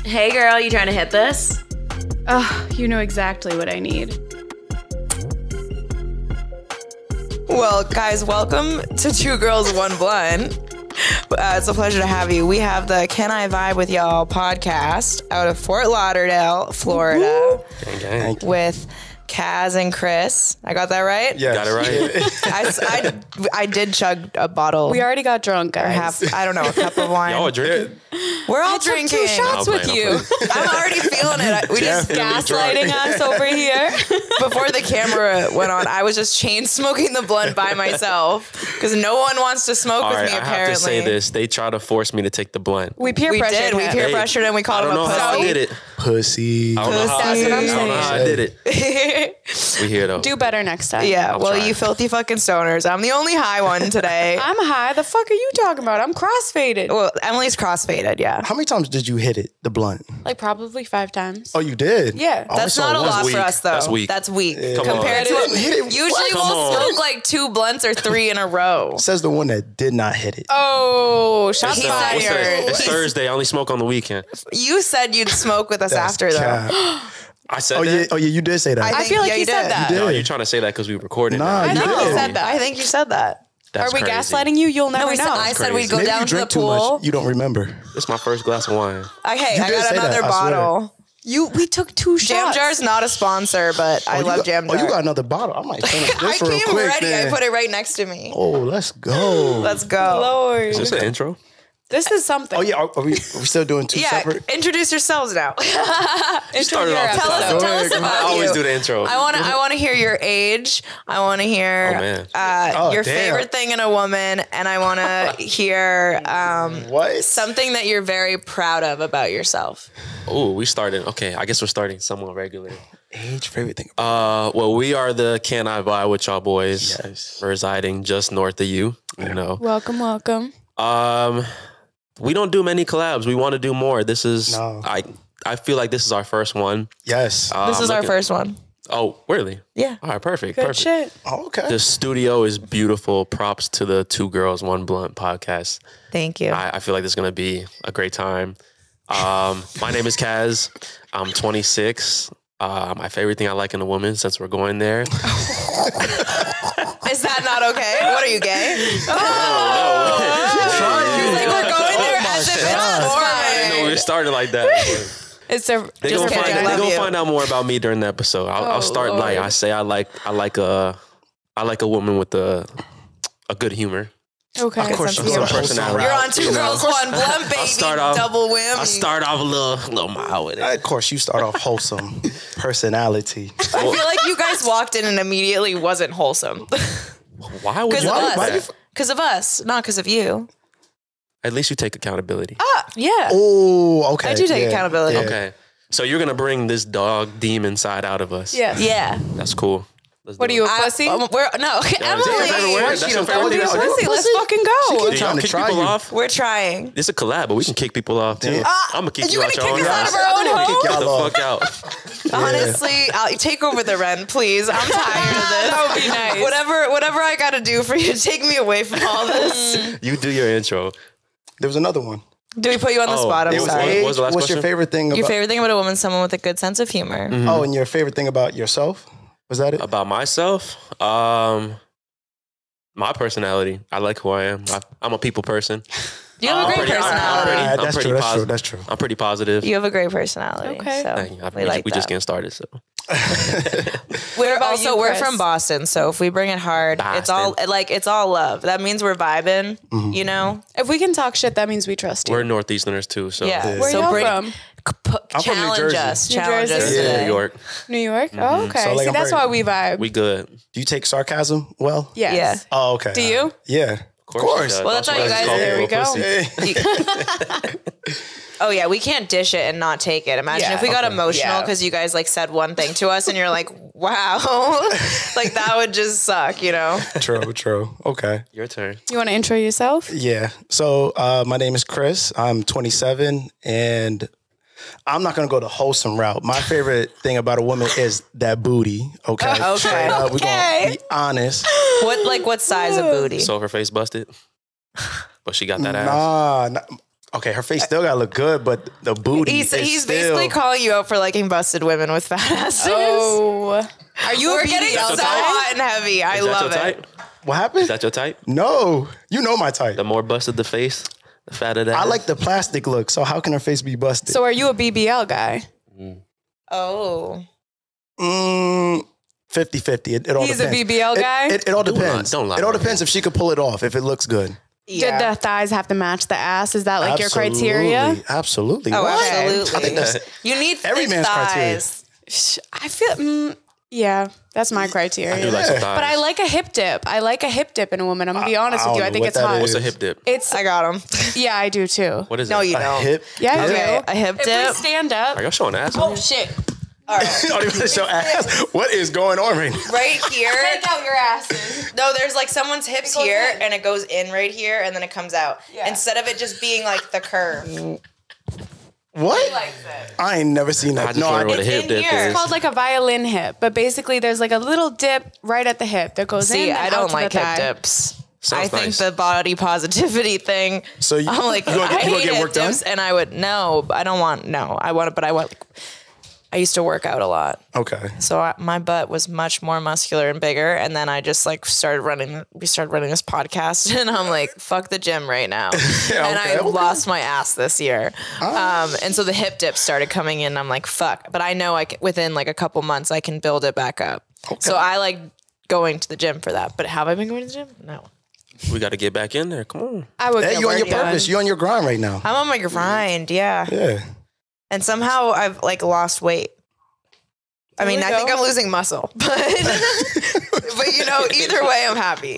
Hey girl, you trying to hit this? Oh, you know exactly what I need. Well, guys, welcome to Two Girls, One Blunt. It's a pleasure to have you. We have the Can I Vibe With Y'all podcast out of Fort Lauderdale, Florida. Gang. With Kaz and Chris. I got that right? Yeah, got it right. I did chug a bottle. We already got drunk, guys. or half, I don't know, a cup of wine. Y'all are drinking? We're all I took drinking. 2 shots with you. I'm already feeling it. We just Gaslighting us over here. before the camera went on, I was just chain smoking the blunt by myself because no one wants to smoke with me. I Apparently, have to say this: they try to force me to take the blunt. We peer we pressured did. We him. peer pressured and we I called him don't a know how I pussy. did it. Pussy. I don't know how That's what I'm I don't know how I saying. did it. We here though. Do better next time. Yeah, I'll well, try. you filthy fucking stoners. I'm the only high one today. I'm high. The fuck are you talking about? I'm crossfaded. Well, Emily's crossfaded, yeah. How many times did you hit it, the blunt? Like probably 5 times. Oh, you did? Yeah. Oh, That's I saw not a one. lot weak. for us, though. That's weak. That's weak. Come on. Compared to Didn't hit it. usually Come we'll on. smoke like 2 blunts or 3 in a row. Says the one that did not hit it. Oh, shots He fired. said It's Thursday. I only smoke on the weekend. You said you'd smoke with us That's after, though. cap. I said Oh that. yeah, you did say that. I feel like yeah, he you said did. that. You No, did. you're trying to say that because we recorded. Nah, now. you I know did. he said that. I think you said that. That's Are we crazy. gaslighting you? You'll never we know. said, I said we'd go Maybe down you to the drink too pool. much. You don't remember. This is my first glass of wine. Hey, You I did got say that, another I swear. bottle. We took 2 Jam shots. Jar's not a sponsor, but I you love got, Jam Jar. Oh, you got another bottle. I might finish I this real came quick. ready. then. I put it right next to me. Oh, let's go. Let's go. Lord. Is this an intro? This is something. Oh yeah, are we still doing 2 Yeah, separate? introduce yourselves now. You started off. Tell us, top. tell us ahead, about I always you. do the intro. I want to hear your age. I want to hear Oh, man. your damn. favorite thing in a woman, and I want to hear What? something that you're very proud of about yourself. Oh, we started. Okay, I guess we're starting somewhat regular. Age, favorite thing. Well, we are the Can I Vibe With Y'all boys, Yes. residing just north of you. You know. Welcome, welcome. We don't do many collabs. We want to do more. This is No. I feel like this is our first one. Yes. This is our first one. Oh, really? Yeah. All right, perfect. Good perfect. shit. Oh, okay. The studio is beautiful. Props to the Two Girls, One Blunt podcast. Thank you. I feel like this is going to be a great time. My name is Kaz. I'm 26. My favorite thing I like in a woman, since we're going there. Is that not okay? What are you, gay? Like we're going there as if it's No, we started like that. It's a They're Just gonna, kidding, find, I they love gonna you. find out more about me during the episode. I'll start Lord. light. I say I like a woman with a good humor. okay. Of course, sense you of know, humor. Personality. You're on Two Girls, One Blunt, baby. start off- Double whammy. I start off a little mild with it. Of course, you start off wholesome. Personality. I feel like you guys walked in and immediately wasn't wholesome. Why would Because you of do us. that? Because of us, not because of you. At least you take accountability. Yeah. Oh, okay. I do take yeah, accountability. yeah. Okay. So you're gonna bring this dog demon side out of us. Yeah. Yeah. That's cool. Let's What do are you, it. a pussy? No, Is that your favorite Emily. word? That's your favorite Don't word? do that. Pussy, let's fucking She go. keep Do trying y'all to kick try people you. off? We're trying. It's a collab, but we can kick people off too. Yeah. I'm gonna kick you you out gonna your kick own us out house. of our own I'll home? kick y'all The off. fuck out. Honestly, I'll take over the rent, please. I'm tired of this. That would be nice. Whatever I got to do for you, take me away from all this. You do your intro. There was another one. Do we put you on the Oh, spot? I'm it was sorry. What was the last What's your question? favorite thing about? Your favorite thing about a woman, someone with a good sense of humor. Oh, and your favorite thing about yourself? Was that it? About myself, my personality. I like who I am. I'm a people person. You have a great personality. That's true. That's true. That's true. I'm pretty positive. You have a great personality. Okay. So Thank you. we like we just that. getting started. So We're about also you, we're Chris? from Boston, so if we bring it hard, it's all it's all love. That means we're vibing. You know. If we can talk shit, that means we trust you. we're Northeasterners too. So Yeah. Where So y'all bring- from? I'm from New Challenge Jersey. us. New Challenge us Jersey? Yeah. today. New York, New York? Oh, okay. So, like, See, I'm that's very- why we vibe. we good. Do you take sarcasm well? Yes. Yeah. Oh, okay. Do you? Yeah. Of course. Well, that's how you guys- there we go. Hey. Oh yeah, we can't dish it and not take it. Imagine Yeah. if we got emotional Yeah. because you guys like said one thing to us and you're like, wow, like that would just suck, you know? True. Okay. Your turn. You want to intro yourself? Yeah. So my name is Chris. I'm 27 and I'm not going to go the wholesome route. My favorite thing about a woman is that booty. Okay. Okay. Straight up. We're going to be honest. What size of booty? So her face busted, but she got that ass. Nah. Okay, her face still gotta look good, but the booty He's still... basically calling you out for liking busted women with fat asses. Oh. Are you We're getting so hot and heavy. I love it. Type? What happened? Is that your type? No, you know my type. The more busted the face, the fatter the ass. I like the plastic look, so how can her face be busted? So are you a BBL guy? Oh. 50-50. It all He's depends. a BBL guy? It all depends. Don't lie It all right depends if she could pull it off, if it looks good. Yeah. Did the thighs have to match the ass? Is that like your criteria? Absolutely. Oh, What? absolutely. I think that's You need every thick man's criteria. thighs. I feel, yeah, that's my criteria. I do like some thighs. But I like a hip dip. I like a hip dip in a woman. I'm gonna be honest with you. I don't think know it's what that hot. What's a hip dip? It's I got him. yeah, I do too. What is No, it? you a don't. hip. Yeah, I Okay, do. a hip If we dip. stand up. Are y'all showing ass? Oh shit! All right. Don't even show ass. What is going on right now? Right here. Take out your asses. No, there's like someone's hips goes here in. and it goes in right here and then it comes out. Yeah. Instead of it just being like the curve. What? I ain't never seen that. I just wonder what a it's hip in dip here. is. It's called like a violin hip, but basically there's like a little dip right at the hip that goes in. See, and I out don't to like the hip thigh. dips. Sounds I think nice. the body positivity thing. So you, I'm like, you gonna I get hate work hip done? dips, and I would I don't want but I want. I used to work out a lot, Okay. so my butt was much more muscular and bigger. And then I just like we started running this podcast, and I'm like, fuck the gym right now. And I lost my ass this year. And so the hip dips started coming in. And I'm like, fuck. But I know within like a couple months I can build it back up. Okay. So I like going to the gym for that. But have I been going to the gym? No. We got to get back in there. Come on. I would. Hey, get you on your work done. purpose. You on your grind right now. I'm on my grind. Yeah. Yeah. And somehow I've like lost weight. I mean, we I go. think I'm losing muscle, but you know, either way, I'm happy.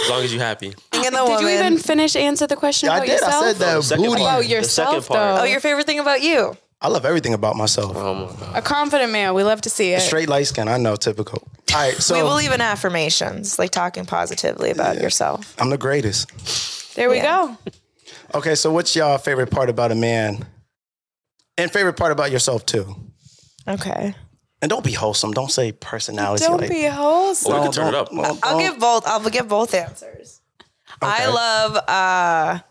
As long as you're happy. Being the Did woman. you even finish answer the question Yeah, I about did. yourself? I said The that second booty. part. About The yourself, second part. though. Oh, your favorite thing about you? I love everything about myself. Oh my God. A confident man. We love to see it. Straight light skin. I know, typical. All right, so We believe in affirmations, like talking positively about yourself. I'm the greatest. There we Yeah. go. Okay, so what's y'all favorite part about a man? And favorite part about yourself too? Okay. And don't be wholesome. Don't say personality. Don't like, be wholesome. Or we could turn it up. I'll give both answers. I love I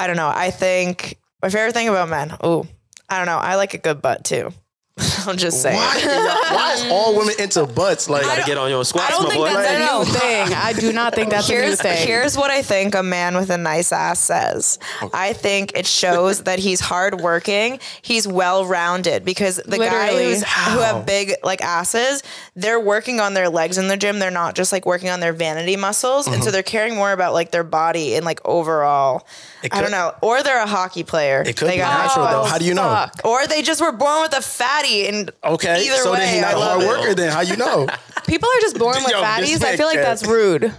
don't know. I think my favorite thing about men. Oh, I don't know. I like a good butt too. I'm just saying. Why is all women into butts? Like, You got to get on your squats, I don't my think boy. that's a new thing. I do not think that's a new thing. Here's what I think a man with a nice ass says. I think it shows that he's hardworking. He's well-rounded because the Literally. guys who have big like asses, they're working on their legs in the gym. They're not just like working on their vanity muscles, and so they're caring more about like their body and like overall. I don't know. Or they're a hockey player. it could They be got- natural though. How do you know? Fuck. Or they just were born with a fatty. And Okay, either so way, then he's not I a love hard it. worker. Then how you know? People are just born with Yo, this fatties. I feel like man that's rude.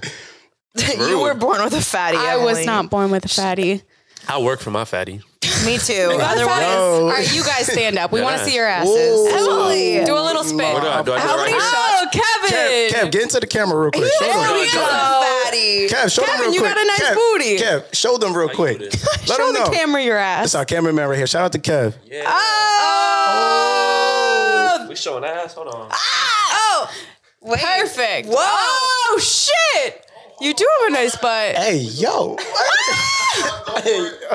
You were born with a fatty. I was Emily. not born with a fatty. I work for my fatty. Me too. Otherwise, Otherwise, all right, you guys stand up. We want to Yeah. see your asses. Emily. Do a little spin. What do I do? I do How it right many here? shots? Kevin. Kev, get into the camera real quick. Show them. There we go. Fatty. Kev, show them Kevin, real you quick. got a nice Kev, booty. Kev, show them real quick. do Let Show them know. the camera your ass. That's our cameraman right here. Shout out to Kev. Yeah. Oh. We showing ass. Hold on. Oh. Wait. Perfect. Whoa. Oh, shit. You do have a nice butt. Hey, yo.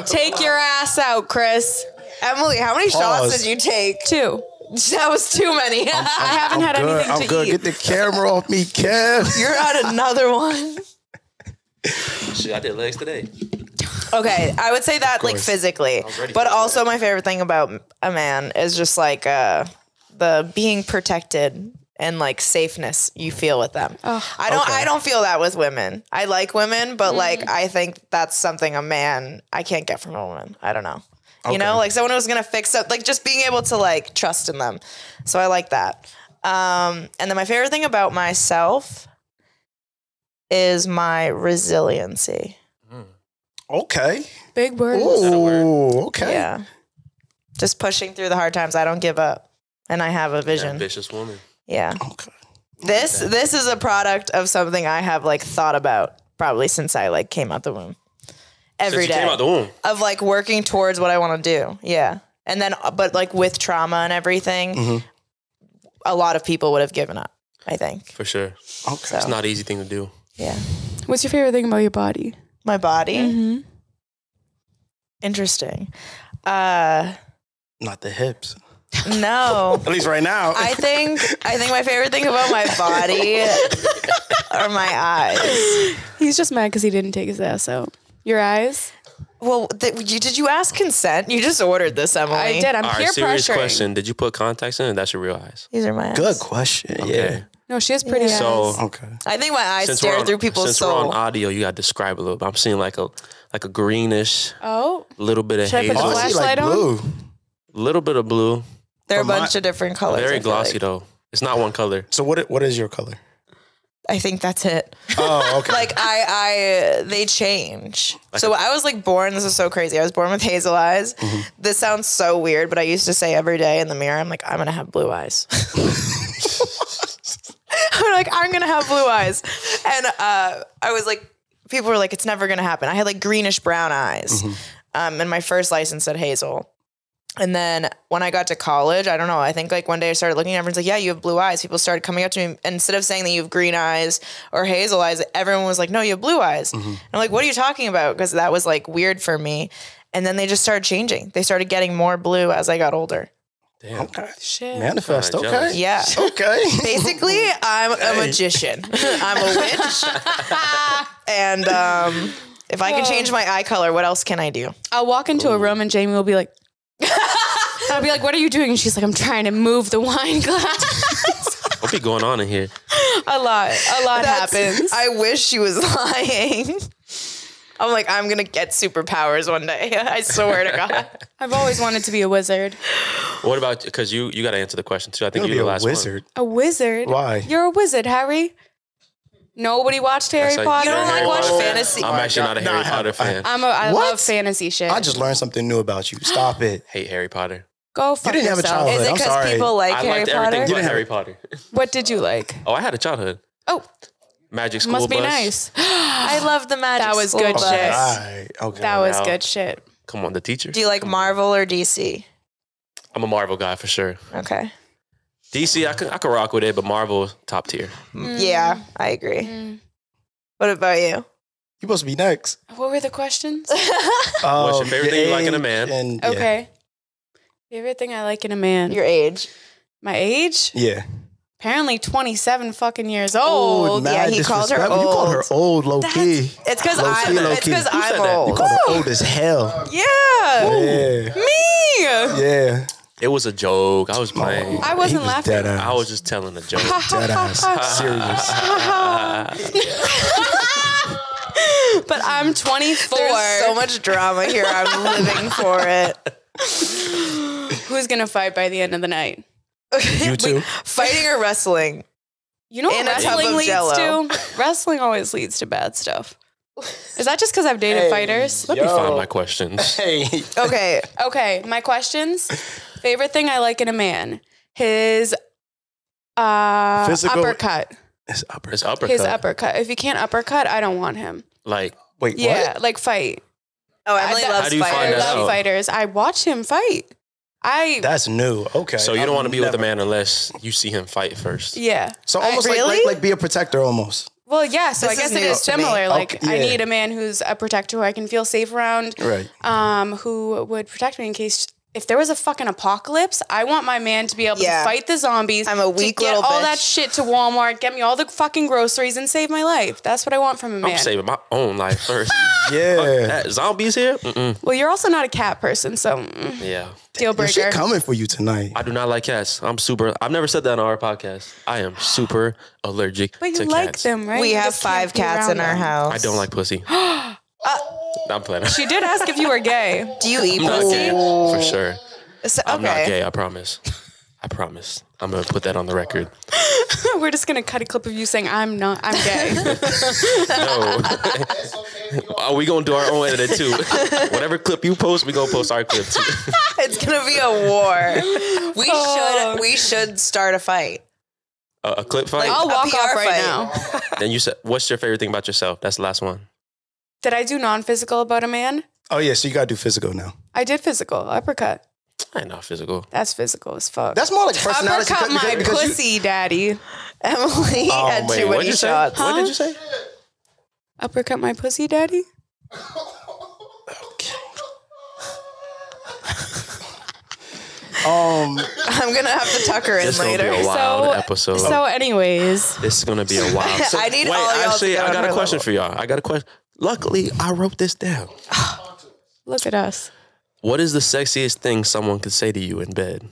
Take your ass out, Chris. Emily, how many shots Pause. did you take? 2. That was too many. I haven't had Good. anything I'm to good. eat. Get the camera off me, Kev. You're on another one. Shit, I did legs today. Okay, I would say that like course. physically, ready but for also my favorite thing about a man is just like the being protected and like safeness you feel with them. I don't feel that with women. I like women, but like I think that's something a man I can't get from a woman. I don't know. You know, like someone who's gonna fix up, like just being able to like trust in them. So I like that. And then my favorite thing about myself is my resiliency. Okay. Big words. Ooh, okay. Yeah. Just pushing through the hard times. I don't give up. And I have a vision. Ambitious woman. Yeah. Okay. This is a product of something I have like thought about probably since I like came out the womb. Every Since you day. came out the womb. Of like working towards what I want to do. Yeah. And then but like with trauma and everything, a lot of people would have given up, I think. For sure. Okay. It's not an easy thing to do. Yeah. What's your favorite thing about your body? My body. Interesting. Not the hips. No. At least right now. I think my favorite thing about my body are my eyes. He's just mad because he didn't take his ass out. Your eyes? Well, did you ask consent? You just ordered this, Emily. I did. I'm All peer right, serious pressuring. question. Did you put contacts in and that's your real eyes? These are my eyes. Good question. Okay. No, she has pretty eyes. So Okay. I think my eyes since stare through people's since we're on soul. audio, you got to describe a little bit. I'm seeing like a greenish, Oh, little bit of Should I put the hazel, Oh, I see flashlight like on? blue. little bit of blue. They're a For my- bunch of different colors. I Very feel glossy like. though. It's not one color. So what is your color? I think that's it. Oh, okay. Like they change. So I was like born. This is so crazy. I was born with hazel eyes. This sounds so weird, but I used to say every day in the mirror, I'm like, I'm gonna have blue eyes. I'm like, I'm gonna have blue eyes, and I was like, people were like, it's never gonna happen. I had like greenish brown eyes, and my first license said hazel. And then when I got to college, I don't know, I think like one day I started looking at everyone's like, yeah, you have blue eyes. People started coming up to me. And instead of saying that you have green eyes or hazel eyes, everyone was like, no, you have blue eyes. And I'm like, what are you talking about? Because that was like weird for me. And then they just started changing. They started getting more blue as I got older. Damn. Okay. shit. Manifest. Kinda Okay. jealous. Yeah. Okay. Basically, I'm a magician. I'm a witch. And if I can change my eye color, what else can I do? I'll walk into a room and Jamie will be like, I'll be like, what are you doing? And she's like, I'm trying to move the wine glass. What be going on in here? A lot happens. I wish she was lying. I'm like, I'm going to get superpowers one day. I swear to God. I've always wanted to be a wizard. What about, because you got to answer the question too. I think You're you're gonna the be a last wizard. A wizard? Why? You're a wizard, Harry. Nobody watched Harry That's like- Potter? You don't like Harry watch Potter. fantasy? I'm actually not a Harry Potter fan. I What? love fantasy shit. I just learned something new about you. Stop it. Hate Harry Potter. Go fuck didn't have a yourself. childhood. Is it I'm because sorry. people like I Harry liked Potter? everything but didn't have- Harry Potter. What did you like? Oh, I had a childhood. Oh, Magic School must be Bus. nice. I love the magic. That was School good Bus. shit. All right. Okay. That was out. good shit. Come on, the teacher. Do you like Marvel or DC? I'm a Marvel guy for sure. Okay. DC, I could rock with it, but Marvel, top tier. Yeah, I agree. What about you? You supposed to be next. What were the questions? What's your favorite thing you like in a man? And, yeah. Okay. Favorite thing I like in a man. Your age. My age? Yeah. Apparently 27 fucking years old. mad yeah, he called her disrespectful. You called her old. old, low key. It's because Low key, low key. Who said I'm that? old. You called her old as hell. Yeah. Yeah. Me. Yeah. It was a joke. I was playing. I wasn't He was laughing. dead ass. I was just telling a joke. Dead ass. Serious. But I'm 24. There's so much drama here. I'm living for it. Who's going to fight by the end of the night? You too. Fighting or wrestling? You know what In a tub wrestling of leads Jell-O. to? Wrestling always leads to bad stuff. Is that just because I've dated fighters? Let me find my questions. Hey. Okay. Okay, my questions. Favorite thing I like in a man. His Physical- uppercut. It's upper. It's uppercut. His uppercut. If he can't uppercut, I don't want him. Like, Wait, Yeah, what? like fight. Oh, Emily How loves do you find fighters. that I love out? fighters. I watch him fight. That's new. Okay. so you don't I've want to be with a never- man unless you see him fight first. Yeah. So almost Really? like be a protector almost. Well, yeah, so This I is guess it new is to me. similar. Like, Okay, I yeah. need a man who's a protector who I can feel safe around, Right. who would protect me in case if there was a fucking apocalypse. I want my man to be able Yeah. to fight the zombies. I'm a weak to get little all bitch. that shit to Walmart, get me all the fucking groceries, and save my life. That's what I want from a man. I'm saving my own life first. Yeah. Zombies here? Mm-mm. Well, you're also not a cat person, so Yeah. deal There's shit breaker. coming for you tonight. I do not like cats. I've never said that on our podcast. I am super allergic But to you like cats. them, right? We You have just can't 5 be cats around in our them. house. I don't like pussy. I'm playing. She did ask if you were gay. Do you eat I'm not gay, pussy? for sure. So- I'm not okay. gay, I promise. I promise. I'm going to put that on the record. We're just gonna cut a clip of you saying I'm gay. No. Are we going to do our own edit too? Whatever clip you post, we going to post our clip too. It's gonna be a war. We should start a fight. A clip fight? I'll walk PR off right fight. now. Then you said, what's your favorite thing about yourself? That's the last one. Did I do non-physical about a man? Oh yeah, so you gotta do physical now. I did physical. Uppercut. I ain't not physical. That's physical as fuck. That's more like personality. Uppercut my because you- pussy, daddy. Emily had wait, too what'd many you say? shots. What did you say? Uppercut my pussy, daddy? I'm gonna have to tuck her in This is gonna later. be a wild episode. So anyways, This is gonna be a wild. So, I need wait, all y'all to actually, get I on got a her question level. for y'all. I got a question. Luckily, I wrote this down. look at us. What is the sexiest thing someone could say to you in bed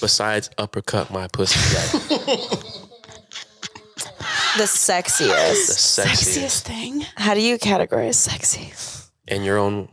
besides uppercut my pussy? The The sexiest. sexiest thing. How do you categorize sexy? in your own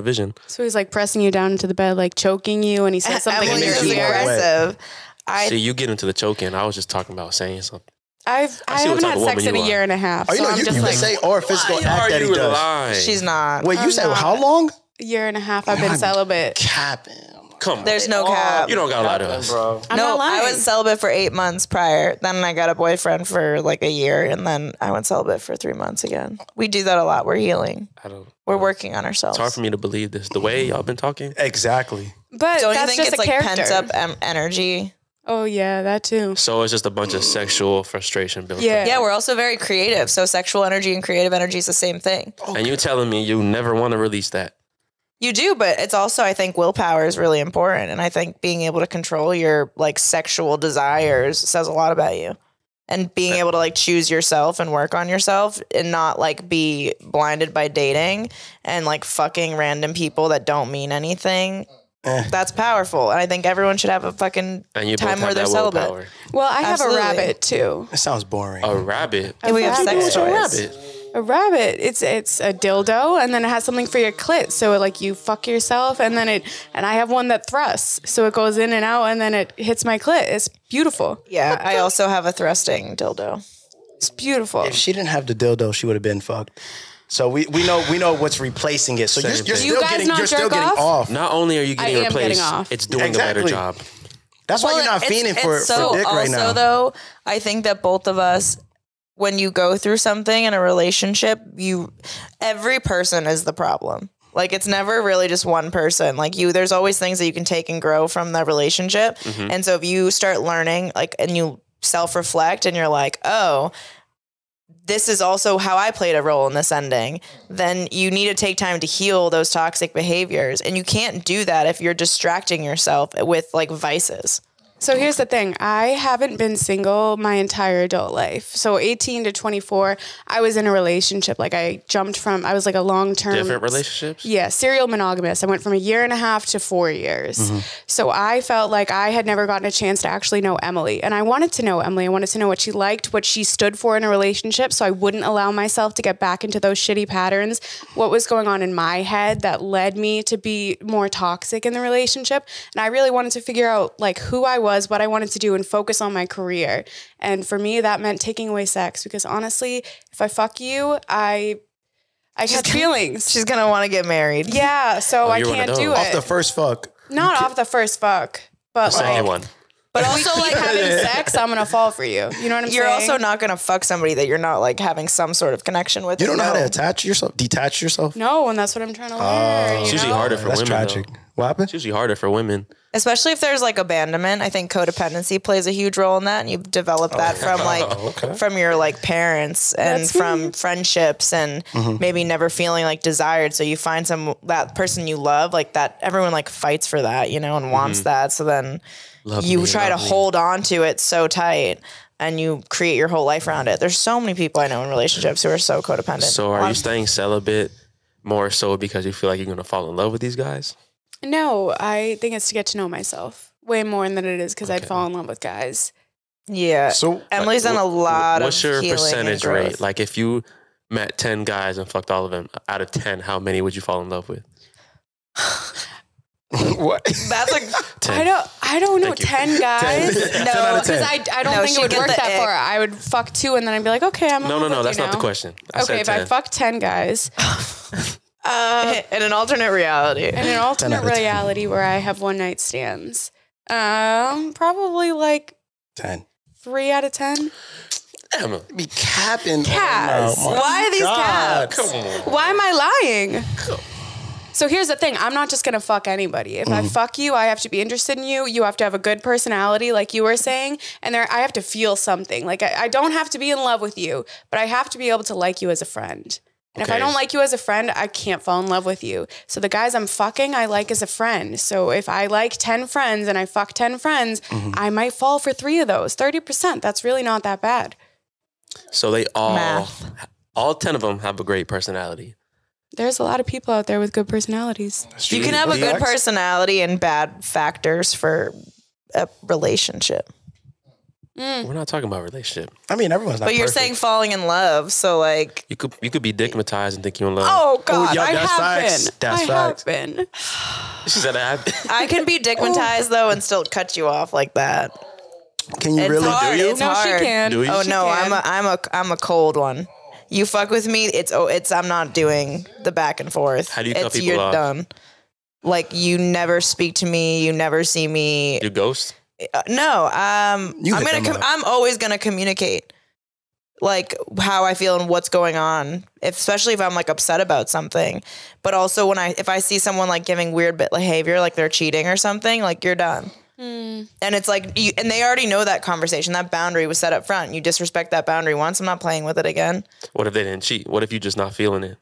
vision. So he's like pressing you down into the bed, like choking you, and he says something in Emily, your you're makes you ear. more wet. aggressive. See, you get into the choking. I was just talking about saying something. I see haven't what type had of sex woman in a you are. year and a half. Oh, you So know, I'm you just can like say or physical act that he does. lying? She's not. Wait, you I'm said not. how long? a year and a half. I've been celibate. Capping. Come on. There's no cap. You don't gotta lie to us. bro. I'm No, not lying. I was celibate for 8 months prior. Then I got a boyfriend for like a year, and then I went celibate for 3 months again. We do that a lot. We're healing. I don't. We're working on ourselves. It's hard for me to believe this. The way y'all been talking. Exactly. But Don't you that's think just it's a like character. pent up energy? Oh yeah, that too. So it's just a bunch of sexual frustration built Yeah. up. Yeah, we're also very creative. So sexual energy and creative energy is the same thing. And you telling me you never want to release that? You do, but it's also, I think, willpower is really important. And I think being able to control your like sexual desires says a lot about you. And being able to like choose yourself and work on yourself and not like be blinded by dating and like fucking random people that don't mean anything. That's powerful. And I think everyone should have a fucking And you time both where have they're that celibate. willpower. Well, I have Absolutely. a rabbit too. It sounds boring. A rabbit. And we have rabbit. sex What's a toys. rabbit? A rabbit. It's a dildo, and then it has something for your clit. So like you fuck yourself, and then and I have one that thrusts, so it goes in and out, and then it hits my clit. It's beautiful. Yeah, I also have a thrusting dildo. It's beautiful. If she didn't have the dildo, she would have been fucked. So we know what's replacing it. So you're Same thing. still You guys getting not you're still jerk getting off? off. Not only are you getting I am replaced, getting off. it's doing a better Exactly. job. That's why you're not it's- fiending for it's so dick right also, now. though, I think that both of us, when you go through something in a relationship, every person is the problem. Like it's never really just one person. Like there's always things that you can take and grow from the relationship. Mm-hmm. And so if you start learning, like, and you self-reflect and you're like, oh, this is also how I played a role in this ending, then you need to take time to heal those toxic behaviors. And you can't do that if you're distracting yourself with like vices. So here's the thing. I haven't been single my entire adult life. So 18 to 24, I was in a relationship. Like I was like a long-term. Different relationships? Yeah, serial monogamous. I went from a year and a half to 4 years. So I felt like I had never gotten a chance to actually know Emily. And I wanted to know Emily. I wanted to know what she liked, what she stood for in a relationship. So I wouldn't allow myself to get back into those shitty patterns. What was going on in my head that led me to be more toxic in the relationship. And I really wanted to figure out like who I was, what I wanted to do, and focus on my career. And for me, that meant taking away sex because honestly, if I fuck you, I catch feelings. She's going to want to get married. Yeah, so I you're one of can't do those. it. Off the first fuck. Not off the first fuck, but Second like, one. but also like having sex, I'm gonna fall for you. You know what I'm You're saying? also not going to fuck somebody that you're not like having some sort of connection with. You don't know how to detach yourself? No, and that's what I'm trying to learn. It's you usually know? harder for That's women. tragic. Though. What happened? It's usually harder for women. Especially if there's like abandonment. I think codependency plays a huge role in that, and you've developed that from like from your like parents and That's from me. friendships and maybe never feeling like desired. So you find that person you love, like that everyone like fights for that, you know, and wants that. So then you me, try to love me. hold on to it so tight and you create your whole life around it. There's so many people I know in relationships who are so codependent. So are you staying celibate more so because you feel like you're going to fall in love with these guys? No, I think it's to get to know myself way more than it is because I'd fall in love with guys. Yeah. So Emily's done a lot What's of your healing and percentage growth. rate? Like if you met 10 guys and fucked all of them, out of 10, how many would you fall in love with? what? That's like 10. I don't know. Thank you. 10 guys. 10 out of 10. Because I don't No, think she it would get work the that ick. far. I would fuck 2 and then I'd be like, okay, I'm in love No, with that's you not the now. question. I Okay, said if 10. I fuck 10 guys in an alternate reality. in an alternate 10. reality where I have one night stands, probably like 10. 3 out of 10. Emma, Be capping. Cass. Oh my Why are these God. caps? come on. Why am I lying? So here's the thing. I'm not just going to fuck anybody. If I fuck you, I have to be interested in you. You have to have a good personality, like you were saying. And I have to feel something. Like I don't have to be in love with you, but I have to be able to like you as a friend. And if I don't like you as a friend, I can't fall in love with you. So the guys I'm fucking, I like as a friend. So if I like 10 friends and I fuck 10 friends, I might fall for 3 of those. 30%. That's really not that bad. So they Math. all 10 of them have a great personality. There's a lot of people out there with good personalities. You can have a good personality and bad factors for a relationship. We're not talking about relationship. I mean, everyone's not But you're perfect. saying falling in love, so like You could be digmatized and think you're in love. Oh, God. yeah, I that's have facts. been. That's I facts. have been. She said that. I can be digmatized though and still cut you off like that. Can you It's really hard. do you? It's No, hard. she can. Do you? Oh She no, can. I'm a cold one. You fuck with me, it's I'm not doing the back and forth. How do you cut people you're off? done. Like you never speak to me, you never see me. You ghost? No, You hit them up. I'm always gonna communicate like how I feel and what's going on, especially if I'm like upset about something. But also if I see someone like giving weird behavior, like they're cheating or something, like you're done. And it's like, and they already know that conversation. That boundary was set up front. You disrespect that boundary once, I'm not playing with it again. What if they didn't cheat? What if you just not feeling it?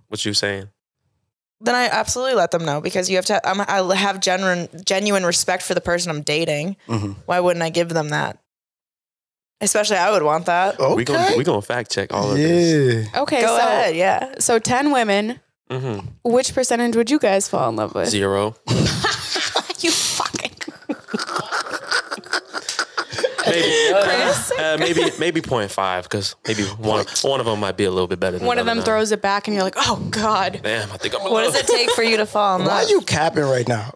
What you saying? Then I absolutely let them know because you have to. I have genuine respect for the person I'm dating. Why wouldn't I give them that? Especially, I would want that. Okay. We gonna fact check all of this. Yeah. Okay, Go ahead, yeah. So 10 women. Which percentage would you guys fall in love with? 0. You fucking. Maybe 0.5 because maybe one of them might be a little bit better than One of the them other throws it back and you're like, oh, God. Damn, I think I'm. What does it take for you to fall in Why love? are you capping right now?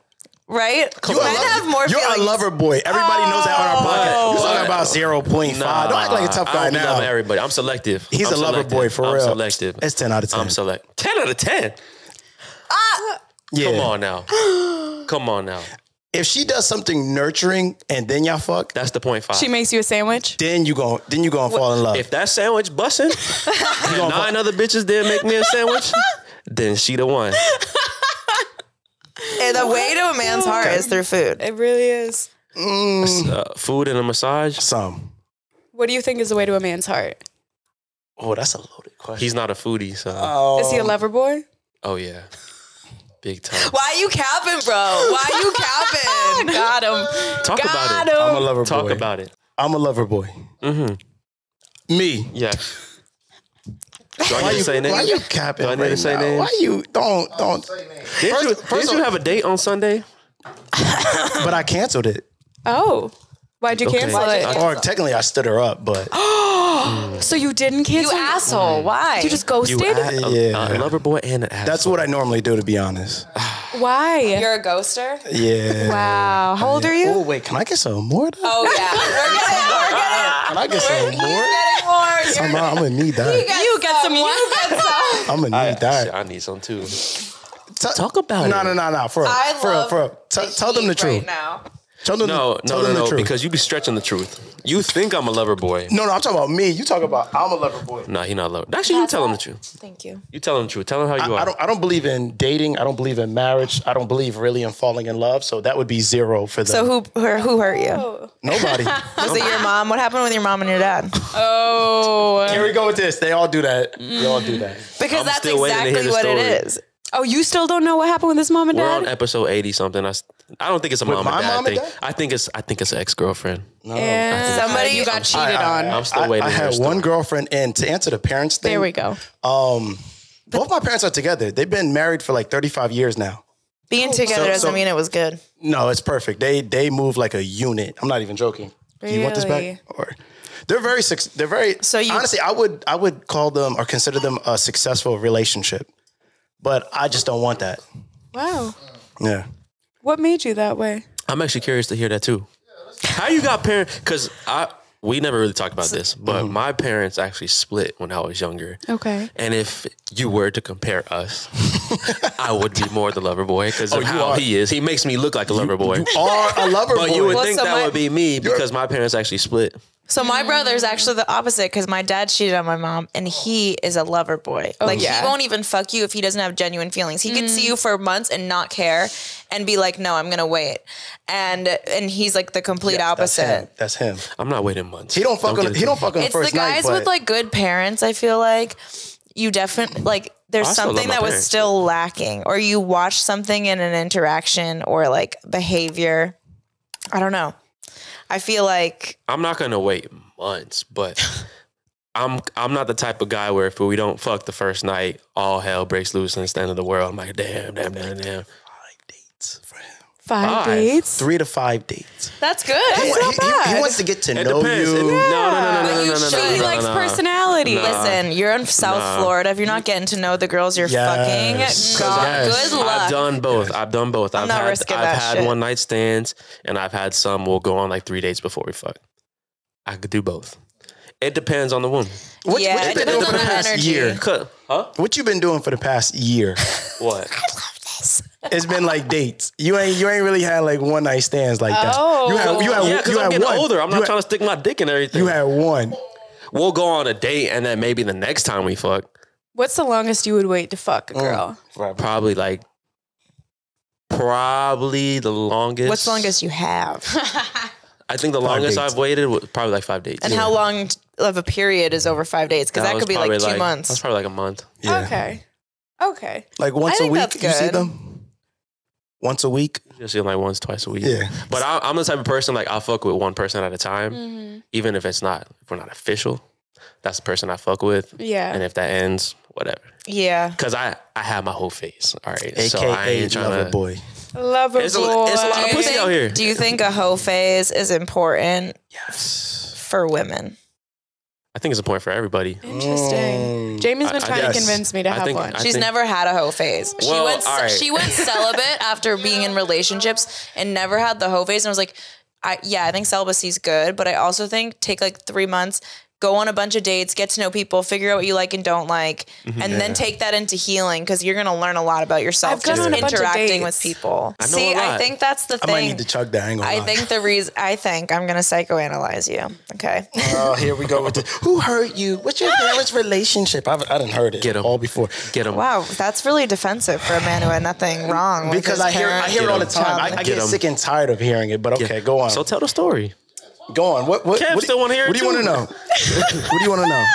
Right? You Men have more You're feelings. a lover boy. Everybody knows that on our podcast. You're talking about 0.5. Nah, Don't act like a tough guy I don't be now. loving everybody. I'm selective. He's I'm a lover selective. boy for I'm real. selective. It's 10 out of 10. I'm select. 10 out of 10. Yeah. Come on now. Come on now. If she does something nurturing and then y'all fuck, That's the 0.5. She makes you a sandwich? then you gon' fall in love. If that sandwich busting, and 9 other bitches did make me a sandwich, then she the one. And the way to a man's heart is through food. It really is. Food and a massage. Some. What do you think is the way to a man's heart? Oh, that's a loaded question. He's not a foodie, so. Is he a lover boy? Oh yeah, big time. Why you capping, bro? Why you capping? Got him. Talk about Got it. him. I'm a lover boy. Talk about it. I'm a lover boy. Me. Yeah. Do I need to say Why names? you capping? Do I need to right say now? names? Why you don't? Didn't you have a date on Sunday? But I canceled it. Oh. Why'd you Okay. cancel it? Or technically, I stood her up, but So you didn't You cancel? asshole. Why? You just ghosted? Yeah. A lover boy and an asshole. that's what I normally do, to be honest. Why? You're a ghoster? Yeah. Wow. How old are you? Oh wait, can I get some more? Though? Oh, yeah. Can I get some more? I'm gonna need that. You get some more. I'm gonna need that. I need some too. Talk about it. No. For real. Tell them the truth. Right now. Tell them No, tell them the truth. because you be stretching the truth. You think I'm a lover boy. No, I'm talking about me. You talk about I'm a lover boy. Nah, he not a lover. Actually, you tell him the truth. Thank you. You tell him the truth. Tell him how you are. I don't believe in dating. I don't believe in marriage. I don't believe really in falling in love. So that would be 0 for them. So who hurt you? Nobody. Was it your mom? What happened with your mom and your dad? Oh. Here we go with this. They all do that. They all do that. Because I'm that's still waiting to hear exactly the what story. it is. Oh, you still don't know what happened with his mom and We're dad? on episode 80 something. I don't think it's a mom my and dad mom and thing. dad? I think it's an ex-girlfriend. And Somebody- you got cheated on. I'm still waiting. I to hear had the story. one girlfriend, and to answer the parents thing, There we go. both my parents are together. They've been married for like 35 years now. Being together So- doesn't mean it was good. No, it's perfect. They move like a unit. I'm not even joking. Do you want this Really? back? Or they're very. So you- honestly, I would call them or consider them a successful relationship, but I just don't want that. Wow. Yeah. What made you that way? I'm actually curious to hear that too. How you got parents? Because we never really talked about this, but my parents actually split when I was younger. Okay. And if you were to compare us, I would be more the lover boy because of you how are. he is. He makes me look like a lover boy. You are a lover But boy. you would Well, think so that my- would be me because my parents actually split. So my brother's actually the opposite because my dad cheated on my mom and he is a lover boy. Like yeah. he won't even fuck you if he doesn't have genuine feelings. He could see you for months and not care and be like, no, I'm gonna wait. And he's like the complete opposite. That's him. I'm not waiting months. He don't fuck on. get it He don't twisted. fuck on the It's the first night. guys but with like good parents, I feel like. you definitely like there's I still love something my that was parents. still lacking, or you watched something in an interaction or like behavior. I don't know. I feel like I'm not gonna wait months, but I'm not the type of guy where if we don't fuck the first night, all hell breaks loose and it's the end of the world. I'm like, damn. 5 dates for him. 5 5. dates? 3 to 5 dates. that's good. He wants to get to It know depends. you. you should. He likes personality. Listen, you're in South Florida. If you're not getting to know the girls you're Yes. fucking, God, Yes. good luck. I've done both. I'm not risking I've that had shit. one night stands, and I've had some will go on like 3 dates before we fuck. I could do both. It depends on the woman. What Yeah, you it been depends doing for on the the past energy. year? Huh? What you been doing for the past year? What? It's been like dates. You ain't really had like one night stands like that. Oh. Yeah, because I'm getting one. older. I'm You not trying to stick my dick in everything. You had one. We'll go on a date, and then maybe the next time we fuck, What's the longest you would wait to fuck a girl? probably the longest. What's the longest you have? I think the longest dates. I've waited was probably like 5 dates. And how long of a period is over 5 dates? Because that was could be like probably 2 months. That's probably like a month. Yeah. Okay. Like once I a think week, that's you see good. them? Once a week? Just see them like once, twice a week. Yeah. But I'm the type of person like I'll fuck with one person at a time, even if we're not official. That's the person I fuck with. Yeah. And if that ends, whatever. Yeah. Because I have my whole face. All right. AKA so I ain't trying lover to. boy. Love a It's a boy. lot of pussy out here. Do you think a hoe phase is important Yes. for women? I think it's important for everybody. Interesting. Jamie's been trying yes. to convince me to I have think- one. I She's think- never had a hoe phase. Well, all right. She went celibate after being in relationships and never had the hoe phase. And I was like, I think celibacy is good, but I also think take like 3 months, go on a bunch of dates, get to know people, figure out what you like and don't like, and then take that into healing because you're going to learn a lot about yourself I've gone just on a bunch of interacting with dates. people. I know See, a lot. I think that's the I thing. might need to chug that. I ain't gonna I lie. think the reason I'm going to psychoanalyze you. Okay. Oh, here we go with the who hurt you? What's your parents' relationship? I didn't heard it Get 'em. all before. Get them. Wow, that's really defensive for a man who had nothing wrong with Because his I hear parents. it all the Get time. 'em. I Get get 'em. sick and tired of hearing it. But okay, go on. So tell the story. Go on. What Kev what still wanna hear it What do you too. want to know? What do you want to know?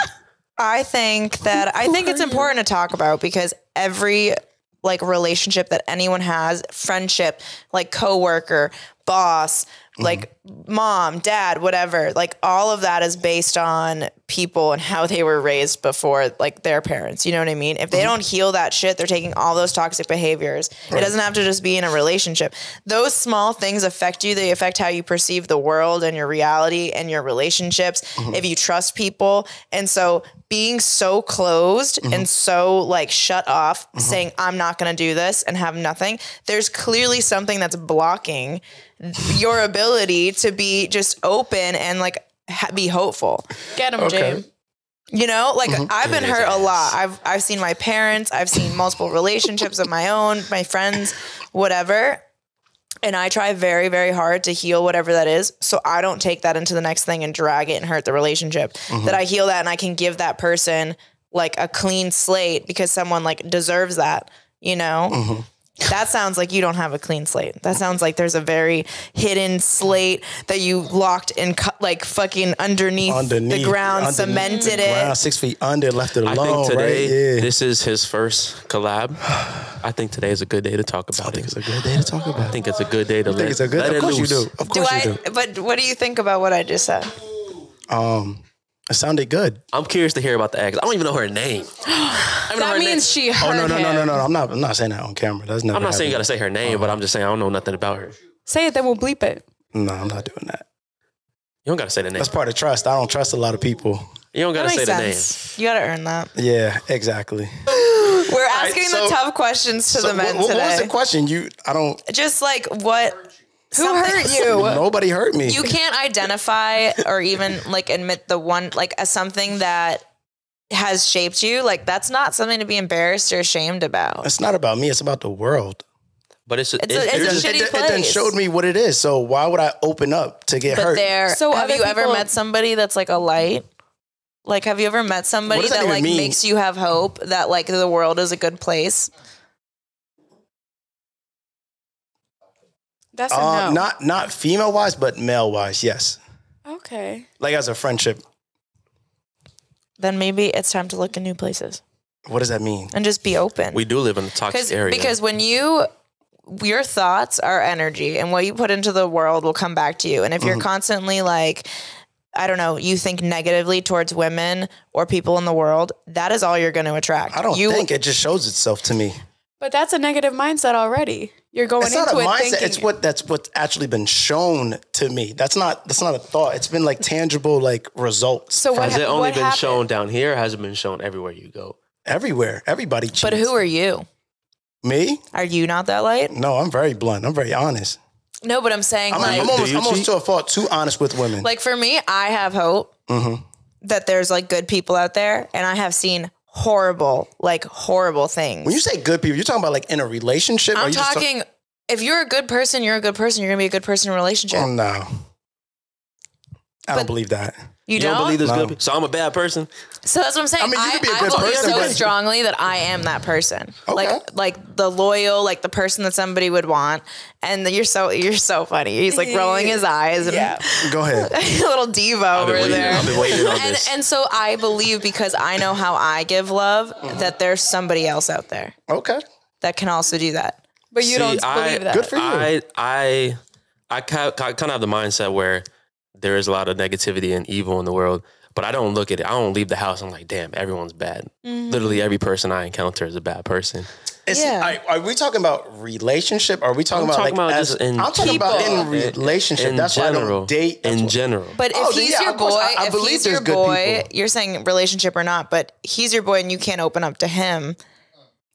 I think it's important to talk about because every like relationship that anyone has, friendship, like coworker, boss, like mom, dad, whatever, like all of that is based on people and how they were raised before like their parents. You know what I mean? If they don't heal that shit, they're taking all those toxic behaviors. It doesn't have to just be in a relationship. Those small things affect you. They affect how you perceive the world and your reality and your relationships. If you trust people. And so being so closed and so like shut off, saying, I'm not going to do this and have nothing, there's clearly something that's blocking your ability to be just open and like be hopeful. Get him, Okay. James. You know, like I've been hurt a lot. I've seen my parents, I've seen multiple relationships of my own, my friends, whatever. And I try very, very hard to heal whatever that is. So I don't take that into the next thing and drag it and hurt the relationship. That I heal that and I can give that person like a clean slate because someone like deserves that, you know? That sounds like you don't have a clean slate. That sounds like there's a very hidden slate that you locked and like fucking underneath the ground, cemented it. 6 feet under, left it I alone. think today, right? Yeah. this is his first collab. I think today is a good day to talk about I think it. it's a good day to talk about. I think it's a good day to I think it's a good. let Of it course loose. you do. Of course you do. But what do you think about what I just said? It sounded good. I'm curious to hear about the ex. I don't even know her name. That means she heard Oh no him. no! I'm not saying that on camera. That's never. I'm not saying you got to happened. say her name, but I'm just saying I don't know nothing about her. Say it, then we'll bleep it. No, I'm not doing that. You don't got to say the name. That's part of trust. I don't trust a lot of people. You don't got That to say makes the name. sense. You got to earn that. Yeah, exactly. We're asking so- the tough questions to So the men what today. was the question? I don't. Just like what? Who hurt you? Nobody hurt me. You can't identify or even like admit the one like as something that has shaped you. Like that's not something to be embarrassed or ashamed about. It's not about me. It's about the world. But it's a It shitty then place. showed me what it is. So why would I open up to get But hurt? there, So have other you ever people- met somebody that's like a light? Like, have you ever met somebody does that that even like mean? makes you have hope that like the world is a good place? That's a no. Not female wise, but male wise. Yes, Okay. like as a friendship. Then maybe it's time to look in new places. What does that mean? And just be open. We do live in a toxic area. Because when your thoughts are energy, and what you put into the world will come back to you. And if you're constantly like, I don't know, you think negatively towards women or people in the world, that is all you're going to attract. I don't think it just shows itself to me. But that's a negative mindset already. You're going into it thinking. It's what's actually been shown to me. That's not a thought. It's been like tangible, like results. So has it only been shown down here? Or has it been shown everywhere you go? Everywhere. Everybody cheats. But who are you? Me? Are you not that light? No, I'm very blunt. I'm very honest. No, but I'm saying I'm almost to a fault too honest with women. Like for me, I have hope that there's like good people out there, and I have seen horrible things. When you say good people, you're talking about like in a relationship? I'm talking, if you're a good person, you're going to be a good person in a relationship. Oh, no. I don't believe that. You don't believe there's No. good people? So I'm a bad person? So that's what I'm saying. I mean, you could be a good believe person, so but- strongly that I am that person. Okay. Like the loyal, like the person that somebody would want. And you're so funny. He's like rolling his eyes and Go ahead. a little diva over there. I've been waiting on this. And so I believe, because I know how I give love, that there's somebody else out there Okay. that can also do that. But you don't believe that. Good for you. I kind of have the mindset where there is a lot of negativity and evil in the world, but I don't look at it. I don't leave the house. I'm like, damn, everyone's bad. Literally every person I encounter is a bad person. Are we talking about relationship? Or are we talking about in I'm talking about in relationship. In That's general, why I don't date. In general. But if he's yeah, your of course, boy, I if believe he's there's your good boy, people. you're saying relationship or not, but he's your boy and you can't open up to him.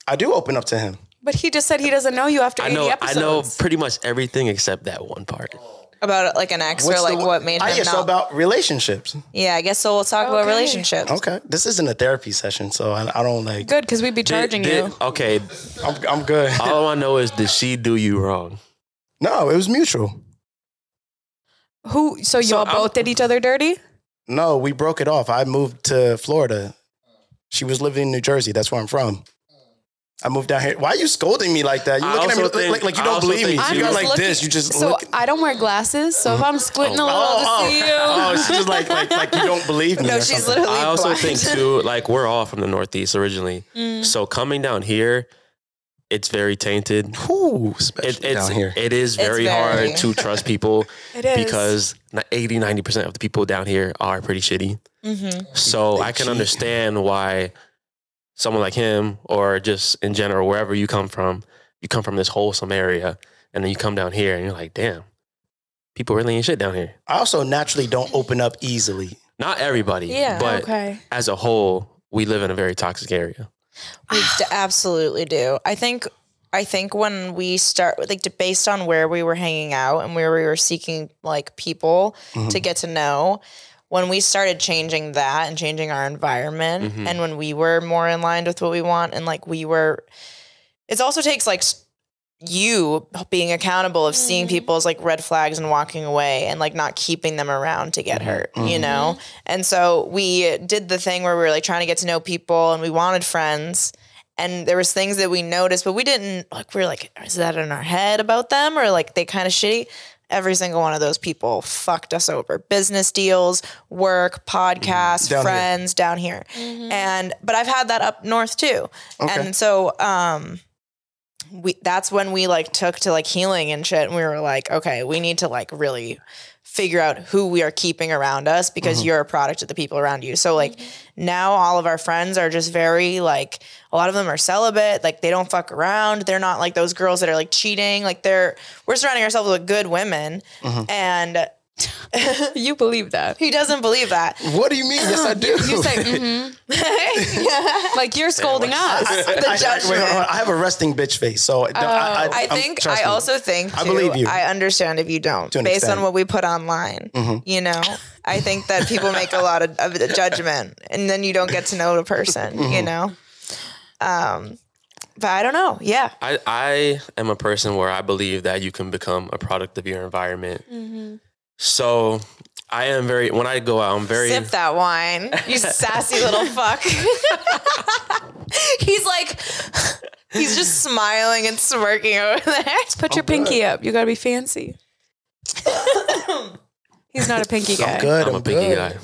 I do open up to him. But he just said he doesn't know you after 80 episodes. I know pretty much everything except that one part. About like an ex or like what made him so not. about relationships. Yeah, I guess so. We'll talk about relationships. Okay. This isn't a therapy session, so I don't like. Good, because we'd be charging you. Okay, I'm good. all I know is, did she do you wrong? No, it was mutual. So y'all both did each other dirty? No, we broke it off. I moved to Florida. She was living in New Jersey. That's where I'm from. I moved down here. Why are you scolding me like that? You looking at me like you don't believe me. You got like this. You just So look. I don't wear glasses, so if I'm squinting a little to see you. Oh, she's just like you don't believe me. No, or she's something. literally I also blind. think too, like we're all from the Northeast originally, so coming down here, it's very tainted. Ooh, especially down here. It is very very- hard to trust people It is. because 80-90% of the people down here are pretty shitty. So I can understand why someone like him, or just in general, wherever you come from this wholesome area, and then you come down here and you're like, damn, people really ain't shit down here. I also naturally don't open up easily. Not everybody, Yeah, but okay. as a whole, we live in a very toxic area. We absolutely do. I think when we start, like, based on where we were hanging out and where we were seeking like people to get to know, when we started changing that and changing our environment, and when we were more in line with what we want, and like it also takes like you being accountable of seeing people's like red flags and walking away and like not keeping them around to get hurt, you know? And so we did the thing where we were like trying to get to know people and we wanted friends. And there was things that we noticed, but we didn't like, we were like, is that in our head about them? Or like they kind of shitty? Every single one of those people fucked us over. Business deals, work, podcasts, friends down here. But I've had that up north too. Okay. And so that's when we like took to like healing and shit. And we were like, okay, we need to like really figure out who we are keeping around us, because you're a product of the people around you. So like now all of our friends are just very like, a lot of them are celibate. Like they don't fuck around. They're not like those girls that are like cheating. Like we're surrounding ourselves with good women. And You believe that. he doesn't believe that. What do you mean? Yes, I do. You say, like you're scolding us. The judgment. Wait, hold on. I have a resting bitch face, so I also think too, I believe you. I understand if you don't, To an based extent. on what we put online. You know, I think that people make a lot of the judgment, and then you don't get to know the person. You know, but I don't know. Yeah, I am a person where I believe that you can become a product of your environment. So I am when I go out, I'm very... Sip that wine, you sassy little fuck. He's just smiling and smirking over there. Put your pinky up. You gotta be fancy. He's not a pinky guy. I'm good. I'm a pinky guy.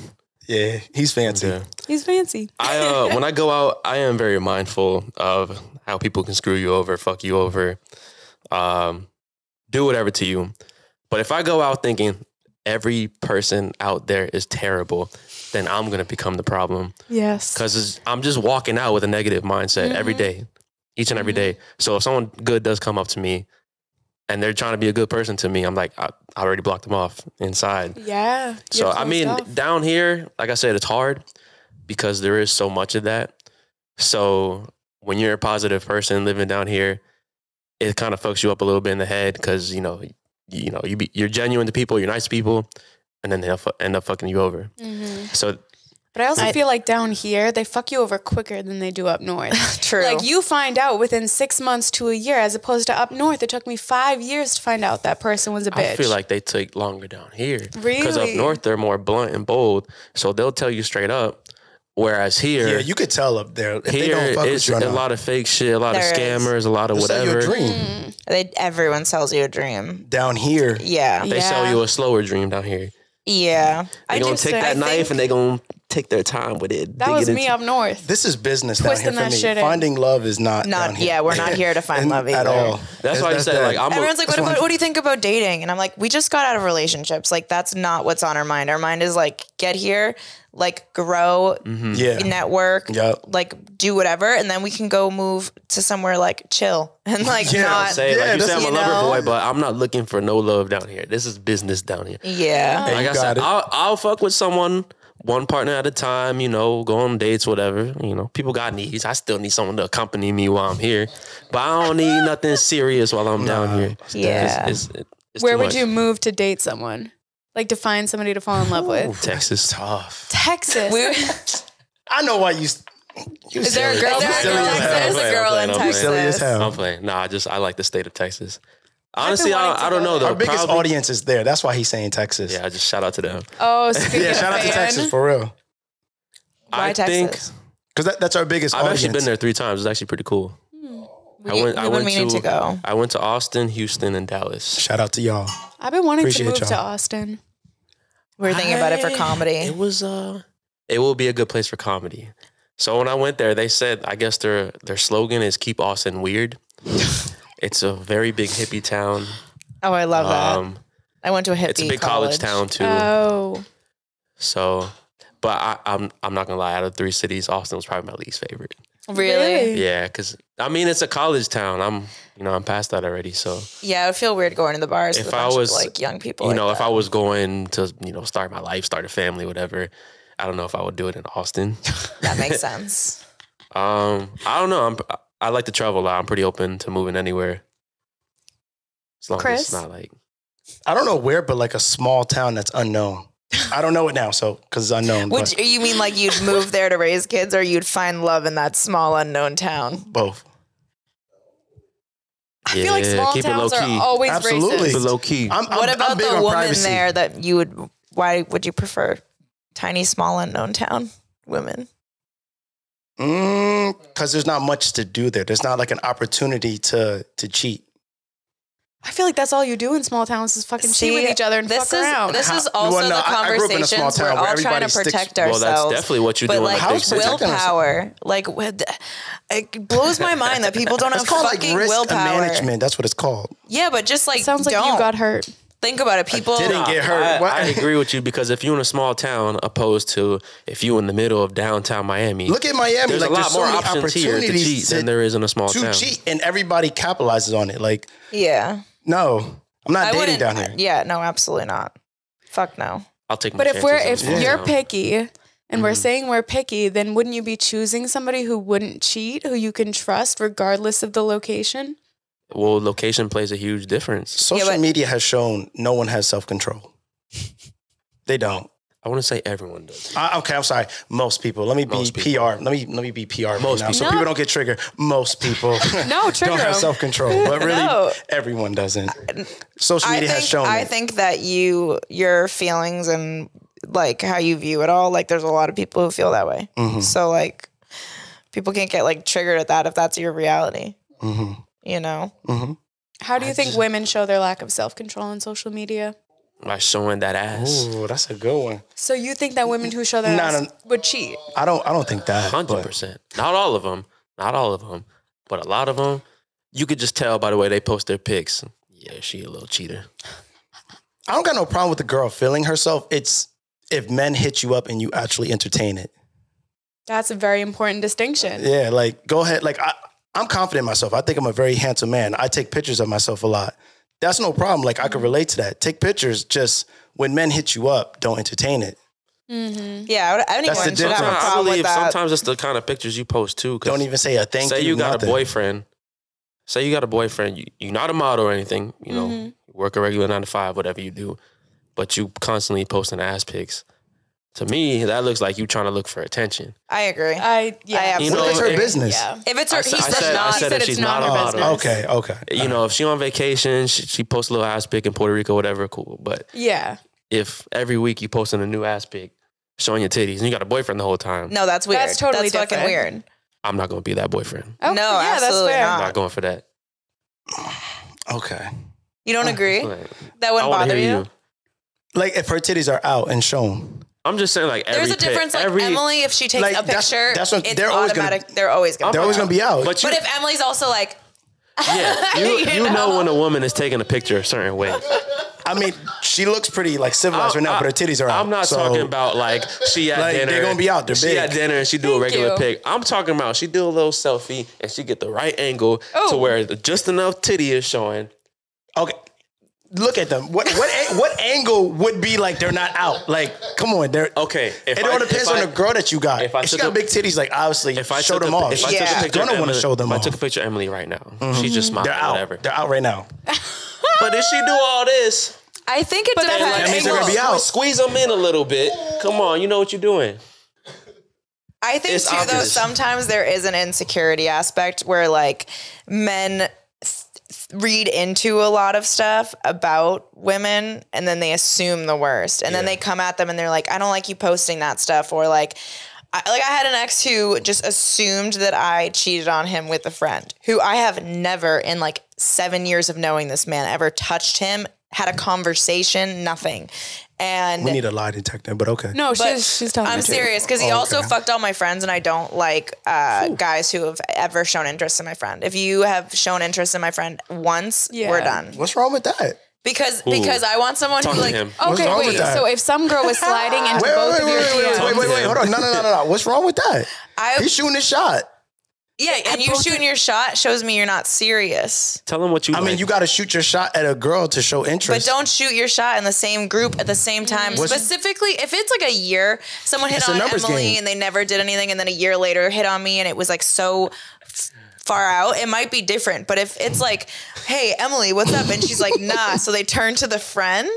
Yeah, he's fancy. Yeah. He's fancy. When I go out, I am very mindful of how people can screw you over, fuck you over, do whatever to you. But if I go out thinking every person out there is terrible, then I'm going to become the problem. Yes. Because I'm just walking out with a negative mindset every day, each and every day. So if someone good does come up to me and they're trying to be a good person to me, I'm like, I already blocked them off inside. Yeah. So, I mean, down here, like I said, it's hard because there is so much of that. So when you're a positive person living down here, it kind of fucks you up a little bit in the head because, you're genuine to people, you're nice to people, and then they'll end up fucking you over. So, but I also feel like down here, they fuck you over quicker than they do up north. True. Like you find out within 6 months to a year, as opposed to up north, it took me 5 years to find out that person was a bitch. I feel like they take longer down here. Really? Because up north, they're more blunt and bold. So they'll tell you straight up. Whereas here... Yeah, you could tell up there. If here, they don't fuck it's with you a lot of fake shit, a lot of scammers, a lot of They'll whatever. sell you a dream. Everyone sells you a dream. Down here. Yeah. They sell you a slower dream down here. Yeah. They're going to take that knife and they're going to take their time with it. That was me up north. This is business down here Twisting for that me. shit in. Finding love is not down here. Yeah, we're not here to find love either. At all. That's why I said, like, everyone's like, what do you think about dating? And I'm like, we just got out of relationships. Like, that's not what's on our mind. Our mind is like, get here, like, grow, network, like, do whatever, and then we can go move to somewhere like chill and like not. You say I'm a lover boy, but I'm not looking for no love down here. This is business down here. Yeah, like I said, I'll fuck with someone. One partner at a time, go on dates, whatever. People got needs. I still need someone to accompany me while I'm here. But I don't need nothing serious while I'm down here. Yeah. It's Where would you move to date someone? Like to find somebody to fall in love with? Texas. Tough. Texas. I know why you... Is there a girl in Texas? A girl in Texas. Silly as hell. I'm playing. Nah, I like the state of Texas. Honestly, I don't know though. Our biggest audience is there. That's why he's saying Texas. Yeah, just shout out to them. Oh, speaking shout out to Texas for real. Why Texas? Because that's our biggest I've audience. actually been there 3 times. It's actually pretty cool. I went meaning to go. I went to Austin, Houston, and Dallas. Shout out to y'all. I've been wanting to move to Austin. We're thinking about it for comedy. It will be a good place for comedy. So when I went there, they said, I guess their slogan is "Keep Austin Weird." It's a very big hippie town. Oh, I love that. I went to a hippie It's a big college town too. Oh. So, but I'm not gonna lie. Out of 3 cities, Austin was probably my least favorite. Really? Yeah, because it's a college town. I'm past that already. So yeah, I feel weird going to the bars if with a I bunch was of like young people. If I was going to start my life, start a family, whatever, I don't know if I would do it in Austin. That makes sense. I don't know. I like to travel a lot. I'm pretty open to moving anywhere. As long as it's not like... I don't know where, but like a small town that's unknown. I don't know it now, because it's unknown. You mean like you'd move there to raise kids, or you'd find love in that small unknown town? Both. I feel like small towns are always Absolutely. racist. Keep it low key. What about the woman there that you would... Why would you prefer tiny, small, unknown town women? Because there's not much to do there. There's not like an opportunity to cheat. I feel like that's all you do in small towns is fucking cheat with each other and fuck around. This is also the conversations we're all trying to protect ourselves. Well, that's definitely what you do in like big city. willpower. Like, it blows my mind that people don't have fucking risk willpower. management. That's what it's called. Yeah, but just like sounds like you got hurt. Think about it. People didn't get hurt. I agree with you because if you're in a small town, opposed to if you're in the middle of downtown Miami, look at Miami. There's a lot more options here to cheat than there is in a small town. To cheat, and everybody capitalizes on it. Like, yeah, no, I'm not dating down here. Yeah, no, absolutely not. Fuck no. I'll take my But chances. if you're picky and we're saying we're picky, then wouldn't you be choosing somebody who wouldn't cheat, who you can trust regardless of the location? Well, location plays a huge difference. Social media has shown no one has self-control. They don't. I want to say everyone does. Okay, I'm sorry. Most people. Let me be PR. Let me be PR. Most now, people. so people don't get triggered. Most people No, trigger don't have them. self-control, but really everyone doesn't. Social media has shown. I think that your feelings and like how you view it all, like there's a lot of people who feel that way. Mm-hmm. So like people can't get like triggered at that if that's your reality. Mm-hmm. You know? Mm-hmm. How do you think women show their lack of self-control on social media? Like showing that ass. Ooh, that's a good one. So you think that women who show their ass would cheat? I don't think that. 100%. Not all of them. Not all of them. But a lot of them, you could just tell by the way they post their pics. Yeah, she a little cheater. I don't got no problem with the girl feeling herself. It's if men hit you up and you actually entertain it. That's a very important distinction. Yeah, like go ahead. Like I'm confident in myself. I think I'm a very handsome man. I take pictures of myself a lot. That's no problem. Like I could relate to that. Take pictures. Just when men hit you up, don't entertain it. Mm-hmm. Yeah, anyone should have a I problem believe with that. sometimes it's the kind of pictures you post too. Don't even say a thank you. Say you got nothing. a boyfriend. Say you got a boyfriend. You're not a model or anything. You know, you work a regular 9 to 5, whatever you do. But you constantly posting ass pics. To me, that looks like you trying to look for attention. I agree. Yeah. You know, what if it's her business? Yeah. If it's her, I said if she's not a model. Okay. You know, if she on vacation, she posts a little ass pic in Puerto Rico, whatever, cool. But if every week you posting a new ass pic showing your titties and you got a boyfriend the whole time. No, that's weird. That's totally fucking weird. I'm not going to be that boyfriend. Oh, no, yeah, absolutely that's fair. not. I'm not going for that. Okay. You don't agree? That wouldn't I wanna bother hear you? Like if her titties are out and shown. I'm just saying, like, there's a difference. Like Emily, if she takes like, a picture, that's what, it's they're automatic. They're always going to be out. But if Emily's also like, yeah, you know when a woman is taking a picture a certain way. I mean, she looks pretty like civilized right now, but her titties are out. I'm not talking about like she at dinner. They're gonna be out. They're big. She at dinner and she do a regular pic. I'm talking about she do a little selfie and she get the right angle to where just enough titty is showing. Okay. Look at them. What angle would be like they're not out? Like, come on, they're okay. It all depends on the girl that you got. If she got big titties, like obviously, if I show them off. If I took a picture, gonna want to show them off. I took a picture of Emily right now. She's just smiling. They're out. Whatever. They're out right now. But if she do all this, I think it depends. That means they're gonna be out. Squeeze them in a little bit. Come on, you know what you're doing. I think too, though, sometimes there is an insecurity aspect where like men read into a lot of stuff about women and then they assume the worst and then they come at them and they're like, I don't like you posting that stuff. Or like I had an ex who just assumed that I cheated on him with a friend who I have never in like 7 years of knowing this man ever touched him, had a conversation, nothing. And we need a lie detector, but okay. No, she's telling me. I'm serious because he also fucked all my friends, and I don't like guys who have ever shown interest in my friend. If you have shown interest in my friend once, we're done. What's wrong with that? Because I want someone who like. Okay, wait. So if some girl was sliding into both of your DMs, wait, hold on, no. What's wrong with that? He's shooting his shot. Yeah, and you shooting your shot shows me you're not serious. Tell him what you. I mean, you got to shoot your shot at a girl to show interest. But don't shoot your shot in the same group at the same time. Specifically, if it's like a year, someone hit on Emily and they never did anything, and then a year later hit on me, and it was like so far out, it might be different. But if it's like, hey, Emily, what's up? And she's like, nah. So they turn to the friend.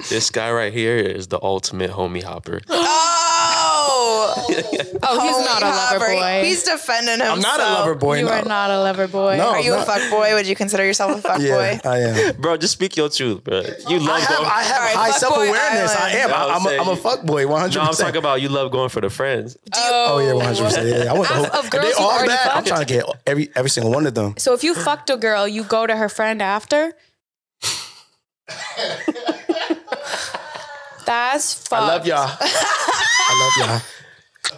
This guy right here is the ultimate homie hopper. he's not a lover boy. He's defending himself. I'm not a lover boy. You are not a lover boy. No, are you a fuck boy? Would you consider yourself a fuck boy? I am. Bro, just speak your truth, bro. You love I have high self-awareness. I am. I'm a fuck boy, 100%. No, I'm talking about you love going for the friends. Oh yeah, 100%. Yeah, I want the whole. Of girls they you've all already bad. I'm fucked? trying to get every single one of them. So if you fucked a girl, you go to her friend after? That's fucked. I love y'all. I love y'all.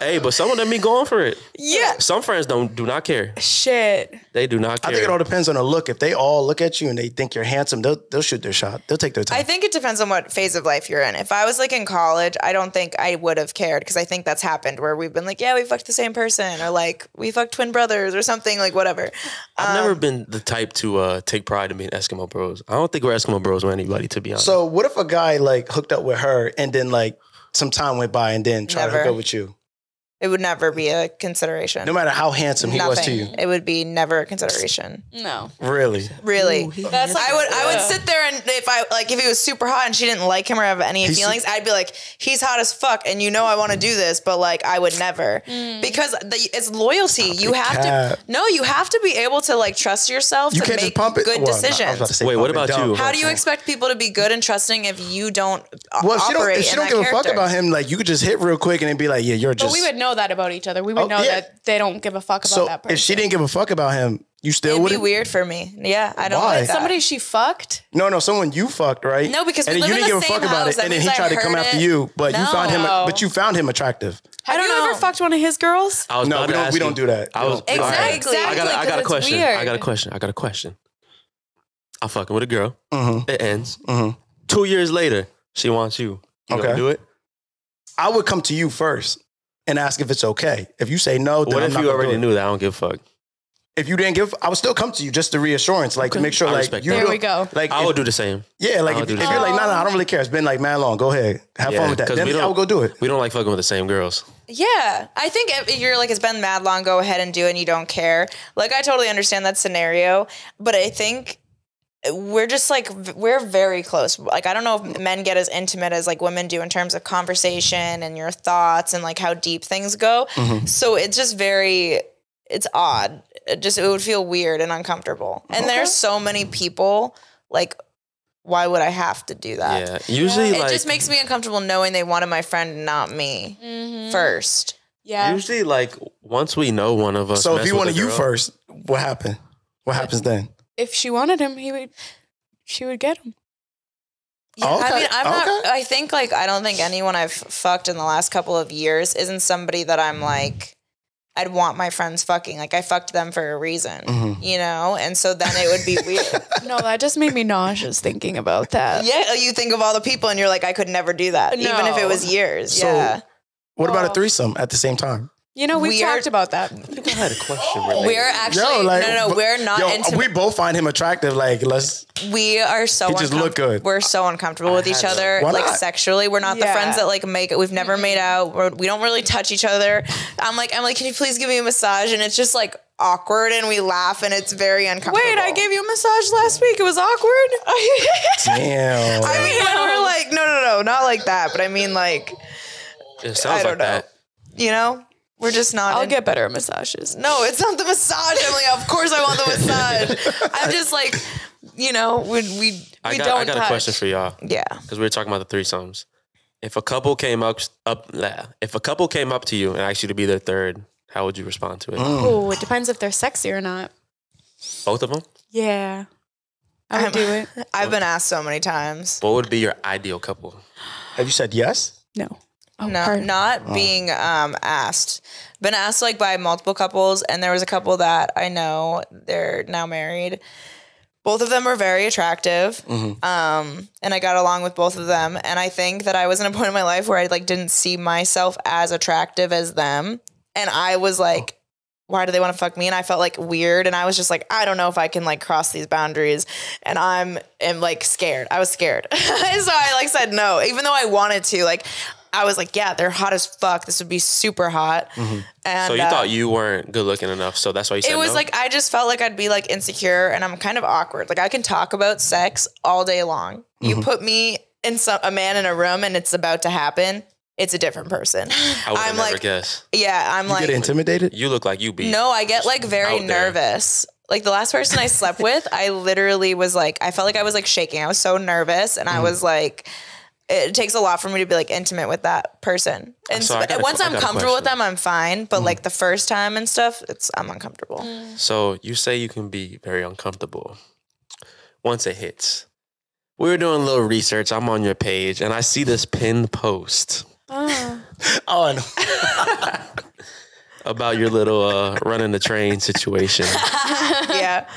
Hey, but some of them be going for it. Yeah. Some friends do not care. Shit. They do not care. I think it all depends on the look. If they all look at you and they think you're handsome, they'll shoot their shot. They'll take their time. I think it depends on what phase of life you're in. If I was like in college, I don't think I would have cared because I think that's happened where we've been like, yeah, we fucked the same person or like we fucked twin brothers or something, like whatever. I've never been the type to take pride in being Eskimo bros. I don't think we're Eskimo bros with anybody, to be honest. So what if a guy like hooked up with her and then like some time went by and then tried to hook up with you? It would never be a consideration. No matter how handsome he was to you. It would be never a consideration. No. Really? That's like, I would sit there and if he was super hot and she didn't like him or have any feelings, I'd be like, he's hot as fuck and I want to do this, but like I would never. Because it's loyalty. You have to be able to like trust yourself to make good decisions. Wait, what about you? How do you expect people to be good and trusting if you don't if she don't give a fuck about him, like you could just hit real quick and then be like, yeah, you're just. But we would know that about each other. We would know that they don't give a fuck about that person. If she didn't give a fuck about him, You still It'd wouldn't? be weird for me. Yeah, I don't Why? like that. Somebody she fucked? No, someone you fucked, right? No, because we and then live you in didn't the give a same fuck about house. it, That and then means he tried I to come heard after it. you, but you found him. No. But you found him attractive. Have you ever fucked one of his girls? No, we don't do that. Exactly. I got a it's question. weird. I got a question. I'm fucking with a girl. Mm-hmm. It ends. Mm-hmm. 2 years later, she wants you. You gonna do it? I would come to you first and ask if it's okay. If you say no, then What I'm if not you gonna already do it. knew that? I don't give a fuck. If you didn't give, I would still come to you just to reassurance, like to make sure, I like respect you. that. There we go. Like I would do the same. Yeah, like I if would do you're the like, no, I don't really care. It's been like mad long. Go ahead, have fun with that. 'cause Then I would go do it. We don't like fucking with the same girls. Yeah, I think if you're like, it's been mad long, go ahead and do it and you don't care. Like, I totally understand that scenario, but I think we're just like, we're very close. Like, I don't know if men get as intimate as like women do in terms of conversation and your thoughts and like how deep things go. Mm-hmm. So it's just it's odd. It would feel weird and uncomfortable. And there's so many people, like, why would I have to do that? Yeah, usually It like just makes me uncomfortable knowing they wanted my friend, not me, first. Yeah. usually like once we know one of us. So if mess he with wanted a you girl- first, what happened? What happens then? If she wanted him, she would get him. Yeah, Okay, I mean, I'm not. okay. I think like I don't think anyone I've fucked in the last couple of years isn't somebody that I'm like, I'd want my friends fucking. Like, I fucked them for a reason, you know? And so then it would be weird. No, that just made me nauseous thinking about that. Yeah, you think of all the people and you're like, I could never do that, even if it was years. So- yeah. What about a threesome at the same time? You know, we Weird. talked about that. I think I had a question. Related. We're actually, no, we're not intimate. We both find him attractive. Like, let's. We are so He just look good. We're so uncomfortable with each other, Why like not? sexually. We're not the Yeah. friends that like make it. We've never made out. We don't really touch each other. I'm like, Emily, can you please give me a massage? And it's just like awkward, and we laugh, and it's very uncomfortable. Wait, I gave you a massage last week. It was awkward. Damn. I mean, when we're like, no, not like that. But I mean, like, It I sounds don't like know. that. You know, we're just not. I'll get better at massages. No, it's not the massage, Emily. Of course, I want the massage. I'm just like, you know, we I don't got a touch. question for y'all Yeah. because we were talking about the threesomes. If a couple came up to you and asked you to be their third, how would you respond to it? Oh, it depends if they're sexy or not. Both of them? Yeah. I would do it. I've been asked so many times. What would be your ideal couple? Have you said yes? No. No, pardon. not being asked. Been asked like by multiple couples, and there was a couple that I know they're now married. Both of them were very attractive, and I got along with both of them. And I think that I was in a point in my life where I like didn't see myself as attractive as them, and I was like, why do they want to fuck me? And I felt like weird, and I was just like, I don't know if I can like cross these boundaries, and am like scared. I was scared, so I like said no, even though I wanted to. Like, I was like, yeah, they're hot as fuck. This would be super hot. And So you thought you weren't good looking enough, so that's why you said it was no? like, I just felt like I'd be like insecure, and I'm kind of awkward. Like, I can talk about sex all day long. You put me in a man in a room and it's about to happen, it's a different person. I would I'm never like, guess. yeah, I'm like, Get intimidated? You look like you be. no, I get like very out there. nervous. Like the last person I slept with, I literally was like, I felt like I was like shaking. I was so nervous, and I was like, it takes a lot for me to be like intimate with that person. And So I got a- once I I'm got a comfortable with question. them, I'm fine. But like the first time and stuff, I'm uncomfortable. So you say you can be very uncomfortable once it hits. We were doing a little research. I'm on your page, and I see this pinned post Oh, I know. about your little running the train situation. Yeah.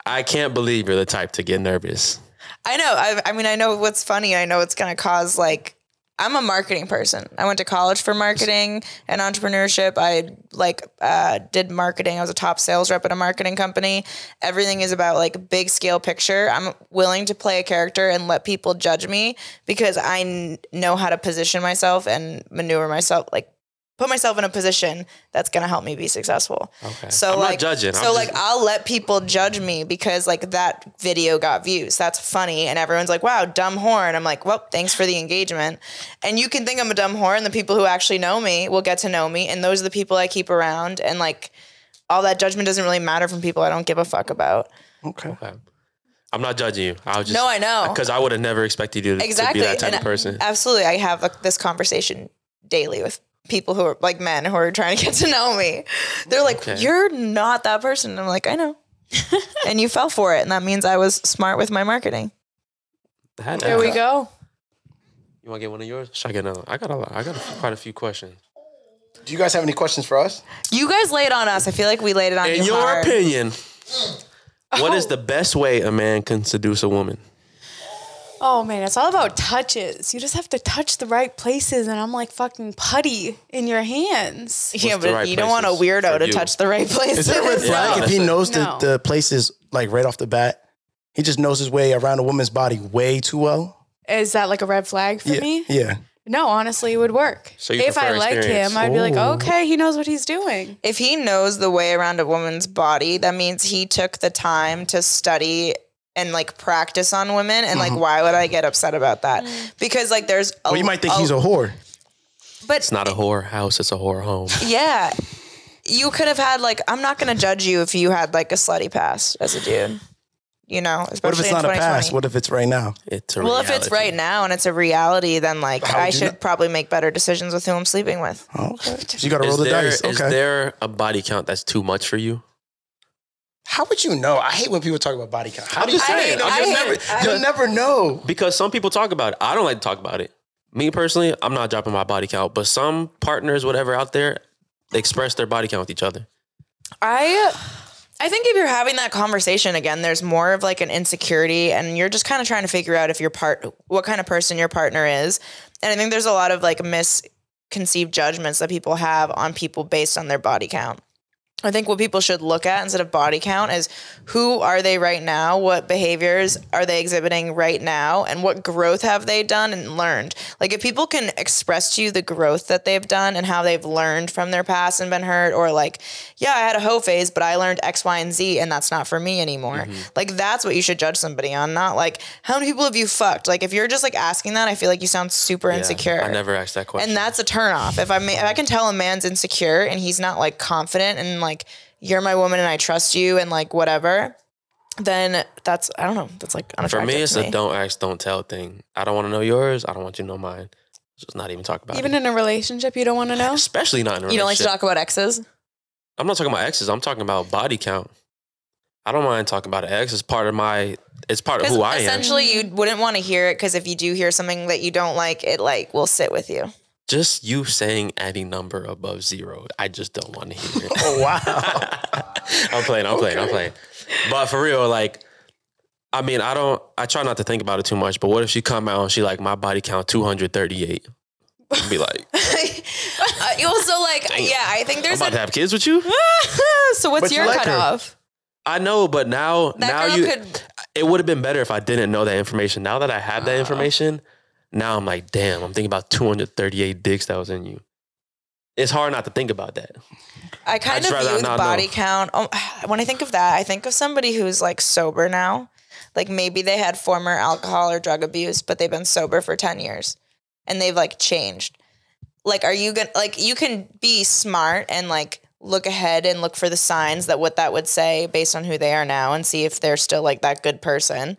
I can't believe you're the type to get nervous. I know. I mean, I know what's funny. I know it's going to cause like, I'm a marketing person. I went to college for marketing and entrepreneurship. I did marketing. I was a top sales rep at a marketing company. Everything is about like big scale picture. I'm willing to play a character and let people judge me because I know how to position myself and maneuver myself, like put myself in a position that's going to help me be successful. Okay. So I'm like, not judging. So like, I'll let people judge me because like that video got views. That's funny. And everyone's like, wow, dumb whore. And I'm like, well, thanks for the engagement. And you can think I'm a dumb whore, and the people who actually know me will get to know me. And those are the people I keep around. And like, all that judgment doesn't really matter from people I don't give a fuck about. Okay. I'm not judging you. I was just No, I know. because I would have never expected you to Exactly. be that type And of person. Absolutely. I have like, this conversation daily with people who are like men who are trying to get to know me. They're like, Okay. you're not that person. And I'm like, I know. And you fell for it. And that means I was smart with my marketing. There we go. You want to get one of yours? Should I get another? I got quite a few questions. Do you guys have any questions for us? You guys laid on us. I feel like we laid it on you. In your opinion, what is the best way a man can seduce a woman? Oh man, it's all about touches. You just have to touch the right places, and I'm like fucking putty in your hands. Yeah, but you don't want a weirdo to touch the right places. Is it a red flag if he knows the places like right off the bat? He just knows his way around a woman's body way too well. Is that like a red flag for me? Yeah. No, honestly, it would work. So if I like him, I'd be like, okay, he knows what he's doing. If he knows the way around a woman's body, that means he took the time to study and like practice on women. And like, why would I get upset about that? Because like there's you might think he's a whore. But it's not a whore house, it's a whore home. Yeah. You could have had like, I'm not going to judge you if you had like a slutty past as a dude. You know, especially what if it's not a past? What if it's right now? It's a reality. If it's right now and it's a reality, then like I should probably make better decisions with who I'm sleeping with. Okay. So you got to roll the dice. Okay. Is there a body count that's too much for you? How would you know? I hate when people talk about body count. How do you say it? You'll never know. Because some people talk about it. I don't like to talk about it. Me personally, I'm not dropping my body count. But some partners, whatever out there, they express their body count with each other. I think if you're having that conversation again, there's more of like an insecurity and you're just kind of trying to figure out if what kind of person your partner is. And I think there's a lot of like misconceived judgments that people have on people based on their body count. I think what people should look at instead of body count is who are they right now? What behaviors are they exhibiting right now? And what growth have they done and learned? Like if people can express to you the growth that they've done and how they've learned from their past and been hurt, or like, yeah, I had a hoe phase, but I learned X, Y, and Z and that's not for me anymore. Like that's what you should judge somebody on, not like how many people have you fucked? Like if you're just like asking that, I feel like you sound super insecure. I never asked that question. And that's a turnoff. If I can tell a man's insecure and he's not like confident and like, you're my woman and I trust you and like whatever, then that's, I don't know. That's like unattractive. For me, it's a don't ask, don't tell thing. I don't want to know yours. I don't want you to know mine. Just not even talk about it. Even in a relationship, you don't want to know? Especially not in a relationship. You don't like to talk about exes? I'm not talking about exes. I'm talking about body count. I don't mind talking about an ex. It's part of who I am. Essentially, you wouldn't want to hear it because if you do hear something that you don't like, it like will sit with you. Just you saying any number above 0, I just don't want to hear it. Oh, wow. I'm playing. But for real, like, I mean, I try not to think about it too much, but what if she come out and she like, my body count 238? I'd be like. Also, like, damn, yeah, I think there's I'm about to have kids with you? So what's your cutoff? I know, but now it would have been better if I didn't know that information. Now that I have that information, now I'm like, damn, I'm thinking about 238 dicks that was in you. It's hard not to think about that. I kind of view the body count. When I think of that, I think of somebody who's like sober now. Like maybe they had former alcohol or drug abuse, but they've been sober for 10 years and they've like changed. Like, are you gonna, like, you can be smart and like look ahead and look for the signs that what that would say based on who they are now and see if they're still like that good person.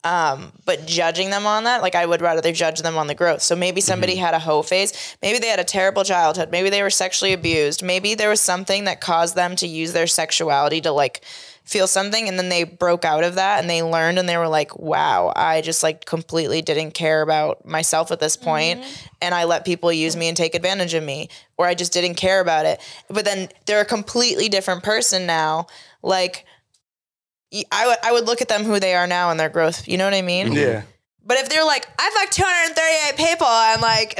But judging them on that, like I would rather judge them on the growth. So maybe somebody had a hoe phase. Maybe they had a terrible childhood. Maybe they were sexually abused. Maybe there was something that caused them to use their sexuality to like feel something. And then they broke out of that and they learned and they were like, wow, I just like completely didn't care about myself at this point. And I let people use me and take advantage of me, or I just didn't care about it. But then they're a completely different person now. Like, I would look at them who they are now and their growth. You know what I mean? Yeah. But if they're like, I fucked 238 people and like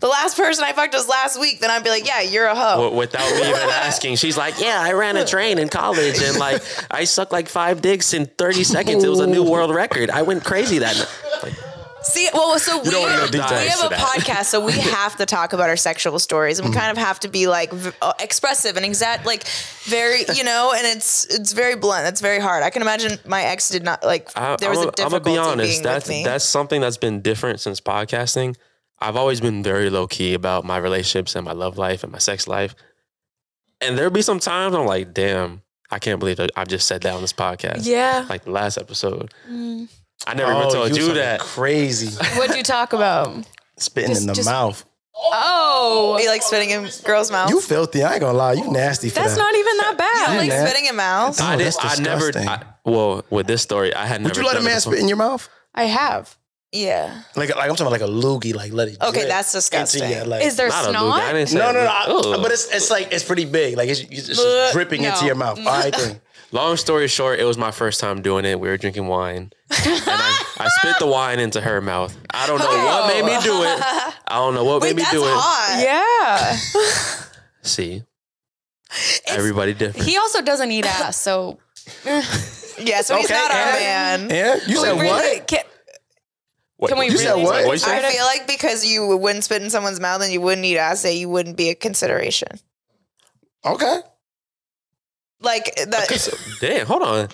the last person I fucked was last week, then I'd be like, yeah, you're a hoe. Without me even asking, she's like, yeah, I ran a train in college and like I sucked like 5 dicks in 30 seconds. It was a new world record. I went crazy that night. Like, see, well, so we have a podcast, so we have to talk about our sexual stories, and we kind of have to be like expressive and exact, like very, you know, and it's very blunt. That's very hard. I can imagine my ex did not like. There was a difficulty. I'm gonna be honest. That's something that's been different since podcasting. I've always been very low key about my relationships and my love life and my sex life, and there'll be some times I'm like, damn, I can't believe that I've just said that on this podcast. Yeah, like the last episode. I never even told you that. Crazy. What'd you talk about? Spitting in the mouth. Oh, you like spitting in girls' mouths? You filthy. I ain't gonna lie. You nasty for That's that. not even that not bad. Like spitting in mouth. With this story, I had never. Would you let a man spit in your mouth? I have. Yeah. Like I'm talking about like a loogie, like let it. Okay, that's disgusting. Is there snot? No. But it's like it's pretty big. Like it's just dripping into your mouth. All right, then. Long story short, it was my first time doing it. We were drinking wine, and I spit the wine into her mouth. I don't know what made me do it. I don't know what made me do it. Hot. Yeah. See, everybody different. He also doesn't eat ass, so. Yeah, so he's not our man. Yeah, you said what? Can we you said what? I feel like because you wouldn't spit in someone's mouth and you wouldn't eat ass, that you wouldn't be a consideration. Okay. Like that. Damn, hold on.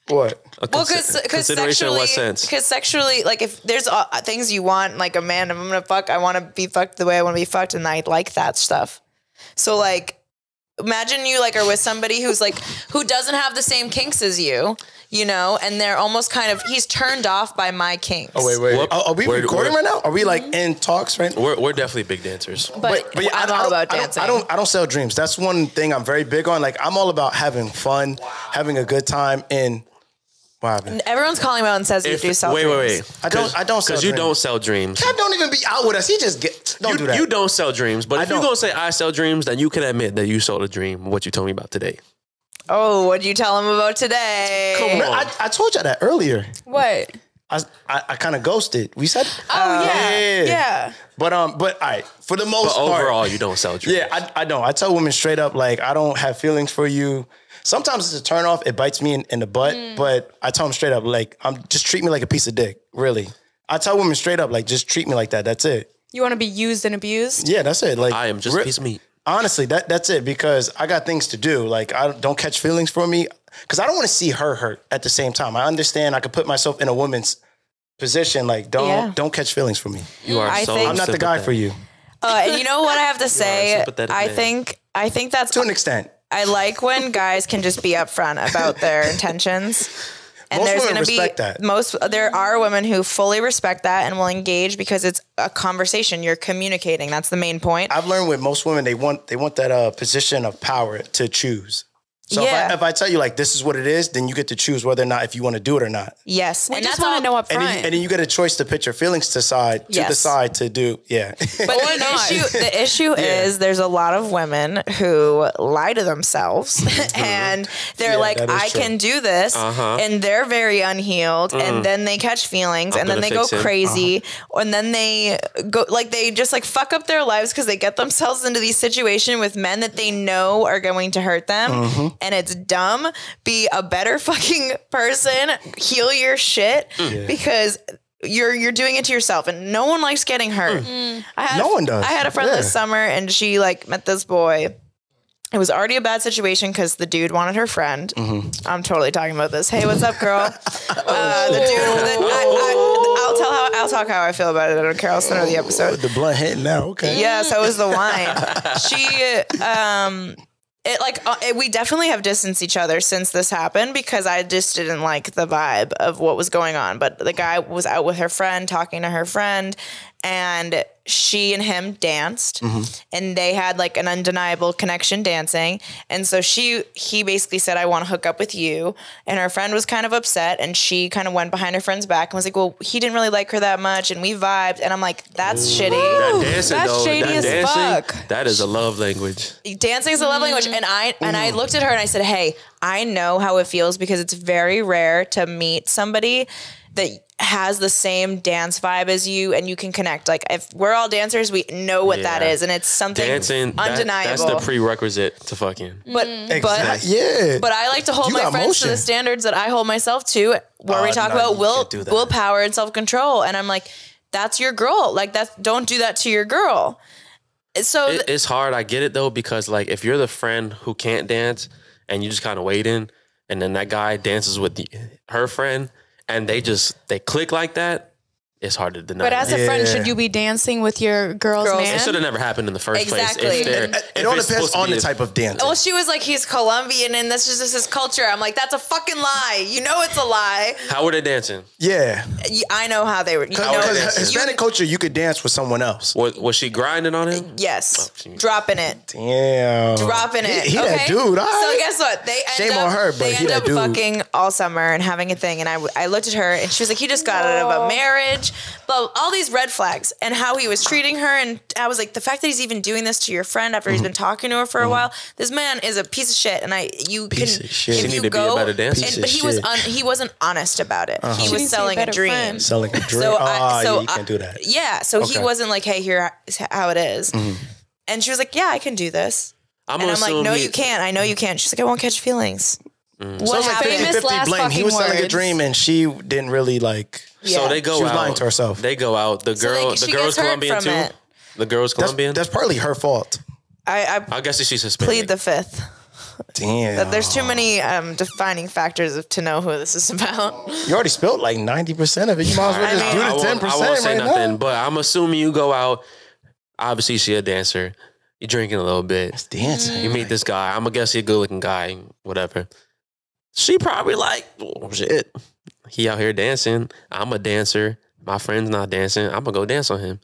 What? Well, because consideration in what sense? Because sexually, like if there's things you want, like a man, if I'm gonna fuck, I want to be fucked the way I want to be fucked, and I like that stuff. So like, imagine you like are with somebody who's like who doesn't have the same kinks as you. You know, and they're almost kind of, he's turned off by my kinks. Oh, wait. Are we recording right now? Are we like in talks right now? We're definitely big dancers. But yeah, I'm all about dancing. I don't sell dreams. That's one thing I'm very big on. Like, I'm all about having fun, having a good time, and what happened? Everyone's calling me out and says you do sell dreams. Wait. I don't sell dreams. Because you don't sell dreams. Cat don't even be out with us. He just don't do that. You don't sell dreams. But if you're going to say I sell dreams, then you can admit that you sold a dream, what you told me about today. Oh, what'd you tell him about today? Come on. I told you that earlier. What? I kind of ghosted. We said, yeah. But all right, for the most part, overall, you don't sell dreams. Yeah, I don't. I tell women straight up, like, I don't have feelings for you. Sometimes it's a turn off. It bites me in the butt, but I tell them straight up, like, just treat me like a piece of dick. Really, I tell women straight up, like, just treat me like that. That's it. You want to be used and abused? Yeah, that's it. Like, I am just a piece of meat. Honestly, that's it, because I got things to do. Like, I don't catch feelings for me, because I don't want to see her hurt at the same time. I understand I could put myself in a woman's position. Like, don't catch feelings for me. I'm not the guy for you. And you know what I have to say? I think that's to an extent. I like when guys can just be upfront about their intentions. And most there's women going to be respect that. There are women who fully respect that and will engage because it's a conversation. You're communicating. That's the main point. I've learned with most women, they want that position of power to choose. So if I tell you, like, this is what it is, then you get to choose whether or not if you want to do it or not. Yes. And just want to know up front. And then you get a choice to put your feelings to the side to do, yeah. But the issue is there's a lot of women who lie to themselves and they're like, I can do this. And they're very unhealed. And then they catch feelings and then they go crazy. And then they go, like, they just like fuck up their lives because they get themselves into these situations with men that they know are going to hurt them. And it's dumb. Be a better fucking person. Heal your shit because you're doing it to yourself, and no one likes getting hurt. No one does. I had a friend this summer, and she like met this boy. It was already a bad situation because the dude wanted her friend. I'm totally talking about this. Hey, what's up, girl? The dude. I'll talk how I feel about it. I don't care. I'll send her the episode. The blunt hitting now. Okay. Yeah, so it was the wine. We definitely have distanced each other since this happened because I just didn't like the vibe of what was going on. But the guy was out with her friend, talking to her friend, and she and him danced and they had like an undeniable connection dancing. And so he basically said, I want to hook up with you. And her friend was kind of upset and she kind of went behind her friend's back and was like, well, he didn't really like her that much. And we vibed. And I'm like, that's shitty. That dancing, that's shady as fuck. That is a love language. Dancing is a love language. And I looked at her and I said, hey, I know how it feels because it's very rare to meet somebody that has the same dance vibe as you and you can connect. Like if we're all dancers, we know what that is, and it's something undeniable. That's the prerequisite to fucking. But I like to hold my friends to the standards that I hold myself to, where we talk about willpower and self-control. And I'm like, that's your girl. Like don't do that to your girl. So it's hard. I get it though, because like if you're the friend who can't dance and you just kind of waiting, and then that guy dances with her friend, and they click like that, it's hard to deny. But as a friend, should you be dancing with your girl's man? It should have never happened in the first place. It all depends on the type of dance. Well, she was like, he's Colombian and that's just his culture. I'm like, that's a fucking lie. You know it's a lie. How were they dancing? Yeah. I know how they were. Because Hispanic culture, you could dance with someone else. Was she grinding on him? Yes. Dropping it. Damn. Dropping it. He that dude. Right. So guess what? They end up fucking all summer and having a thing. And I looked at her and she was like, he just got out of a marriage. But all these red flags and how he was treating her. And I was like, the fact that he's even doing this to your friend after he's been talking to her for a while, this man is a piece of shit. And she need to be a better dancer. But he wasn't honest about it. He was selling a dream. Selling a dream. You can't do that. Yeah. So he wasn't like, hey, here's how it is. And she was like, yeah, I can do this. And I'm like, no, you can't. I know you can't. She's like, I won't catch feelings. What famous last fucking He was selling a words. dream and she didn't really like. So they go out. She was lying to herself. They go out. The girl's Colombian too. The girl's Colombian. That's partly her fault. I guess she's Hispanic. Plead the fifth. Damn. There's too many defining factors to know who this is about. You already spilled like 90% of it. You might as well just do the 10% I won't say right nothing, now. but I'm assuming you go out. Obviously, she a dancer. You're drinking a little bit. It's dancing. You meet this guy. I'm gonna guess he a good looking guy. Whatever. She probably like, oh, shit. He out here dancing. I'm a dancer. My friend's not dancing. I'm gonna go dance on him.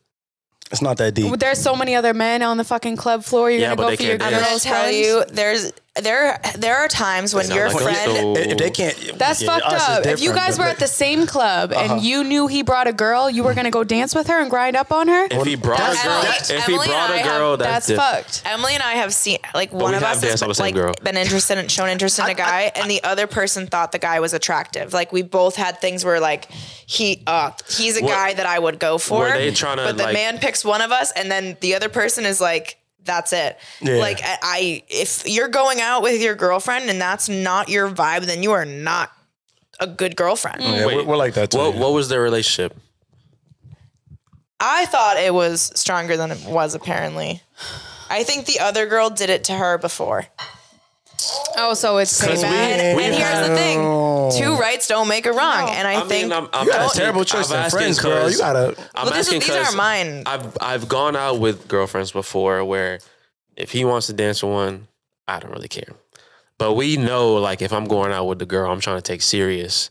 It's not that deep. There's so many other men on the fucking club floor. You're gonna go for your I'm gonna tell you, there are times when your friend, if they can't, that's fucked up. If you guys were at the same club and you knew he brought a girl, you were gonna go dance with her and grind up on her. If he brought a girl, that's fucked. Emily and I have seen like one of us has like been shown interest in a guy, and the other person thought the guy was attractive. Like we both had things where like he's a guy that I would go for. Were they trying to, but the man picks one of us, and then the other person is like, that's it. Yeah. Like if you're going out with your girlfriend and that's not your vibe, then you are not a good girlfriend. Yeah, we're like that too. What was their relationship? I thought it was stronger than it was, apparently. I think the other girl did it to her before. Oh, so it's pretty bad. And here's the thing: two rights don't make a wrong. And I think you got a terrible choice of friends, girl. You gotta. These are mine. I've gone out with girlfriends before where if he wants to dance with one, I don't really care. But we know, like, if I'm going out with the girl I'm trying to take serious.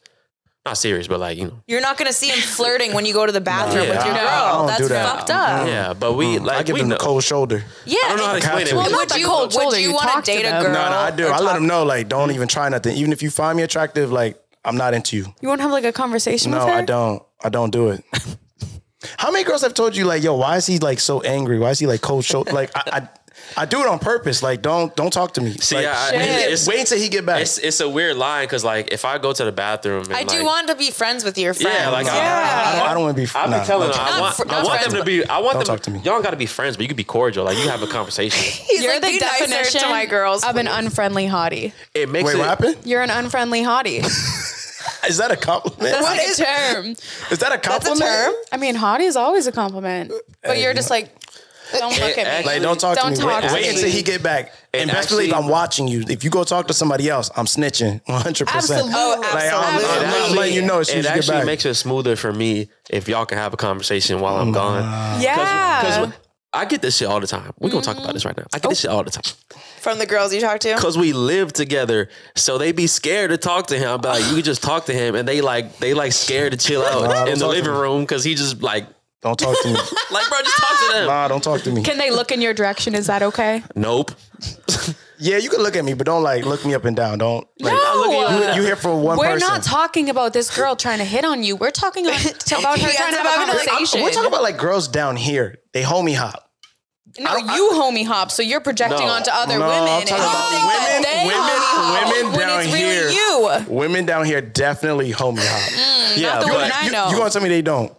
Not serious, but like, you know. You're not going to see him flirting when you go to the bathroom with your girl. That's fucked up. Yeah, but we like. I give him the cold shoulder. Yeah. I don't know how to explain it. Well, would you want to date a girl? No, I do. I let him know, like, don't even try nothing. Even if you find me attractive, like, I'm not into you. You won't have like a conversation with her? No, I don't. I don't do it. How many girls have told you, like, yo, why is he like so angry? Why is he like cold shoulder? Like, I do it on purpose. Like, don't talk to me. See, like, wait until he get back. It's a weird line because, like, if I go to the bathroom, and, I do want to be friends with your friends. Yeah, like, I don't want to be. I'll be telling them. I want them to be. I want them. Talk to me. Y'all got to be friends, but you can be cordial. Like, you have a conversation. You're like, the definition to my girls of an unfriendly hottie. It makes Wait, what happened? You're an unfriendly hottie. Is that a compliment? That's like a term. Is that a compliment? That's a term? I mean, hottie is always a compliment. But you're just like, don't look at me. Like, don't talk to me. Wait until he get back. And best believe I'm watching you. If you go talk to somebody else, I'm snitching 100%. Absolutely. Like, I'm letting you know as soon as you get back. It actually makes it smoother for me if y'all can have a conversation while I'm gone. Yeah. Because I get this shit all the time. We're going to talk about this right now. I get this shit all the time. From the girls you talk to? Because we live together. So they be scared to talk to him. But like, you can just talk to him and they scared to chill out in the living room because he just like, don't talk to me. Like, bro, just talk to them. Nah, don't talk to me. Can they look in your direction? Is that okay? Nope. Yeah, you can look at me, but don't like look me up and down. Don't. Like, no. You here for one person. We're not talking about this girl trying to hit on you. We're talking about her trying to have a conversation. We're talking about like girls down here. They homie hop. No, you homie hop, so you're projecting onto other women. I'm talking about women down here. Really women down here definitely homie hop. Yeah, not the women I know. You gonna tell me they don't?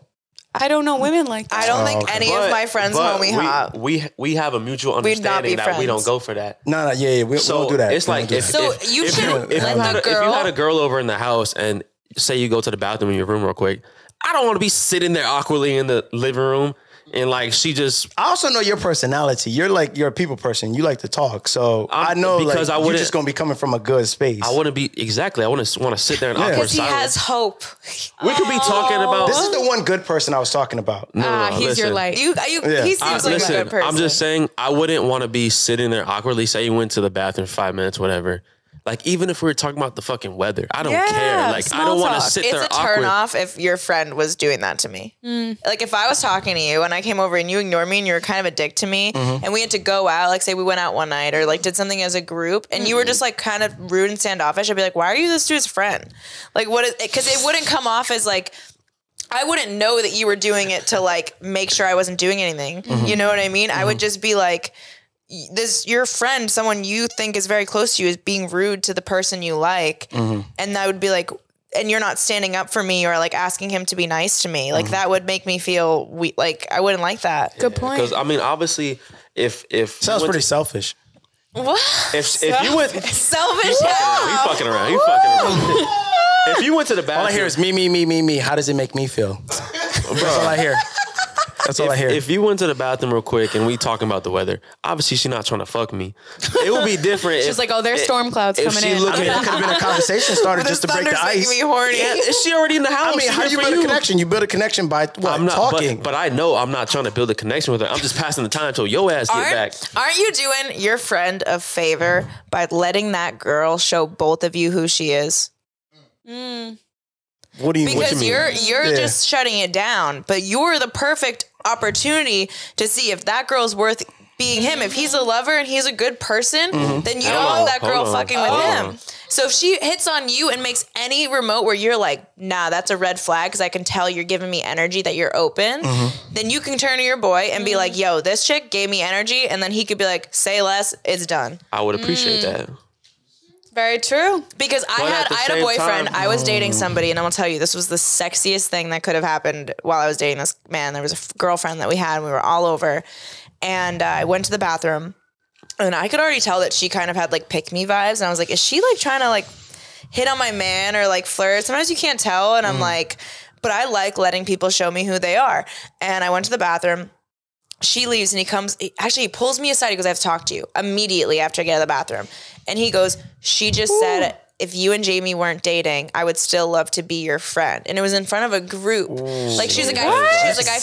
I don't know women like that. I don't think any of my friends homie hop. We have a mutual understanding that we don't go for that. No, yeah, we don't do that. It's like if you had a girl over in the house and say you go to the bathroom in your room real quick, I don't want to be sitting there awkwardly in the living room. And like she just, I also know your personality. You're a people person. You like to talk, so I know because you're just gonna be coming from a good space. I wouldn't be exactly. I wouldn't want to sit there in awkward silence. Because he has hope. We could be talking about. This is the one good person I was talking about. No, he's your light. He seems like a good person. I'm just saying I wouldn't want to be sitting there awkwardly. Say you went to the bathroom for 5 minutes, whatever. Like, even if we were talking about the fucking weather, I don't care. Like, I don't want to sit there awkward. It's a turn off if your friend was doing that to me. Like, if I was talking to you and I came over and you ignored me and you were kind of a dick to me and we had to go out, like, say we went out one night or, like, did something as a group and you were just, like, kind of rude and standoffish, I'd be like, why are you this dude's friend? Like, what is it? Because it wouldn't come off as, like, I wouldn't know that you were doing it to, like, make sure I wasn't doing anything. You know what I mean? I would just be like, your friend, someone you think is very close to you, is being rude to the person you like. And that would be like, and you're not standing up for me or like asking him to be nice to me. Like that would make me feel like I wouldn't like that. Good point. Because I mean, obviously, if sounds pretty selfish. What? If you went selfish, you fucking around. If you went to the bathroom, all I hear is me. How does it make me feel? That's all I hear. That's all I hear. If you went to the bathroom real quick and we talking about the weather, obviously she's not trying to fuck me. It would be different. She's like, oh, there's storm clouds coming in. That could have been a conversation started just to break the ice. Me horny. Yeah, is she already in the house? I mean, how do you build a connection? You build a connection by what? Talking. But I know I'm not trying to build a connection with her. I'm just passing the time until your ass get back. Aren't you doing your friend a favor by letting that girl show both of you who she is? What do you mean? Because you're just shutting it down, but you're the perfect opportunity to see if that girl's worth being him. If he's a lover and he's a good person, then you don't want that girl fucking with him. So if she hits on you and makes any remote where you're like, nah, that's a red flag because I can tell you're giving me energy that you're open, then you can turn to your boy and be like, yo, this chick gave me energy. And then he could be like, say less, it's done. I would appreciate that. Very true. Because I had a boyfriend. I was dating somebody, and I'm gonna tell you, this was the sexiest thing that could have happened while I was dating this man. There was a girlfriend that we had, and we were all over. And I went to the bathroom, and I could already tell that she kind of had like pick me vibes. And I was like, is she like trying to like hit on my man or like flirt? Sometimes you can't tell. And I'm like, but I like letting people show me who they are. And I went to the bathroom. She leaves and he pulls me aside. He goes, I have to talk to you immediately after I get out of the bathroom. And he goes, she just said, if you and Jaime weren't dating, I would still love to be your friend. And it was in front of a group. Like she's like, I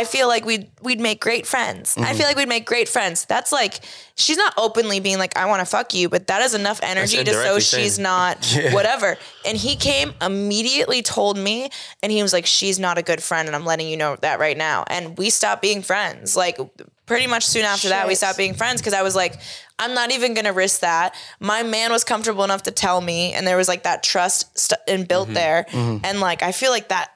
feel like we'd make great friends. I feel like we'd make great friends. That's like, she's not openly being like, I want to fuck you, but that is enough energy to show she's not whatever. And he came immediately, told me, and he was like, she's not a good friend, and I'm letting you know that right now. And we stopped being friends. Like pretty much soon after that, we stopped being friends because I was like, I'm not even going to risk that. My man was comfortable enough to tell me, and there was like that trust built there. And like, I feel like that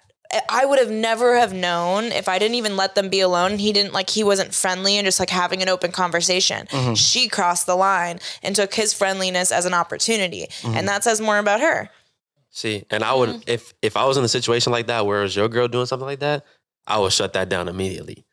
I would have never have known if I didn't even let them be alone. He wasn't friendly and just like having an open conversation. She crossed the line and took his friendliness as an opportunity. And that says more about her. See, and I would, if I was in a situation like that, where it was your girl doing something like that, I would shut that down immediately.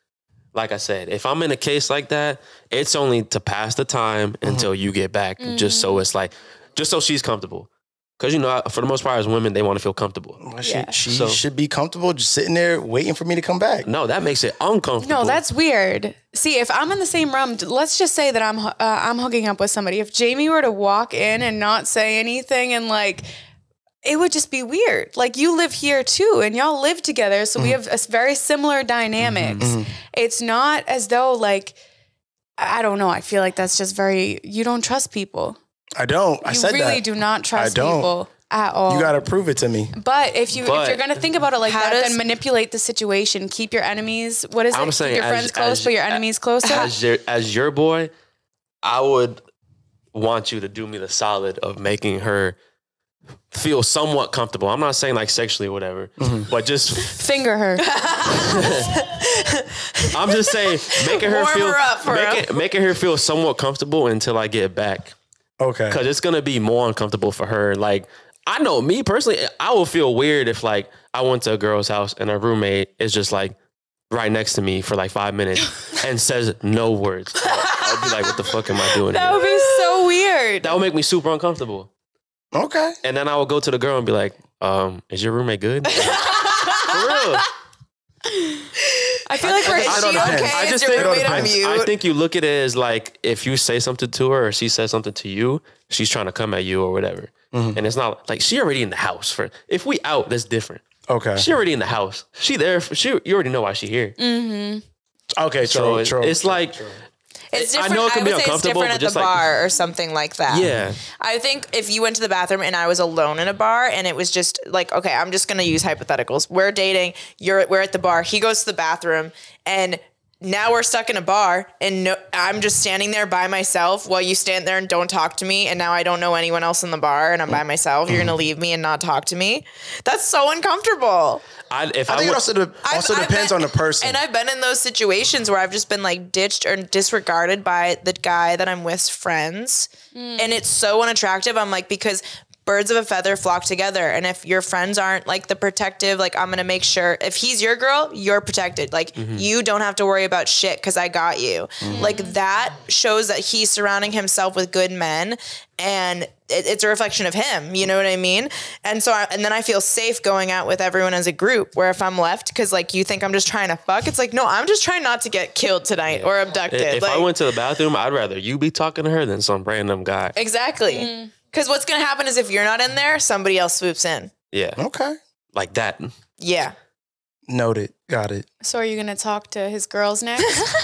Like I said, if I'm in a case like that, it's only to pass the time until you get back, just so it's like, just so she's comfortable. Because, you know, for the most part, as women, they want to feel comfortable. Well, she should be comfortable just sitting there waiting for me to come back. No, that makes it uncomfortable. No, that's weird. See, if I'm in the same room, let's just say that I'm hooking up with somebody. If Jaime were to walk in and not say anything and like, it would just be weird. Like, you live here too, and y'all live together, so we have a very similar dynamics. It's not as though, like, I don't know. I feel like that's just you don't trust people. I don't. I said that. You really do not trust people at all. You got to prove it to me. But if you're going to think about it like that, then manipulate the situation. Keep your enemies. What is it? Saying, keep your friends close, but your enemies closer. As your boy, I would want you to do me the solid of making her feel somewhat comfortable. I'm not saying like sexually or whatever, but just finger her. I'm just saying making her feel somewhat comfortable until I get back. Okay. Because it's gonna be more uncomfortable for her. Like, I know me personally, I will feel weird if like I went to a girl's house and her roommate is just like right next to me for like 5 minutes and says no words. I'll be like, what the fuck am I doing here? That would be so weird. That would make me super uncomfortable. Okay. And then I would go to the girl and be like, is your roommate good? real. I feel like I think you look at it as like if you say something to her or she says something to you, she's trying to come at you or whatever. And it's not like she already in the house. If we out, that's different. Okay. She already in the house. She there. You already know why she here. Okay, so it's like. It's different. I know it can be it's uncomfortable, different but at the bar or something like that. Yeah. I think if you went to the bathroom and I was alone in a bar and it was just like, okay, I'm just going to use hypotheticals. We're dating. We're at the bar. He goes to the bathroom and now we're stuck in a bar and I'm just standing there by myself while you stand there and don't talk to me. And now I don't know anyone else in the bar and I'm by myself. You're going to leave me and not talk to me. That's so uncomfortable. I think it also depends on the person. And I've been in those situations where I've just been like ditched or disregarded by the guy that I'm with's friends. And it's so unattractive. I'm like, because birds of a feather flock together. And if your friends aren't like the protective, like I'm going to make sure if he's your girl, you're protected. Like you don't have to worry about shit because I got you. Like that shows that he's surrounding himself with good men and it's a reflection of him. You know what I mean? And so, and then I feel safe going out with everyone as a group where if I'm left, cause like you think I'm just trying to fuck, it's like, no, I'm just trying not to get killed tonight or abducted. If I went to the bathroom, I'd rather you be talking to her than some random guy. Exactly. Because what's going to happen is if you're not in there, somebody else swoops in. Yeah. Okay. Like that. Yeah. Noted. Got it. So are you going to talk to his girls next?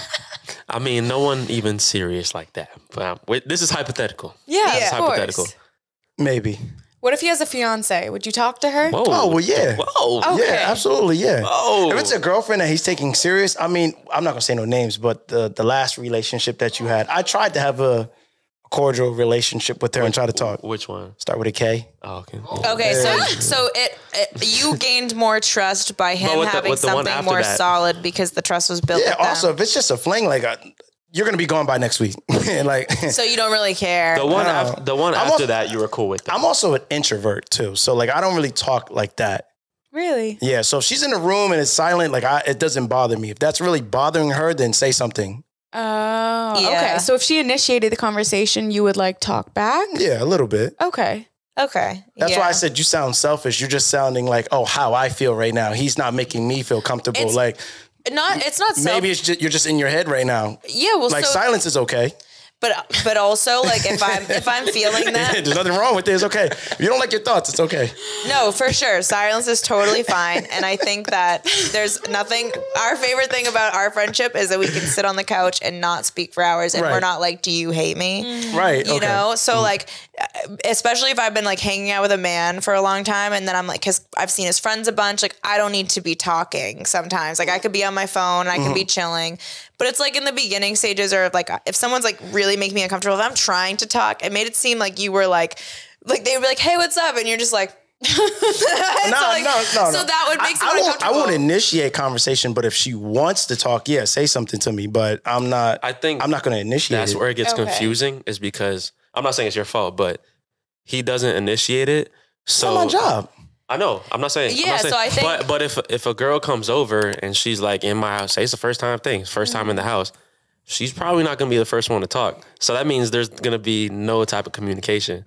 I mean, no one even serious like that. But this is hypothetical. Yeah, this is hypothetical. Maybe. What if he has a fiance? Would you talk to her? Whoa. Oh, well, yeah. Whoa. Okay. Yeah, absolutely, yeah. Oh. If it's a girlfriend that he's taking serious, I mean, I'm not going to say no names, but the last relationship that you had, I tried to have a cordial relationship with her and try to talk. Which one? Start with a K. Oh, okay. Okay, so you gained more trust by him having something more solid because the trust was built. Yeah. Also, if it's just a fling, like you're gonna be gone by next week, like. So you don't really care. The one after that, you were cool with. I'm also an introvert too, so like I don't really talk like that. Really? Yeah. So if she's in the room and it's silent, like it doesn't bother me. If that's really bothering her, then say something. Oh, Yeah. okay. So if she initiated the conversation, you would like talk back? Yeah, a little bit. Okay. Okay. That's why I said you sound selfish. You're just sounding like, oh, how I feel right now. He's not making me feel comfortable. It's not Maybe it's just, you're just in your head right now. Yeah, well, like silence is okay. But also like if I'm feeling that, there's nothing wrong with it. It's okay. If you don't like your thoughts, it's okay. No, for sure. Silence is totally fine. And I think that there's nothing, our favorite thing about our friendship is that we can sit on the couch and not speak for hours. And we're not like, do you hate me? Right. You know? So like, especially if I've been like hanging out with a man for a long time and then I'm like, cause I've seen his friends a bunch, like I don't need to be talking sometimes. Like I could be on my phone, I could be chilling. But it's like in the beginning stages or like if someone's like really making me uncomfortable, if I'm trying to talk, it made it seem like you were like they would be like, hey, what's up? And you're just like, no. So that would make someone uncomfortable. I won't initiate conversation, but if she wants to talk, yeah, say something to me. But I'm not going to initiate that's it. where it gets confusing is because I'm not saying it's your fault, but he doesn't initiate it. So it's not my job. I know. I'm not saying. Yeah, so I think. But if a girl comes over and she's like in my house, say it's the first time thing, first time in the house, she's probably not going to be the first one to talk. So that means there's going to be no type of communication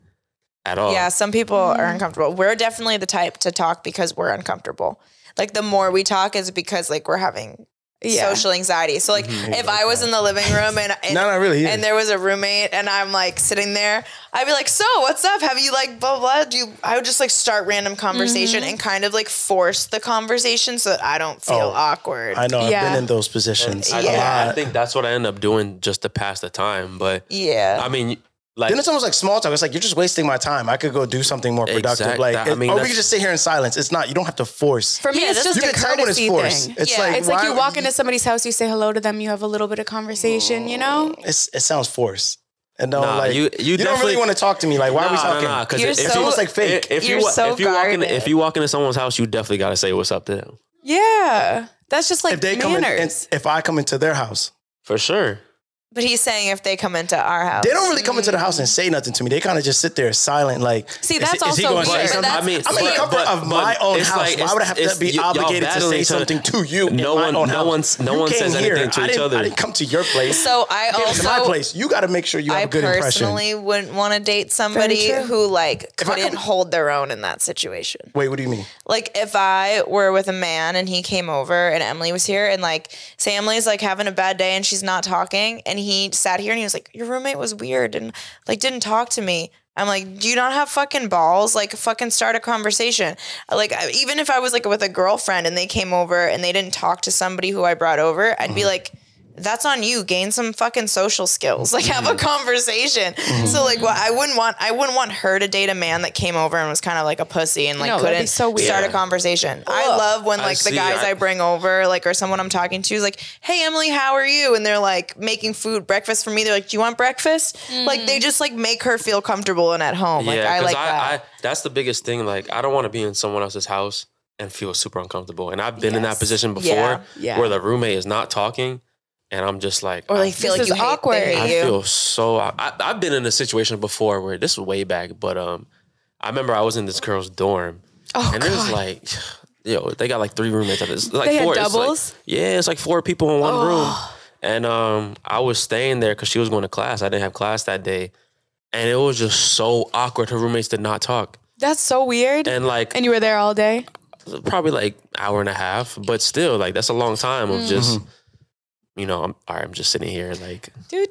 at all. Yeah, some people are uncomfortable. We're definitely the type to talk because we're uncomfortable. Like the more we talk is because like we're having social anxiety. So like if I was in the living room and and there was a roommate and I'm like sitting there, I'd be like, so what's up? Have you like blah blah? I would just like start random conversation and kind of like force the conversation so that I don't feel awkward. I know. I've been in those positions. I think that's what I end up doing just to pass the time. But I mean, like, then it's almost like small talk. It's like, you're just wasting my time. I could go do something more productive. Exactly. Or we could just sit here in silence. It's not, you don't have to force. For me, it's just a courtesy thing. It's like you walk into somebody's house, you say hello to them, you have a little bit of conversation, you know? It sounds forced. And you don't really want to talk to me. Like, why are we talking? It's almost like fake. If you walk into someone's house, you definitely got to say what's up to them. Yeah. That's just like if they manners. if I come into their house. For sure. But he's saying if they come into our house. They don't really come into the house and say nothing to me. They kind of just sit there silent. Like, see, that's is he also going to say weird. something? I mean, I'm in the comfort of my own house. Like, why would I have to be obligated to say something to you? No one says anything to each other. I didn't come to your place. So I also, to my place. You got to make sure you have a good impression. I personally wouldn't want to date somebody who like couldn't hold their own in that situation. Wait, what do you mean? Like if I were with a man and he came over and Emily was here and like say Emily's like having a bad day and she's not talking and he sat here and he was like, your roommate was weird and like didn't talk to me. I'm like, do you not have fucking balls? Like fucking start a conversation. Like even if I was like with a girlfriend and they came over and they didn't talk to somebody who I brought over, I'd be like, that's on you. Gain some fucking social skills. Like have a conversation. So like, well, I wouldn't want her to date a man that came over and was kind of like a pussy and like couldn't start a conversation. I love when like the guys I bring over, like or someone I'm talking to is like, hey Emily, how are you? And they're like making breakfast for me. They're like, do you want breakfast? Like they just like make her feel comfortable and at home. Like I like that. That's the biggest thing. Like I don't want to be in someone else's house and feel super uncomfortable. And I've been in that position before where the roommate is not talking. And I'm just like, or they feel like you awkward. I feel so. I've been in a situation before where this was way back, but I remember I was in this girl's dorm, and it was like, they got like 3 roommates. It's like they 4 had doubles. It's like 4 people in one room, and I was staying there because she was going to class. I didn't have class that day, and it was just so awkward. Her roommates did not talk. That's so weird. And and you were there all day. Probably like hour and a half, but still, like that's a long time of just. I'm just sitting here like. You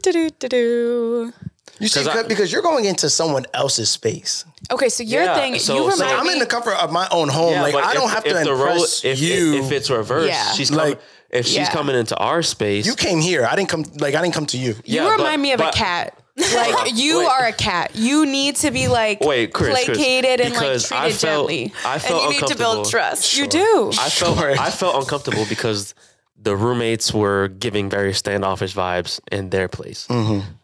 see, because you're going into someone else's space. Okay, so your thing, you remind me. I'm in the comfort of my own home. Like I don't have to impress you. If it's reversed, she's coming. If she's coming into our space, you came here. I didn't come to you. You remind me of a cat. Like you are a cat. You need to be like placated and like treated gently. I felt and you need to build trust. Sure. You do. I felt uncomfortable because the roommates were giving very standoffish vibes in their place.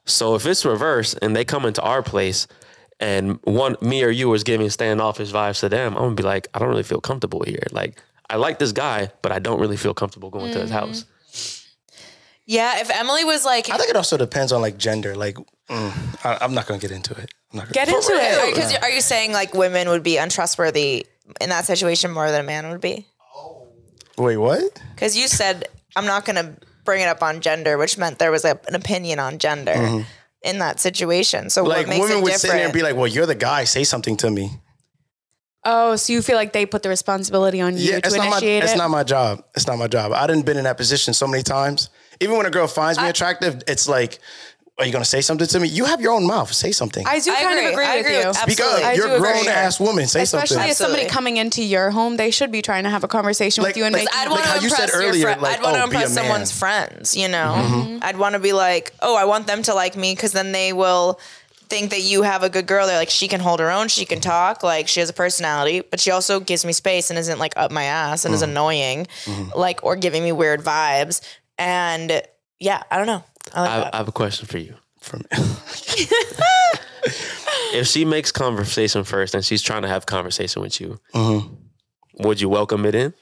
So if it's reversed and they come into our place and me or you was giving standoffish vibes to them, I'm gonna be like, I don't really feel comfortable here. Like I like this guy, but I don't really feel comfortable going to his house. Yeah, if Emily was like, I think it also depends on like gender. Like, I'm not gonna get into it. Get into it. Because are you saying like women would be untrustworthy in that situation more than a man would be? Wait, what? Because you said, I'm not going to bring it up on gender, which meant there was an opinion on gender in that situation. So like what makes women it would different? sit there and be like, well, you're the guy, say something to me. Oh, so you feel like they put the responsibility on you to initiate it? It's not my job. It's not my job. I done been in that position so many times. Even when a girl finds me attractive, it's like, are you going to say something to me? You have your own mouth. Say something. I do kind of agree with you. Speak up. You're a grown-ass woman. Say something. Especially if somebody coming into your home, they should be trying to have a conversation with you and make I'd want to impress I'd want to impress someone's friends, you know? I'd want to be like, oh, I want them to like me because then they will think that you have a good girl. They're like, she can hold her own. She can talk. Like, she has a personality, but she also gives me space and isn't like up my ass and is annoying, like, or giving me weird vibes. And yeah, I don't know. I have a question for you. If she makes conversation first and she's trying to have conversation with you, would you welcome it in?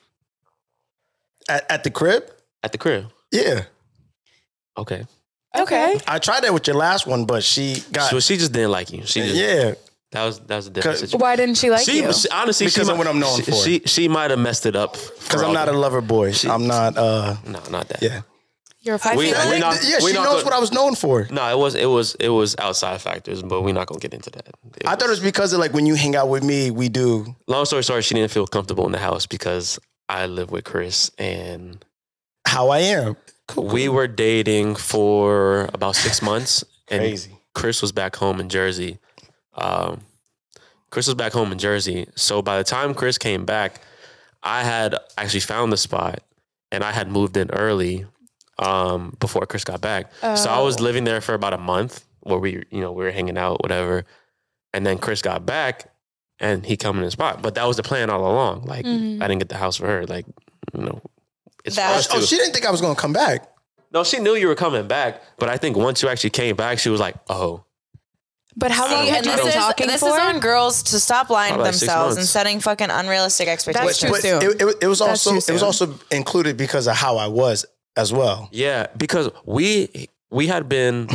At the crib? At the crib? Yeah. Okay. I tried that with your last one, but she just didn't like you. That was a different situation. Why didn't she like you? Honestly, because of what I'm known for. She might have messed it up. Because I'm not a lover boy. I'm not. No, not that. Yeah. You're a five. She knows what I was known for. No, it was outside factors, but we're not gonna get into that. I thought it was because of like when you hang out with me, we do. Long story short, she didn't feel comfortable in the house because I live with Chris and how I am. Cool. We were dating for about 6 months, and Crazy. Chris was back home in Jersey. So by the time Chris came back, I had actually found the spot, and I had moved in early. Before Chris got back. So I was living there for about a month where we were hanging out, whatever. And then Chris got back and he come in the spot. But that was the plan all along. Like I didn't get the house for her. Like, it's for us too. She didn't think I was going to come back. No, she knew you were coming back. But I think once you actually came back, she was like, oh. But how long had you been talking for? This is on girls to stop lying to Like themselves and setting fucking unrealistic expectations. That's too soon. It was also included because of how I was as well. Yeah, because we we had been,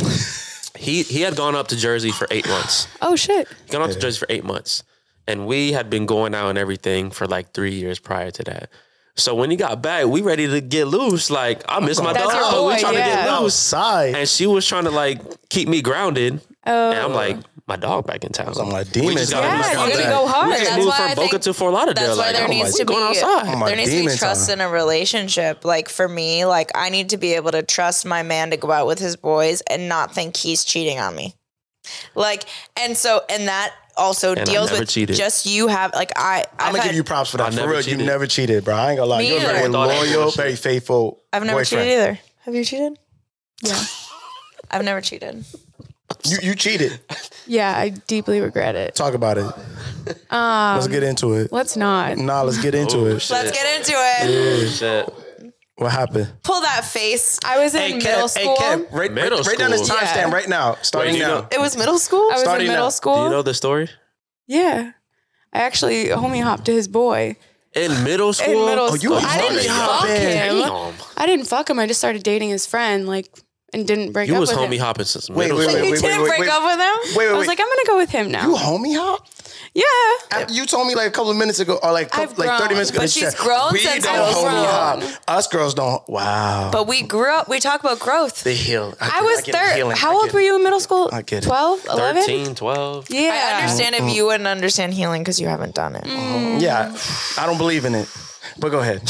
he had gone up to Jersey for 8 months. Oh, shit. Gone up to Jersey for 8 months. And we had been going out and everything for like 3 years prior to that. So when he got back, we ready to get loose. Like, I miss my dog. We trying to get loose. Outside. And she was trying to like keep me grounded. And I'm like, my dog back in town. I'm like, demons. you gotta go hard. We just moved from Boca to Fort Lauderdale. That's why there needs to be there needs to be trust in a relationship. Like for me, like I need to be able to trust my man to go out with his boys and not think he's cheating on me. Like, and that also deals with cheated. Just you have like I'm gonna give you props for that. For real, you never cheated, bro. I ain't gonna lie. You're very loyal, very faithful. I've never boyfriend. cheated either. Have you cheated? Yeah. I've never cheated. You cheated. Yeah, I deeply regret it. Talk about it. Let's get into it. Let's not. Nah, let's get into it. Let's get into it. Shit. What happened? Pull that face. I was in middle school. Hey, Kev, write down this timestamp right now. Starting now. It was middle school? I was in middle school. Do you know the story? Yeah. I actually homie hopped to his boy. In middle school? In middle school. I didn't fuck him. I didn't fuck him. I just started dating his friend, like, and didn't break up with him. You was homie hopping since middle school. You didn't break up with him? Wait. I was like, I'm gonna go with him now. You homie hop? Yeah. You told me like a couple of minutes ago, or like 30 minutes ago. But she's grown we since don't I was homie grown. hop. Us girls don't. Wow. But we grew up. We talk about growth. They heal. I was 30. How old were you in middle school? I get it. 12, 11? 13, 12. Yeah. I understand if you wouldn't understand healing because you haven't done it. Yeah, I don't believe in it. But go ahead.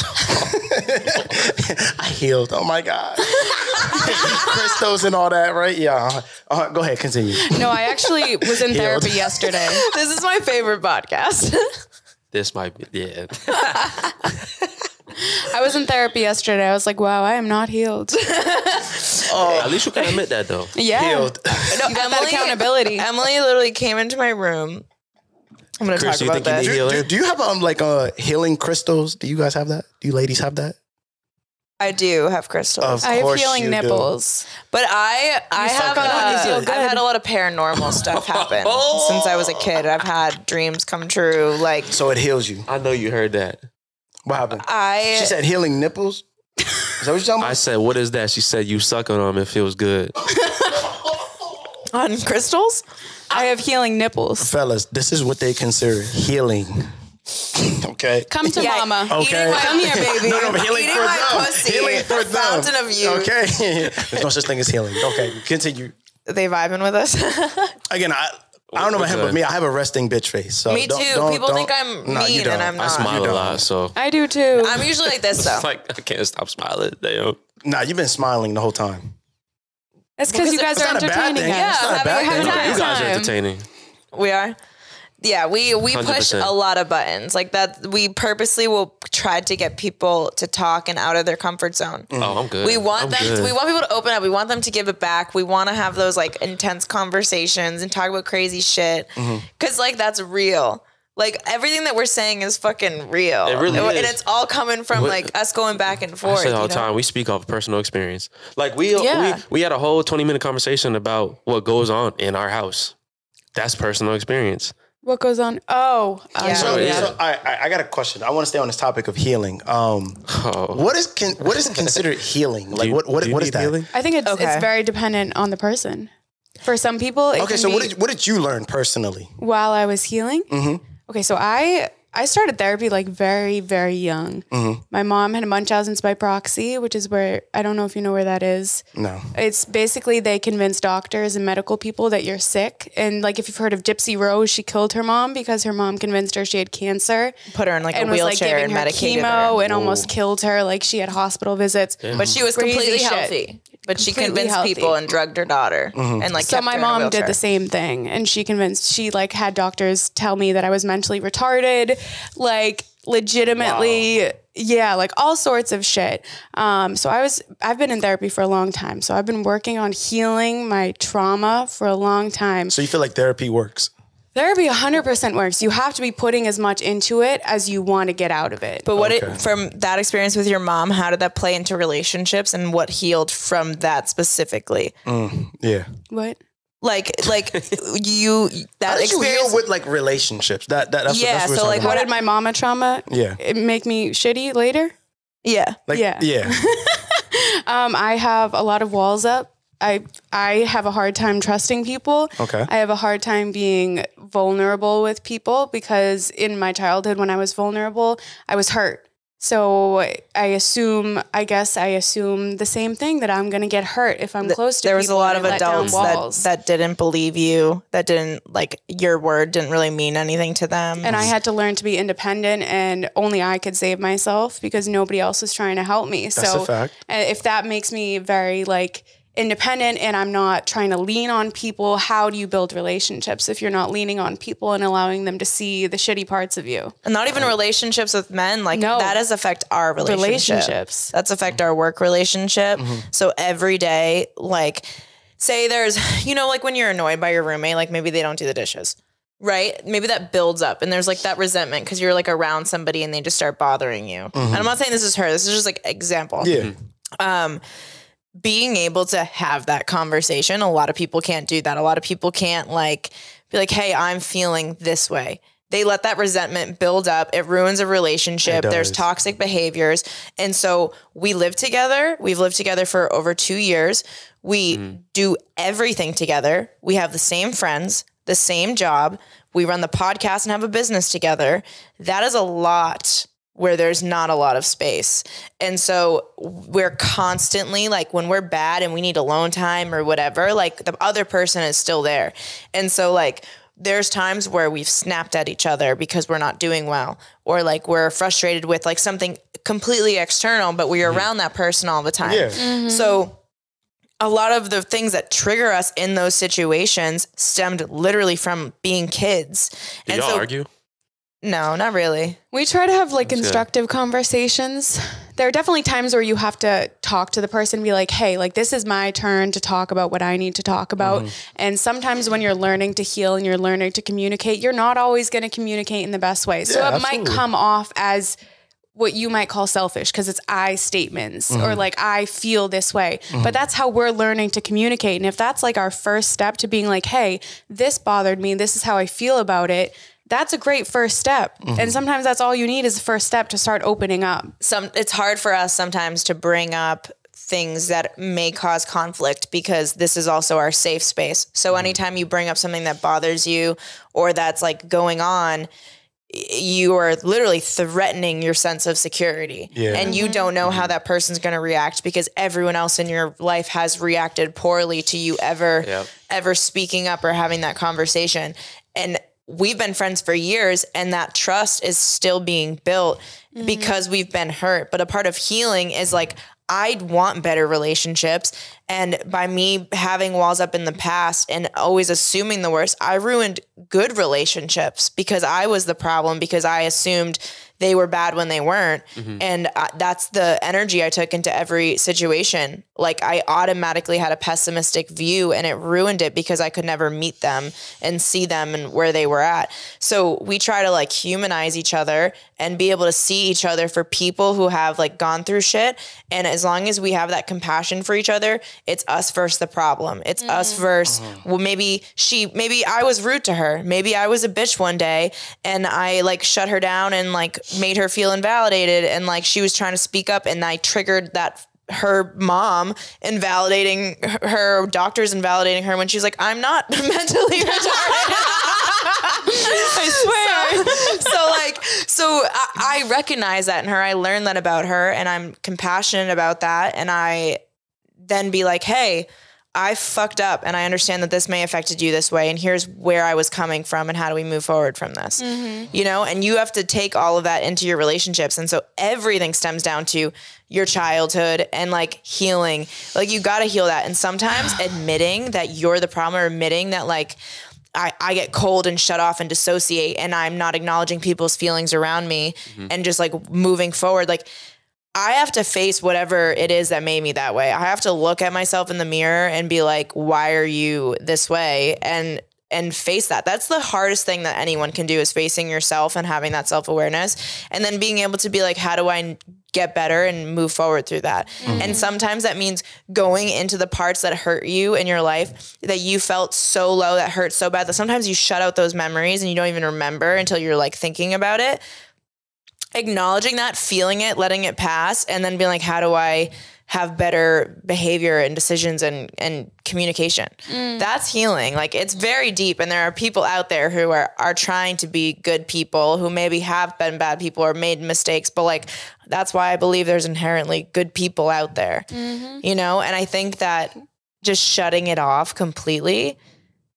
I healed. Oh my God. Crystals and all that, right? Yeah. Go ahead. Continue. No, I actually was in therapy yesterday. This is my favorite podcast. This might be, yeah. I was in therapy yesterday. I was like, wow, I am not healed. At least you can admit that though. Yeah. Healed. No, You got that accountability. Emily literally came into my room. I'm going to talk you about think you that. need Do you have healing crystals? Do you guys have that? Do you ladies have that? I do have crystals. I have healing nipples. But I have I've had a lot of paranormal stuff happen since I was a kid. I've had dreams come true. Like, So it heals you. I know you heard that. What happened? She said healing nipples? Is that what you're talking about? I said, what is that? She said, you suck on them. It feels good. on crystals. I have healing nipples. Fellas, this is what they consider healing. Okay. Come to mama. Okay. Come here, baby. No, healing Eating for my them. pussy. Healing for The fountain of youth. Okay. There's no such thing as healing. Okay. Continue. They vibing with us. Again, I don't know about him, but me, I have a resting bitch face. So Me too. People think I'm mean and I'm not. I smile a lot, so. I do too. I'm usually like this though. It's like, I can't stop smiling. Damn. Nah, you've been smiling the whole time. That's because you guys are not a bad entertaining thing. us. It's not a bad having thing. a good You guys are time. entertaining. We are. Yeah, we push 100%. a lot of buttons like that. We purposely will try to get people to talk and out of their comfort zone. Oh, I'm good. We want I'm them. good. We want people to open up. We want them to give it back. We want to have those like intense conversations and talk about crazy shit because like that's real. Like everything that we're saying is fucking real. It really and is. it's all coming from like us going back and I forth. say all the you know? time, we speak off personal experience. Like we had a whole 20-minute conversation about what goes on in our house. That's personal experience. What goes on? Oh, Yeah. So Yeah. I got a question. I want to stay on this topic of healing. What is considered healing? Like what is that? Healing? I think it's Okay. very dependent on the person. For some people, it Okay, can so be what did you learn personally? while I was healing. Okay, so I started therapy like very, very young. My mom had Munchausen's by proxy, which is where, I don't know if you know where that is. No. It's basically they convince doctors and medical people that you're sick. And like if you've heard of Gypsy Rose, she killed her mom because her mom convinced her she had cancer. Put her in like And a was like wheelchair giving and her medicated chemo her. and almost killed her. Like she had hospital visits. But she was Crazy completely shit. healthy. But she Completely convinced healthy. people and drugged her daughter and like So kept my her in a mom did wheelchair. the same thing, and she like had doctors tell me that I was mentally retarded, like legitimately, yeah, like all sorts of shit. So I've been in therapy for a long time. So I've been working on healing my trauma for a long time. So you feel like therapy works? Therapy 100% works. You have to be putting as much into it as you want to get out of it. But from that experience with your mom, how did that play into relationships and what healed from that specifically? Yeah. What? Like you How did you experience heal with like relationships? That's Yeah, what so, we're like, talking What about. did my mama trauma it make me shitty later? yeah. Like, yeah. yeah. I have a lot of walls up I have a hard time trusting people. Okay. I have a hard time being vulnerable with people because in my childhood when I was vulnerable, I was hurt. So I assume the same thing, that I'm going to get hurt if I'm close to people. There was a lot of adults that didn't believe you, that didn't, like, your word didn't really mean anything to them. And I had to learn to be independent, and only I could save myself because nobody else was trying to help me. That's a fact. If that makes me very, like, independent and I'm not trying to lean on people, how do you build relationships if you're not leaning on people and allowing them to see the shitty parts of you? And not even relationships with men. Like, that does affect our relationships. That's affect our work relationship. So every day, like, say there's, like when you're annoyed by your roommate, like maybe they don't do the dishes, right? Maybe that builds up and there's like that resentment because you're like around somebody and they just start bothering you. And I'm not saying this is her. This is just like example. Yeah. Being able to have that conversation, a lot of people can't do that. A lot of people can't like be like, hey, I'm feeling this way. They let that resentment build up. It ruins a relationship. There's toxic behaviors. And so we live together. We've lived together for over 2 years. We do everything together. We have the same friends, the same job. We run the podcast and have a business together. That is a lot where there's not a lot of space. And so we're constantly like, when we're bad and we need alone time or whatever, like the other person is still there. And so like, there's times where we've snapped at each other because we're not doing well, or like we're frustrated with like something completely external, but we're around that person all the time. Yeah. So a lot of the things that trigger us in those situations stemmed literally from being kids. Did y'all argue? No, not really. We try to have like constructive conversations. There are definitely times where you have to talk to the person and be like, hey, like this is my turn to talk about what I need to talk about. And sometimes when you're learning to heal and you're learning to communicate, you're not always going to communicate in the best way. So it might come off as what you might call selfish because it's I statements or like I feel this way. But that's how we're learning to communicate. And if that's like our first step to being like, hey, this bothered me, this is how I feel about it, that's a great first step. And sometimes that's all you need is the first step to start opening up. It's hard for us sometimes to bring up things that may cause conflict because this is also our safe space. So anytime you bring up something that bothers you or that's like going on, you are literally threatening your sense of security. And you don't know how that person's going to react because everyone else in your life has reacted poorly to you ever speaking up or having that conversation. And we've been friends for years and that trust is still being built because we've been hurt. But a part of healing is like, I want better relationships. And by me having walls up in the past and always assuming the worst, I ruined good relationships because I was the problem because I assumed they were bad when they weren't. And that's the energy I took into every situation. Like I automatically had a pessimistic view and it ruined it because I could never meet them and see them and where they were at. So we try to like humanize each other and be able to see each other for people who have like gone through shit. And as long as we have that compassion for each other, it's us versus the problem. It's us versus, well, maybe I was rude to her. Maybe I was a bitch one day and I like shut her down and like made her feel invalidated. And like, she was trying to speak up and I triggered that her mom invalidating her, doctors invalidating her when she's like, I'm not mentally retarded. I swear. So I recognize that in her. I learned that about her and I'm compassionate about that. And I then be like, hey, I fucked up and I understand that this may have affected you this way. And here's where I was coming from and how do we move forward from this, and you have to take all of that into your relationships. And so everything stems down to your childhood and like healing, like you got to heal that. And sometimes admitting that you're the problem or admitting that like, I get cold and shut off and dissociate and I'm not acknowledging people's feelings around me and just like moving forward. Like I have to face whatever it is that made me that way. I have to look at myself in the mirror and be like, why are you this way? And face that. That's the hardest thing that anyone can do is facing yourself and having that self-awareness and then being able to be like, how do I get better and move forward through that? And sometimes that means going into the parts that hurt you in your life that you felt so low, that hurt so bad that sometimes you shut out those memories and you don't even remember until you're like thinking about it. Acknowledging that, feeling it, letting it pass, and then being like, how do I have better behavior and decisions and communication. That's healing. Like, it's very deep. And there are people out there who are trying to be good people, who maybe have been bad people or made mistakes. But like, that's why I believe there's inherently good people out there, you know? And I think that just shutting it off completely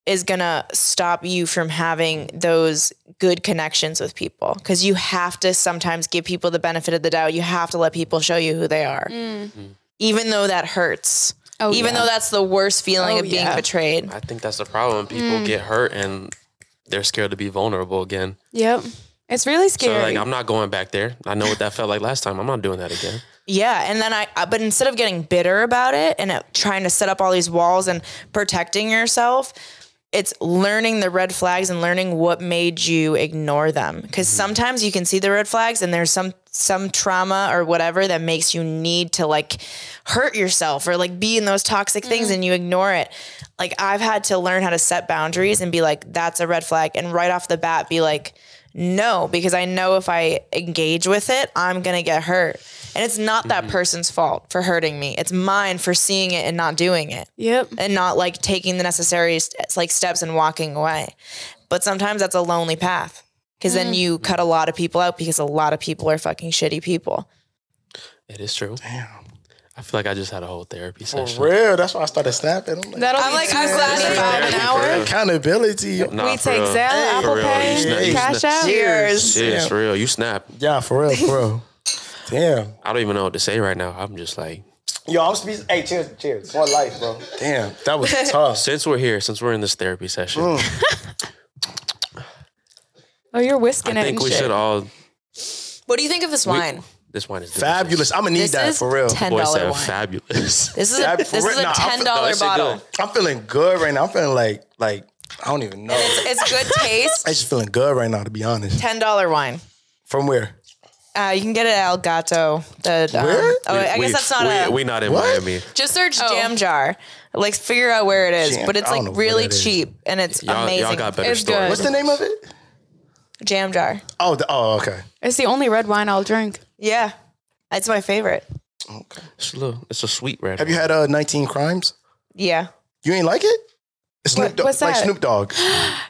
is going to stop you from having those good connections with people. Because you have to sometimes give people the benefit of the doubt. You have to let people show you who they are. Even though that hurts. Even though that's the worst feeling of being betrayed. I think that's the problem. People get hurt and they're scared to be vulnerable again. Yep. It's really scary. So like, I'm not going back there. I know what that felt like last time. I'm not doing that again. Yeah. And then but instead of getting bitter about it and trying to set up all these walls and protecting yourself, it's learning the red flags and learning what made you ignore them. Because sometimes you can see the red flags and there's some trauma or whatever that makes you need to like hurt yourself or like be in those toxic things and you ignore it. Like, I've had to learn how to set boundaries and be like, that's a red flag. And right off the bat, be like, no, because I know if I engage with it, I'm going to get hurt. And it's not that person's fault for hurting me. It's mine for seeing it and not doing it. Yep. And not like taking the necessary like steps and walking away. But sometimes that's a lonely path because then you cut a lot of people out because a lot of people are fucking shitty people. It is true. Damn. I feel like I just had a whole therapy session. For real, that's why I started snapping. I'm I'm glad about an hour. Accountability. We take Zelle, Apple Pay, Cash App. Cheers. It's real. You snap. Yeah, for real. Damn. I don't even know what to say right now. I'm just like, yo, I'm speaking. Hey, cheers. One life, bro. Damn, that was tough. Since we're in this therapy session, Oh, you're whisking I it think and we shit. should all. What do you think of this wine? This wine is Fabulous. I'm gonna need This that is for real. $10 Boy said wine. fabulous. This is a $10 bottle. I'm feeling good right now. I'm feeling like I don't even know. It's good taste. I'm just feeling good right now, to be honest. $10 wine. From where? You can get it at El Gato. Where? I guess that's not we not in What? Miami. Just search Jam Jar. Like, figure out where it is. Jam- but it's I don't know like where really that is. cheap and it's amazing. Y'all got better It's stories. good. What's the name of it? Jam Jar. Oh, okay. It's the only red wine I'll drink. Yeah. It's my favorite. Okay. It's a sweet red. Have you had 19 Crimes? Yeah. You ain't like it? It's Snoop Dogg, what's like that? Snoop Dogg.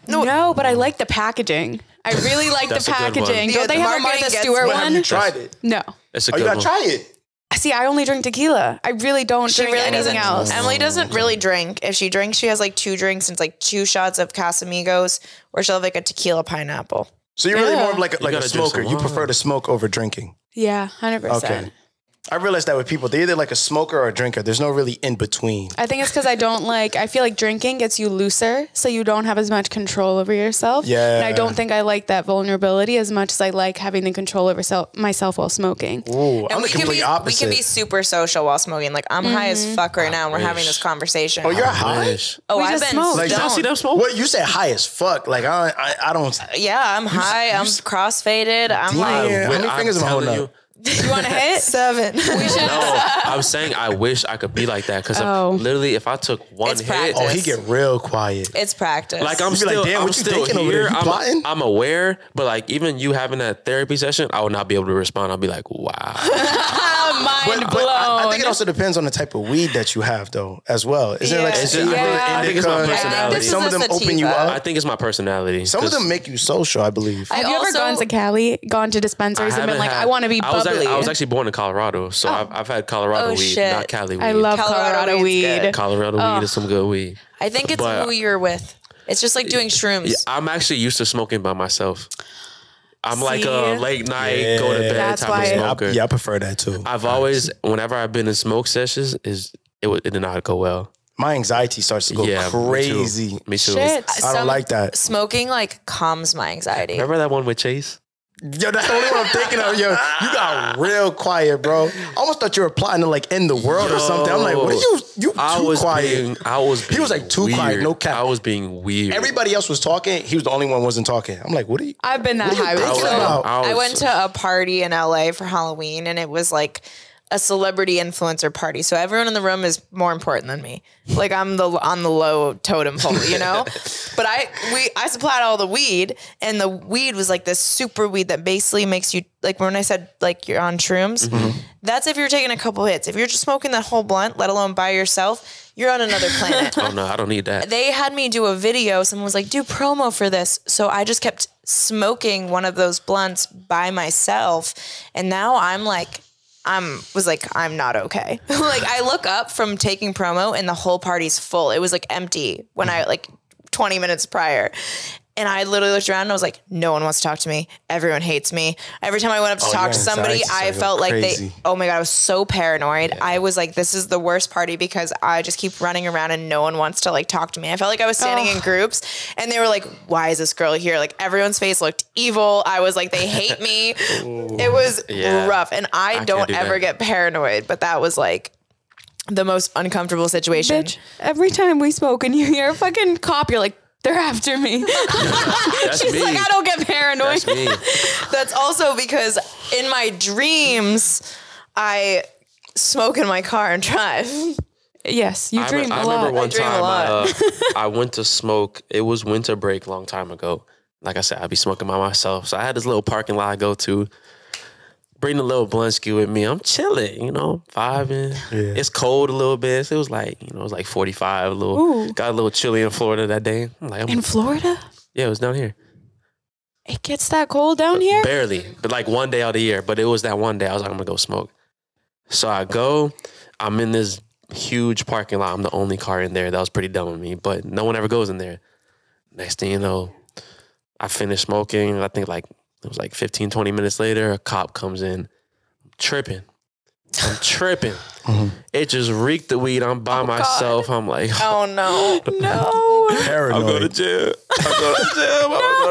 No, but I like the packaging. I really like the That's a good one. packaging. Yeah, Don't they the have a marketing Martha gets Stewart me. Have one? you tried it? No. It's a Oh, you good gotta one. try it. See, I only drink tequila. I really don't drink anything else. Emily doesn't really drink. If she drinks, she has like 2 drinks and it's like 2 shots of Casamigos, or she'll have like a tequila pineapple. So you're really more of like a gotta drink smoker. some You wine. prefer to smoke over drinking. Yeah, 100%. Okay. I realized that with people, they're either like a smoker or a drinker. There's no really in between. I think it's because I feel like drinking gets you looser, so you don't have as much control over yourself. Yeah. And I don't think I like that vulnerability as much as I like having the control over myself while smoking. Ooh, I'm And the complete opposite. we can be super social while smoking. Like, I'm high as fuck right now and we're having this conversation. Oh, you're high? Wish. Oh, We I've just been smoked. Like, stoned. Y'all see them smoke? What you said high as fuck? Like I don't. Yeah, I'm high. I'm cross-faded. I'm Damn. like, How many fingers am I holding up? You want to hit? 7. No, I'm saying I wish I could be like that because literally, if I took one It's hit, practice. Oh, he get real quiet. It's practice. like I'm You be like, still, damn, I'm what you still thinking over there? here. You plotting? I'm aware, but like even you having that therapy session, I would not be able to respond. I'll be like, wow. Mind But blown. I think it also depends on the type of weed that you have, though, as well. Is there like Yeah. sativa, I think it's my indica? personality. This Some of is them a open you sativa. up. I think it's my personality. Some of 'cause them make you social, I believe. Have you ever also- gone to Cali, gone to dispensaries and been haven't like, had- I want to be bubbly? I was actually born in Colorado, so I've had Colorado Oh, weed, shit. not Cali weed. I love Colorado Colorado weed's weed. good. Colorado weed is some good weed. I think it's But- who you're with. It's just like doing shrooms. Yeah, I'm actually used to smoking by myself. I'm like See? a late night, go to bed That's type why- of smoker. I prefer that too. I've always, whenever I've been in smoke sessions, it did not go well. My anxiety starts to go Yeah, crazy. Me too. Shit. I don't like that. Smoking like calms my anxiety. Remember that one with Chase? Yo, that's the only one I'm thinking of. Yo, you got real quiet, bro. I almost thought you were plotting to like end the world or something. I'm like, what are you too quiet. He was like too quiet, no cap. I was being weird. Everybody else was talking. He was the only one who wasn't talking. I'm like, what are you? I've been that high thinking before. about? I went to a party in LA for Halloween and it was like a celebrity influencer party. So everyone in the room is more important than me. Like I'm on the low totem pole, you know? But I supplied all the weed, and the weed was like this super weed that basically makes you, like when I said like you're on shrooms, that's if you're taking a couple hits. If you're just smoking that whole blunt, let alone by yourself, you're on another planet. Oh no, I don't need that. They had me do a video. Someone was like, do promo for this. So I just kept smoking one of those blunts by myself. And now I'm not okay. Like I look up from taking promo and the whole party's full. It was like empty when I 20 minutes prior. And I literally looked around and I was like, no one wants to talk to me. Everyone hates me. Every time I went up to talk to somebody, I felt like oh my God, I was so paranoid. Yeah. I was like, this is the worst party because I just keep running around and no one wants to like talk to me. I felt like I was standing in groups and they were like, why is this girl here? Like everyone's face looked evil. I was like, they hate me. It was rough. And I don't ever get paranoid, but that was like the most uncomfortable situation. Bitch, every time we smoke and you hear a fucking cop, you're like, they're after me. She's me. like, I don't get paranoid. That's me. That's also because in my dreams, I smoke in my car and drive. Yes, you dream a lot. I remember one time I went to smoke. It was winter break a long time ago. Like I said, I'd be smoking by myself. So I had this little parking lot I go to. Bring the little blunsky with me. I'm chilling, vibing. Yeah. It's cold a little bit. So it was like, it was like 45. Got a little chilly in Florida that day. In Florida? Yeah, it was down here. It gets that cold down here? Barely, but like one day out of the year. But it was that one day I was like, I'm gonna go smoke. So I go. I'm in this huge parking lot. I'm the only car in there. That was pretty dumb of me, but no one ever goes in there. Next thing you know, I finished smoking. I think it was like 15, 20 minutes later, a cop comes in. I'm tripping. Mm-hmm. It just reeked the weed. I'm by myself. God. I'm like, oh no. No. Paranoid. I'll go to jail. I'll go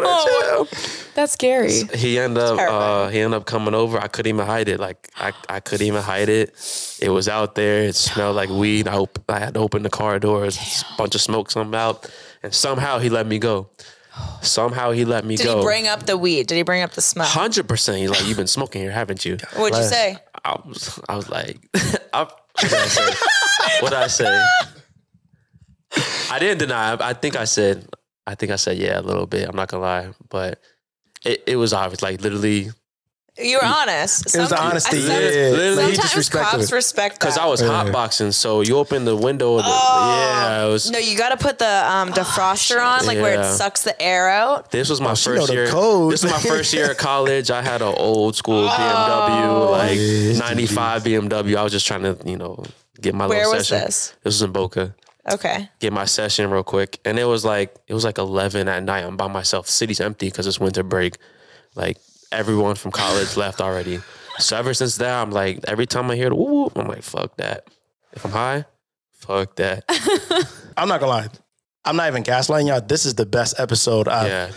to jail. That's scary. He ended up coming over. I couldn't even hide it. Like I couldn't even hide it. It was out there. It smelled like weed. I had to open the car doors. A bunch of smoke come out. And somehow he let me go. Did he bring up the weed? Did he bring up the smell? 100%. He's like, you've been smoking here, haven't you? What'd you say? I was like, what did I say? I didn't deny. I think I said, yeah, a little bit. I'm not gonna lie, but it was obvious. Like literally, you were honest. It was honesty. Sometimes cops respect that. Because I was hotboxing, so you open the window. It was. No, you got to put the defroster on, like where it sucks the air out. This was my first year. This was my first year at college. I had an old school BMW, like 95 BMW. I was just trying to, get my little session. Where was this? This was in Boca. Okay. Get my session real quick, and it was like 11 at night. I'm by myself. The city's empty because it's winter break. Like. Everyone from college left already. So ever since that, I'm like, every time I hear the woo, I'm like, fuck that. If I'm high, fuck that. I'm not gonna lie. I'm not even gaslighting y'all. This is the best episode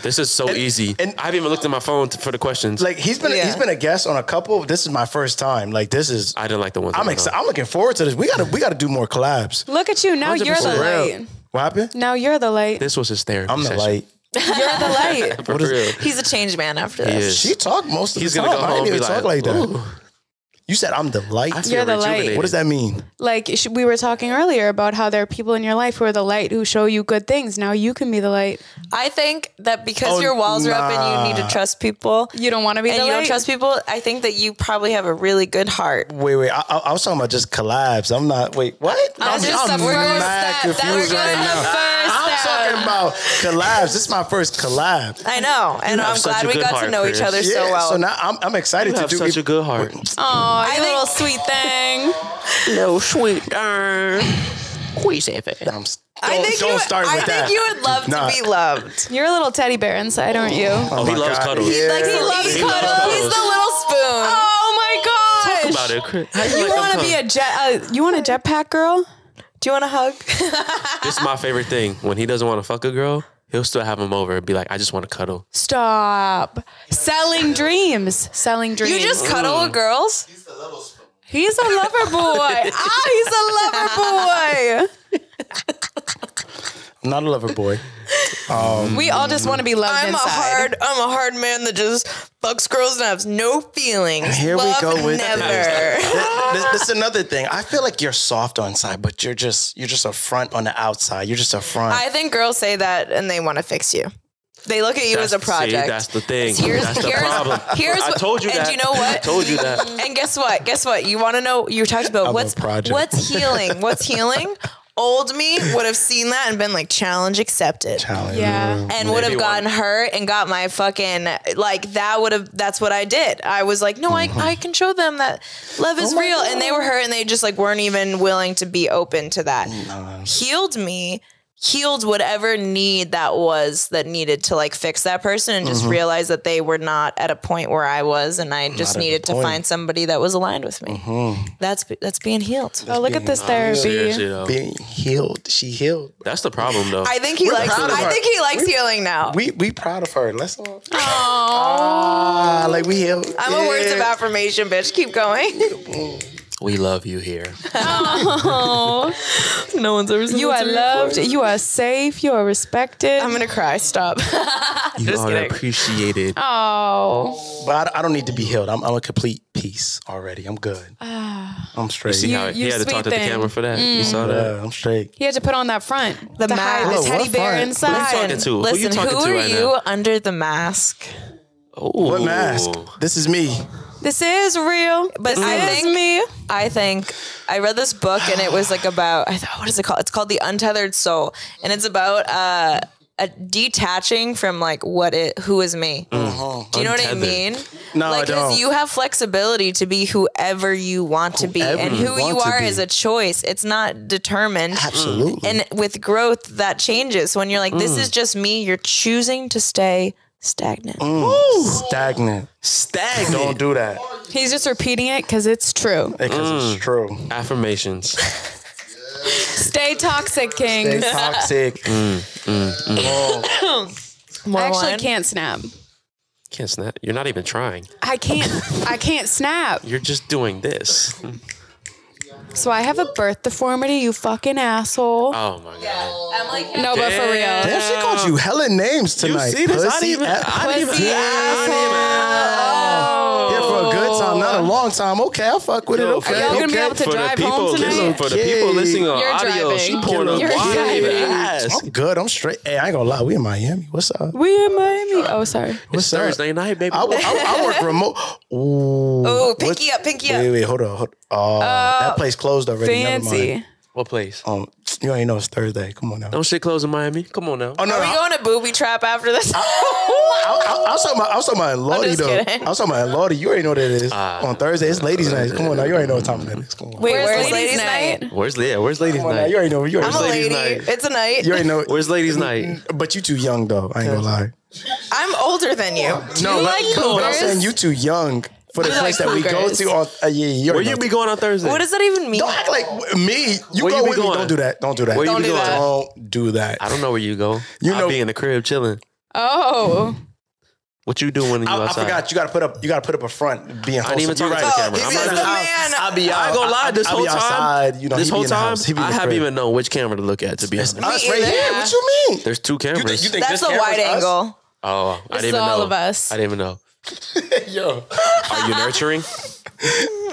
this is so easy. And I haven't even looked at my phone for the questions. Like he's been a guest on a couple. This is my first time. Like this is. I didn't like the ones. I'm excited. I'm looking forward to this. We gotta do more collabs. Look at you now. 100%. You're the light. What happened? Now you're the light. This was his therapy. I'm the light. You're the light. For real. He's a changed man after this. She talked most of the time. He's gonna go home I didn't even talk like that. Ooh. You said I'm the light. You're the light. What does that mean? Like we were talking earlier about how there are people in your life who are the light who show you good things. Now you can be the light. I think that because your walls are up and you need to trust people. You don't want to be the light? And you don't trust people. I think that you probably have a really good heart. Wait. I was talking about just collabs. I'm not. Wait, what? I'm mad confused right now. I'm talking about collabs. This is my first collab. I know. And I'm glad we got to know each other so well. So now I'm excited to do such a good heart. Oh, you little sweet thing. Little sweet darn. Don't start with that. I think you would love to be loved. You're a little teddy bear inside, aren't you? Oh, he loves cuddles. He loves cuddles. He's the little spoon. Oh my gosh. Talk about it, Chris. You want to be a jet? You want a jetpack girl? Do you want a hug? This is my favorite thing. When he doesn't want to fuck a girl, he'll still have him over and be like, I just want to cuddle. Stop. Selling dreams. Selling dreams. You just cuddle with girls? He's a little spoon. He's a lover boy. He's a lover boy. I'm not a lover boy. We all just want to be loved inside. I'm a hard man that just fucks girls and has no feelings. Here Love we go with never. this is another thing. I feel like you're soft on inside, but you're just a front on the outside. You're just a front. I think girls say that and they want to fix you. They look at you as a project. See, that's the thing. That's the problem. I told you that. And you know what? I told you that. And guess what? You want to know? You talked about what's healing. What's healing? Old me would have seen that and been like, challenge accepted. Yeah. And would have gotten hurt and got my fucking, like, that's what I did. I was like, no, I can show them that love is real. God. And they were hurt and they just like weren't even willing to be open to that. Healed whatever need that needed to like fix that person and just realize that they were not at a point where I was and I just needed to find somebody that was aligned with me. That's being healed. Look at this therapy. Being healed. She healed. That's the problem though. I think he likes healing now. We proud of her. Let's all. Aww. Like we healed. I'm a words of affirmation, bitch. Keep going. We love you here. Oh, no one's ever. You are loved. You are safe. You are respected. I'm gonna cry. Stop. You Just are kidding. appreciated. Oh, but I don't need to be healed. I'm a complete piece already. I'm good. I'm straight. You see how he had to talk to the camera for that? You saw that? Yeah, I'm straight. he had to put on that front. The hide mask. the teddy bear front? inside. Who you talking to? Listen, who are right you now? under the mask? Ooh. What mask? This is me. This is real. But I think I read this book and it was like about, what is it called? It's called The Untethered Soul. And it's about detaching from like who is me. Do you know what I mean? No, like, I don't. because you have flexibility to be whoever you want to be. And who you are is a choice. It's not determined. Absolutely. And with growth, that changes. When you're like, this is just me, you're choosing to stay stagnant. Stagnant. Don't do that. He's just repeating it because it's true. Because it's true. Affirmations. Stay toxic, kings. Stay toxic. I actually can't snap. Can't snap. You're not even trying. I can't snap. You're just doing this. So I have a birth deformity, you fucking asshole. Oh my god. I'm like, No, but for real. Damn, she called you hella names tonight. You see this? Pussy Here for a good time, not a long time. Okay, I'll fuck with it. Okay. Are y'all gonna be able to drive home tonight? For the people listening on You're audio, driving. she pouring a You're wine in driving. the ass. I'm good. I'm straight. Hey, I ain't gonna lie. We in Miami. What's up? We in Miami. Oh, sorry. What's It's Thursday night, baby. I work remote. Ooh. oh, pinky up. Wait, hold on. That place closed already. Never Fancy. mind. What place? You already know it's Thursday. Come on now. Don't shit close in Miami. Come on now. Oh no, Are we going to booby trap after this? I was talking about in Lodi just though. kidding. I was talking about in Lodi. You already know what it is. On Thursday, it's ladies' night. Come on now. You already know what time it is. Come on. Wait, Where's where's ladies' night? Where's ladies' Come on now. night? You already know. I'm a ladies' lady. night? It's a night. You already know. Where's ladies' night? But you too young though. I ain't gonna lie. I'm older than you. No, like but I'm cougars? saying you too young for the You place like that we go cougars? to. On yeah, Where you be going on Thursday? What does that even mean? Don't act like me. You Where go you be with me. going? Don't do that. Don't do that. Where you Don't be do going? that. Don't do that. I don't know where you go. You know- I'll be in the crib chilling. Oh. What you doing when you I outside? forgot. You gotta put up a front. Being I didn't even wholesome. talk You're to the right. camera. This I'm is not the even- man. I'll be out. I ain't gonna lie. This I'll whole be outside. time, You know, this he be whole in the time, house. He be in I the haven't crib. even known which camera to look at. To be honest, Us Me right either. here. What you mean? there's two cameras. You think That's this a wide camera's us? angle. Oh, I This didn't is even all know. of us. I didn't even know. Yo. Are you nurturing?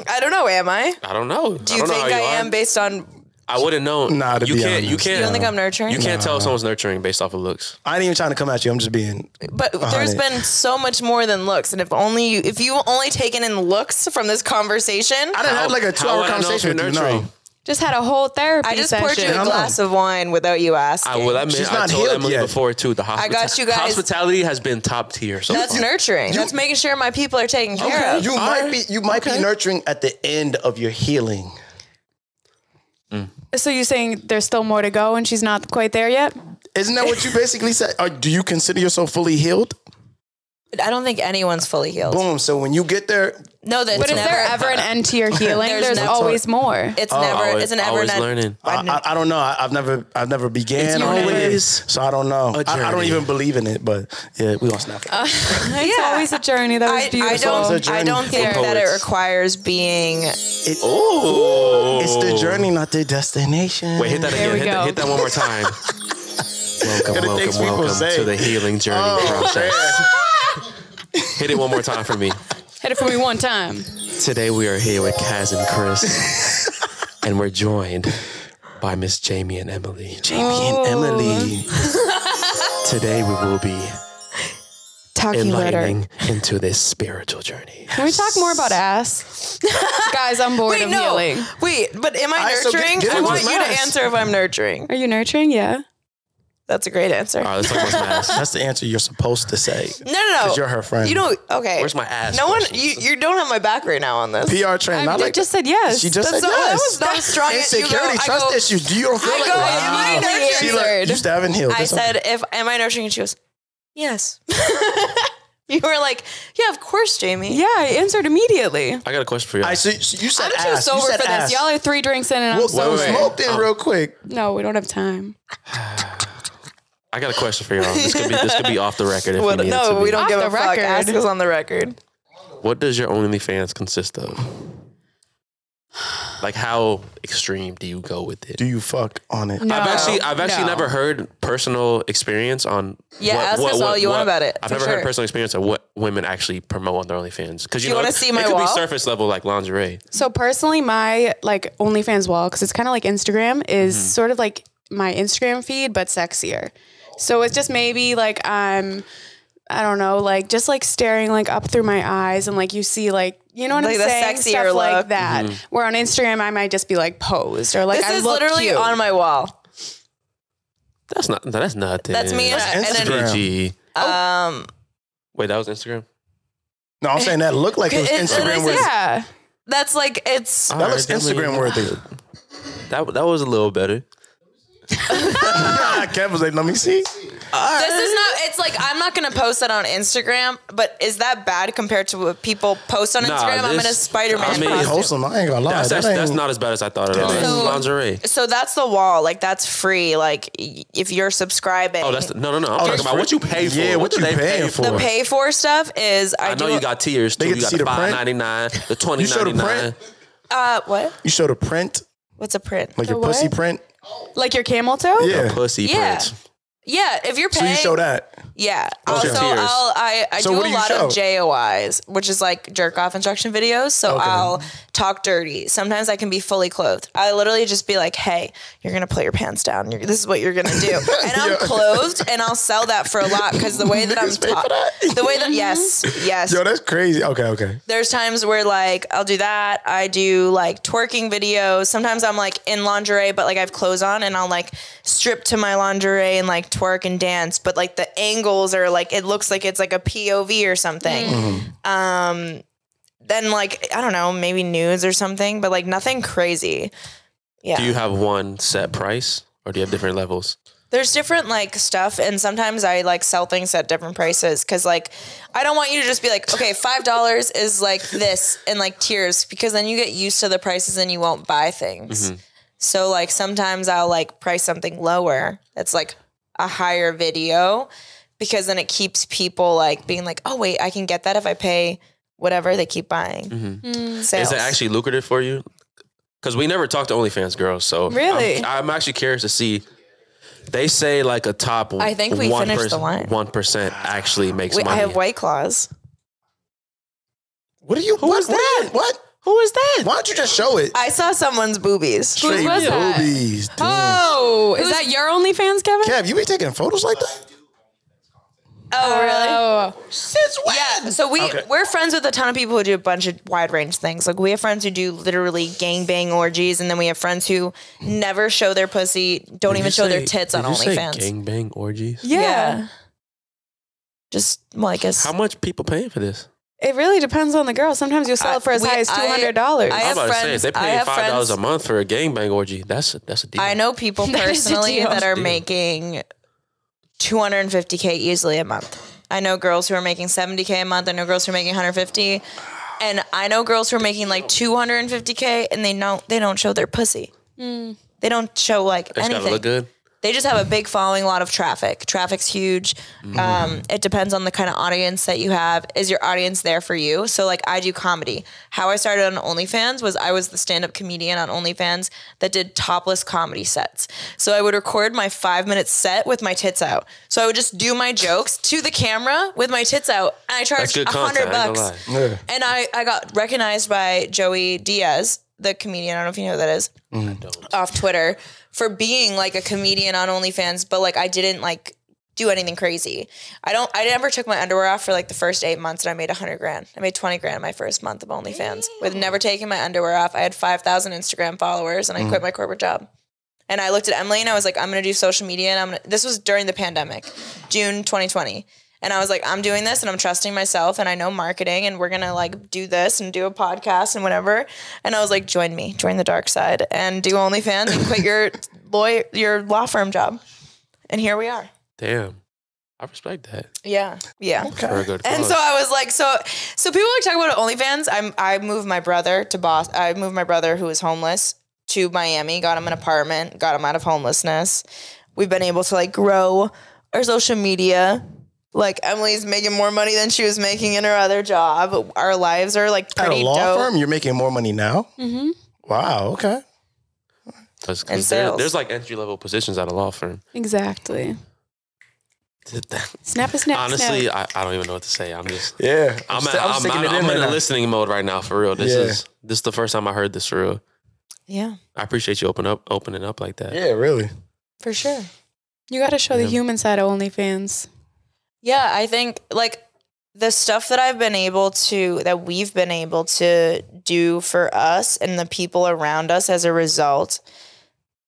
I don't know. Am I? I don't know. Do you think I am based on? I wouldn't know. Nah, to you be can't. honest. You can't. You don't think I'm nurturing? You can't tell if someone's nurturing based off of looks. I ain't even trying to come at you. I'm just being. But there's been so much more than looks, and if you only taken in looks from this conversation, I done had like a How 2-hour would I know if conversation you're with you. nurturing? No. Just had a whole therapy I just session. poured you a I know. glass of wine without you asking. I will admit, She's I not told healed Emily yet. before too. The got you guys. hospitality has been top tier. So That's far. nurturing. That's making sure my people are taken care of. You might be nurturing at the end of your healing. So you're saying there's still more to go and she's not quite there yet? Isn't that what you basically said? Do you consider yourself fully healed? I don't think anyone's fully healed. Boom. So when you get there, No, that's But is never. there ever an end to your healing? There's There's never- always more. It's never. It's never. always learning. I don't know. I've never began It's on it, always so I don't know. a I don't journey. even believe in it, but yeah, we gonna snap it. It's always a journey. That was beautiful. I don't think that it requires being. Oh, It's the journey, not the destination. Wait, hit that There again. we go. Hit that one more time. Welcome to the healing journey process. Hit it one more time for me. Hit it for me one time. Today we are here with Cazo and Chris, and we're joined by Miss Jaime and Emily. And Emily. Today we will be talking enlightening into this spiritual journey. Can we talk more about ass? Guys, I'm bored of healing. Wait, but am I nurturing? I want you to answer if I'm nurturing. Are you nurturing? Yeah. That's a great answer. All right, let's talk about some ass. That's the answer you're supposed to say. No. Because you're her friend. You don't. Okay. Where's my ass? No one. You don't have my back right now on this. PR train. I just said yes. She just said That yes. was not strong. Insecurity, trust issues. Do you don't feel like am I She like, you still haven't healed. I said, am I nurturing? And she goes, yes. You were like, yeah, of course, Jaime. Yeah, I answered immediately. I got a question for you. So you said I'm too ass. sober You said for ass. this. Y'all are 3 drinks in and I'm We'll sober. smoke then real quick. No, we don't have time. I got a question for y'all. This could be off the record. If we need it to No, be. we don't Off give the a fuck. record. Ask us on the record. What does your OnlyFans consist of? Like, how extreme do you go with it? Do you fuck on it? No. I've actually No. never heard personal experience on. Ask us all you want about it. I've for never sure. heard personal experience of what women actually promote on their OnlyFans. Because You wanna see my it could wall? be surface level like lingerie. So personally, my like OnlyFans wall, because it's kind of like Instagram, is sort of like my Instagram feed, but sexier. So it's just maybe like I don't know, like just like staring like up through my eyes and like you see like, you know what Like I'm the saying? sexier Stuff look. like that. Where on Instagram I might just be like posed or like This I is look literally cute. on my wall. That's nothing. That's me and Instagram. PG. Wait, that was Instagram? No, I'm saying that looked like it was Instagram worthy. Yeah. That's like it's. That looks Instagram worthy. That was a little better. Kev was like, let me see. This is not. It's like I'm not gonna post that on Instagram. But is that bad compared to what people post on Instagram? I'm in a Spider-Man. I mean, Pretty costume. wholesome. I ain't gonna lie. That's not as bad as I thought at all. It's lingerie. So that's the wall. Like that's free. Like if you're subscribing. Oh, no. I'm talking about what you pay for. Yeah, what do you they paying pay for? the pay for stuff is I know you got tiers too. They get You to got see the the print? $5.99, the $20.99. You show the print? What? You show the print, What's a print? like your what? pussy print. Like your camel toe? Yeah. Pussy Yeah. prints. Yeah, if you're So paying. you show that. Yeah. What's Also, your tiers? I So do what a do you lot show? of JOIs, which is like jerk off instruction videos. So Okay. I'll talk dirty. Sometimes I can be fully clothed. I literally just be like, hey, you're going to pull your pants down. This is what you're going to do. And I'm clothed and I'll sell that for a lot because the way that I'm taught. The way that, yes. Yo, that's crazy. Okay. There's times where like I'll do that. I do like twerking videos. Sometimes I'm like in lingerie, but like I have clothes on and I'll like strip to my lingerie and like twerk and dance. But like the angles are like, it looks like it's like a POV or something. Then like, I don't know, maybe nudes or something, but like nothing crazy. Yeah. Do you have one set price or do you have different levels? There's different like stuff, and sometimes I like sell things at different prices because like I don't want you to just be like, okay, $5 is like this and like tiers, because then you get used to the prices and you won't buy things. So like sometimes I'll like price something lower that's like a higher video, because then it keeps people like being like, oh wait, I can get that if I pay whatever. They keep buying. Is it actually lucrative for you? Because we never talked to OnlyFans girls, so Really? I'm actually curious to see. They say like a top. I think we finished the line. 1% actually makes money. I have White Claws. What are you? Who is that? What? Who is that? Why don't you just show it? I saw someone's boobies. Straight was that? boobies. Damn. Oh, is that your OnlyFans, Kevin? Kev, you be taking photos like that? Oh, really? Oh. Since when? Yeah, so we're friends with a ton of people who do a bunch of wide range things. Like we have friends who do literally gangbang orgies, and then we have friends who never show their pussy, don't even show their tits on OnlyFans. Gangbang orgies. Yeah. Just, well, I guess. How much people paying for this? It really depends on the girl. Sometimes you'll sell it for as high as $200. I I'm have about to say, friends- if they I pay have $5 friends- a month for a gangbang orgy, that's a deal. I know people That is a personally deal. that are Deal. making $250K easily a month. I know girls who are making $70K a month. I know girls who are making $150K. And I know girls who are making like $250K and they don't show their pussy. They don't show like They just anything. gotta look good. they just have a big following, a lot of traffic. Traffic's huge. It depends on the kind of audience that you have. Is your audience there for you? So like I do comedy. How I started on OnlyFans was I was the stand-up comedian on OnlyFans that did topless comedy sets. So I would record my 5-minute set with my tits out. So I would just do my jokes to the camera with my tits out. And I charged $100. Yeah. And I got recognized by Joey Diaz, the comedian. I don't know if you know who that is. I don't. Off Twitter. For being like a comedian on OnlyFans, but like I didn't like do anything crazy. I never took my underwear off for like the first 8 months and I made $100,000. I made $20,000 in my first month of OnlyFans with never taking my underwear off. I had 5,000 Instagram followers and I quit my corporate job. And I looked at Emily and I was like, I'm going to do social media. And this was during the pandemic, June 2020. And I was like, I'm doing this and I'm trusting myself and I know marketing and we're going to like do this and do a podcast and whatever. And I was like, join me, join the dark side and do OnlyFans and quit your law firm job. And here we are. Damn. I respect that. Yeah. Yeah. Okay. And so I was like, so people like talk about OnlyFans. I moved my brother to Boston. I moved my brother who was homeless to Miami, got him an apartment, got him out of homelessness. We've been able to like grow our social media. Like Emily's making more money than she was making in her other job. Our lives are like pretty dope. At a law firm, you're making more money now? Mm-hmm. Wow, okay. Because there's like entry-level positions at a law firm. Exactly. Snap. Honestly, snap. I don't even know what to say. I'm just... Yeah. I'm in a listening mode right now, for real. This is the first time I heard this, for real. Yeah. I appreciate you opening up like that. Yeah, really. For sure. You got to show the human side of OnlyFans. Yeah, I think like the stuff that we've been able to do for us and the people around us as a result.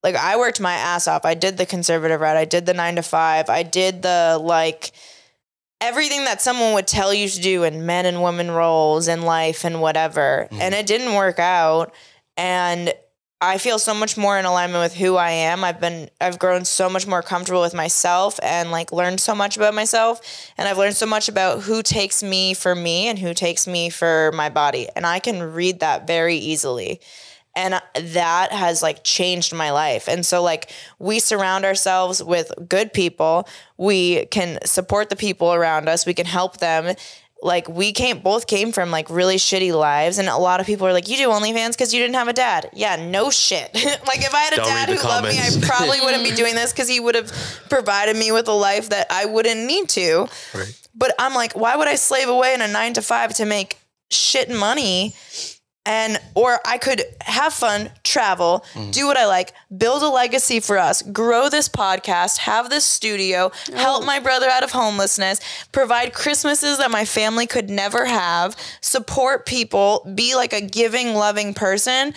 Like I worked my ass off. I did the conservative route. I did the 9 to 5. I did the like everything that someone would tell you to do in men and women roles in life and whatever. And it didn't work out. And I feel so much more in alignment with who I am. I've grown so much more comfortable with myself and like learned so much about myself. And I've learned so much about who takes me for me and who takes me for my body. And I can read that very easily. And that has like changed my life. And so like we surround ourselves with good people. We can support the people around us. We can help them. Like we both came from like really shitty lives. And a lot of people are like, you do OnlyFans because you didn't have a dad. Yeah, no shit. Like if I had a dad who loved me, I probably wouldn't be doing this because he would have provided me with a life that I wouldn't need to. Right. But I'm like, why would I slave away in a 9 to 5 to make shit money? Or I could have fun, travel, do what I like, build a legacy for us, grow this podcast, have this studio, help my brother out of homelessness, provide Christmases that my family could never have, support people, be like a giving, loving person.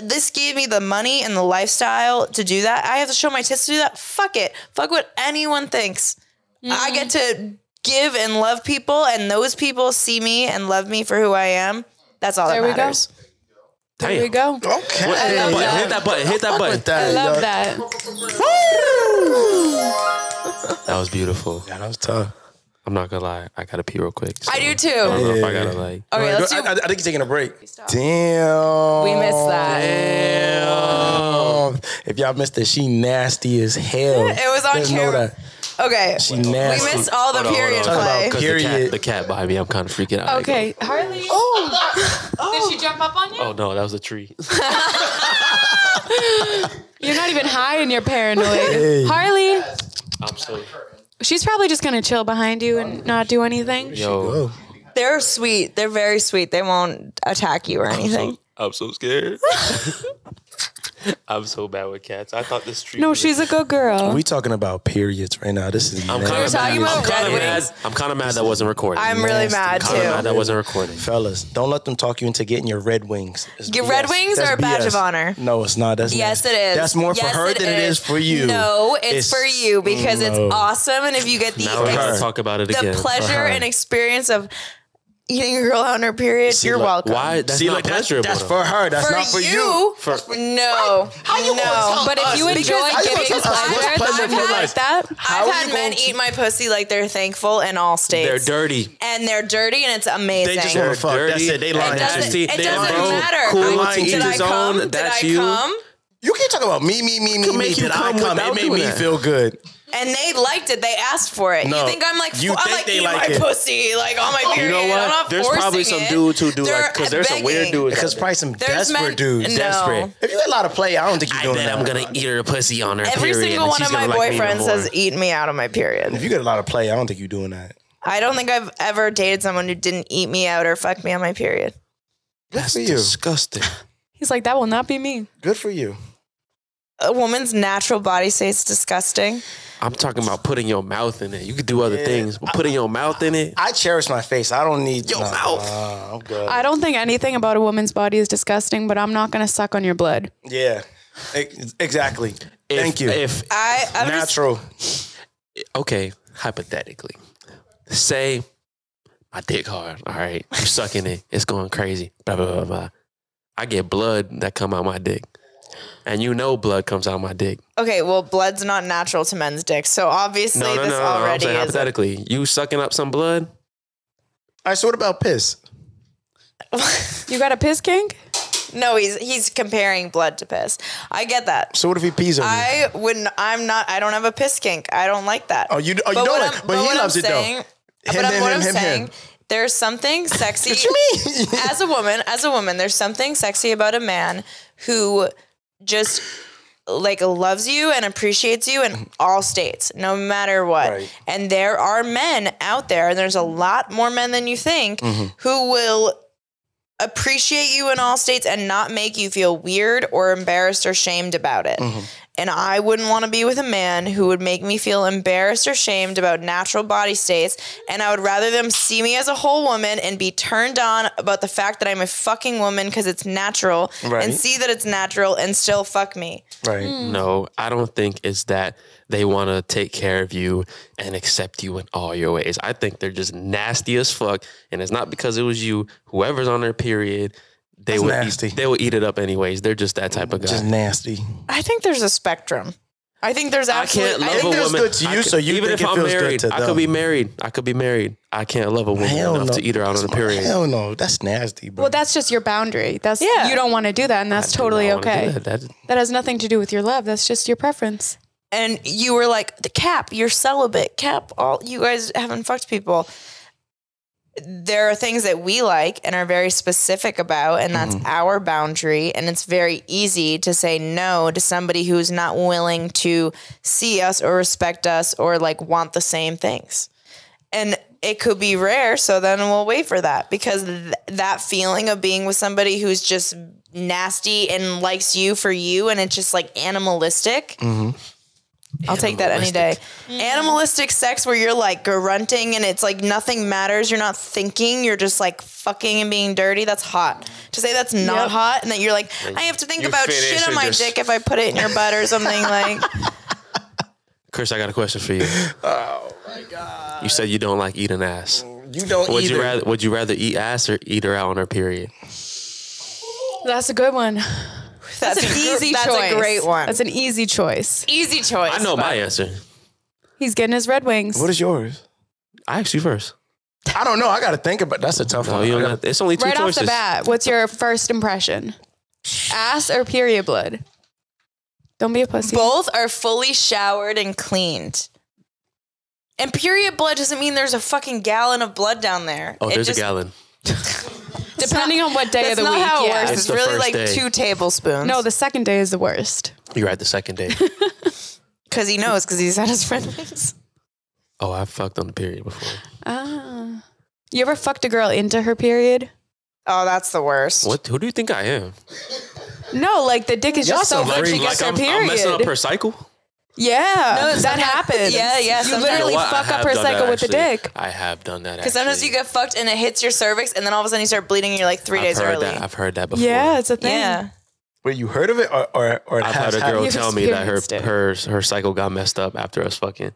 This gave me the money and the lifestyle to do that. I have to show my tits to do that. Fuck it. Fuck what anyone thinks. I get to give and love people, and those people see me and love me for who I am. That's all that matters. There we go. Okay. Hit that button. I love that. That was beautiful. Yeah, that was tough. I'm not gonna lie. I gotta pee real quick. So I do too. I don't know if I gotta like. Okay, let's do. I think you're taking a break. Damn. We missed that. Damn. If y'all missed it, she nasty as hell. It was on camera. Okay, she nasty. We missed all the period play. The cat behind me, I'm kind of freaking out. Okay, Harley. Did she jump up on you? Oh no, that was a tree. You're not even high and you're paranoid. Hey. Harley. I'm so. She's probably just gonna chill behind you and not do anything. Yo, they're sweet. They're very sweet. They won't attack you or anything. I'm so scared. I'm so bad with cats. I thought this tree. No, she's a good girl. We talking about periods right now. This is. I'm kind of mad that wasn't recorded. I'm really mad too. That wasn't recorded. Fellas, don't let them talk you into getting your Red Wings. Your Red Wings are a badge of honor. No, it's not. Yes, it is. That's more for her than it is for you. No, it's for you because it's awesome, and if you get now we're gonna talk about it again. The pleasure and experience of eating a girl on her period, you're welcome. Why? That's not pleasurable. That's for her. That's not for you. No. But if you enjoy giving pleasure, I've had men eat my pussy like they're thankful in all states. They're dirty. And it's amazing. They just want to fuck. That's it. They lying. It doesn't matter. Cool to each his own. Did I come? You can't talk about me. Did I come? It made me feel good. And they liked it. They asked for it. No, you think I'm like, you I'm think like, they eat like my it. pussy, like on my period. You know what? I'm not There's probably forcing some dudes who do like, because there's some weird dudes. Because probably some desperate dudes. No. Desperate. If you get a lot of play, I don't think you're doing that. I'm gonna eat her pussy on her Every period. single one of my boyfriends has eaten me out on my period. If you get a lot of play, I don't think you're doing that. I don't think I've ever dated someone who didn't eat me out or fuck me on my period. That's for you. Disgusting. He's like, that will not be me. Good for you. A woman's natural body state's disgusting. I'm talking about putting your mouth in it. You could do other things, but putting your mouth in it. I cherish my face. I don't need your mouth. I'm good. I don't think anything about a woman's body is disgusting, but I'm not going to suck on your blood. Yeah, exactly. Thank you. If I'm natural. Okay, hypothetically, say my dick hard. All right, you sucking it. It's going crazy. Blah blah blah blah. I get blood that come out my dick. And you know blood comes out my dick. Okay, well, blood's not natural to men's dicks, so obviously this already I'm saying is. Hypothetically, you sucking up some blood? All right, so what about piss? You got a piss kink? No, he's comparing blood to piss. I get that. So what if he pees on you? I don't have a piss kink. I don't like that. Oh, you don't like, but he loves it though. I'm saying, there's something sexy. What you mean? As a woman, there's something sexy about a man who just like loves you and appreciates you in all states, no matter what. Right. And there are men out there, and there's a lot more men than you think, who will appreciate you in all states and not make you feel weird or embarrassed or shamed about it. And I wouldn't want to be with a man who would make me feel embarrassed or shamed about natural body states. And I would rather them see me as a whole woman and be turned on about the fact that I'm a fucking woman because it's natural, and see that it's natural and still fuck me. Right. No, I don't think it's that they want to take care of you and accept you in all your ways. I think they're just nasty as fuck. And it's not because it was you. Whoever's on their period, they will eat it up anyways. They're just that type of guy. Just nasty. I think there's a spectrum. I think there's absolutely. I think there's good to you, so you even think if it I'm feels married, good to I could be married. I can't love a woman enough to eat her out on a period. Hell no, that's nasty, bro. Well, that's just your boundary. You don't want to do that, and that's totally okay. That has nothing to do with your love. That's just your preference. And you were like, the Cap, you're celibate. Cap, all you guys haven't fucked people. There are things that we like and are very specific about, and that's our boundary. And it's very easy to say no to somebody who's not willing to see us or respect us or like want the same things. And it could be rare, so then we'll wait for that, because that feeling of being with somebody who's just nasty and likes you for you, and it's just like animalistic. I'll take that any day. Animalistic sex where you're like grunting and it's like nothing matters. You're not thinking. You're just like fucking and being dirty. That's hot. To say that's not hot and that you're like, I have to think about shit on my dick if I put it in your butt or something like. Chris, I got a question for you. Oh my God. You said you don't like eating ass. You don't either. Would you rather eat ass or eat her out on her period? That's a good one. That's an easy choice. That's a great one. That's an easy choice. Easy choice. I know my answer. He's getting his Red Wings. What is yours? I asked you first. I don't know. I got to think about. That's a tough one. It's only two choices. Right off the bat, what's your first impression? Ass or period blood? Don't be a pussy. Both are fully showered and cleaned. And period blood doesn't mean there's a fucking gallon of blood down there. Oh, there's a gallon. Depending on what day of the week. That's not how it works. It's It's the really first like day. 2 tablespoons. No, the second day is the worst. You're right, the second day. Because he knows, because he's had his Red Wings. Oh, I've fucked on the period before. You ever fucked a girl into her period? Oh, that's the worst. What? Who do you think I am? No, like the dick is just so big she gets her period. I'm messing up her cycle? Yeah, No, that happens. Yeah. You literally fuck up her cycle with the dick. I have done that. Because sometimes you get fucked and it hits your cervix, and then all of a sudden you start bleeding, and you're like 3 days early. I've heard that before. Yeah, it's a thing. Yeah. Wait, you heard of it, or I've had a girl You've tell me that experienced her cycle got messed up after us fucking.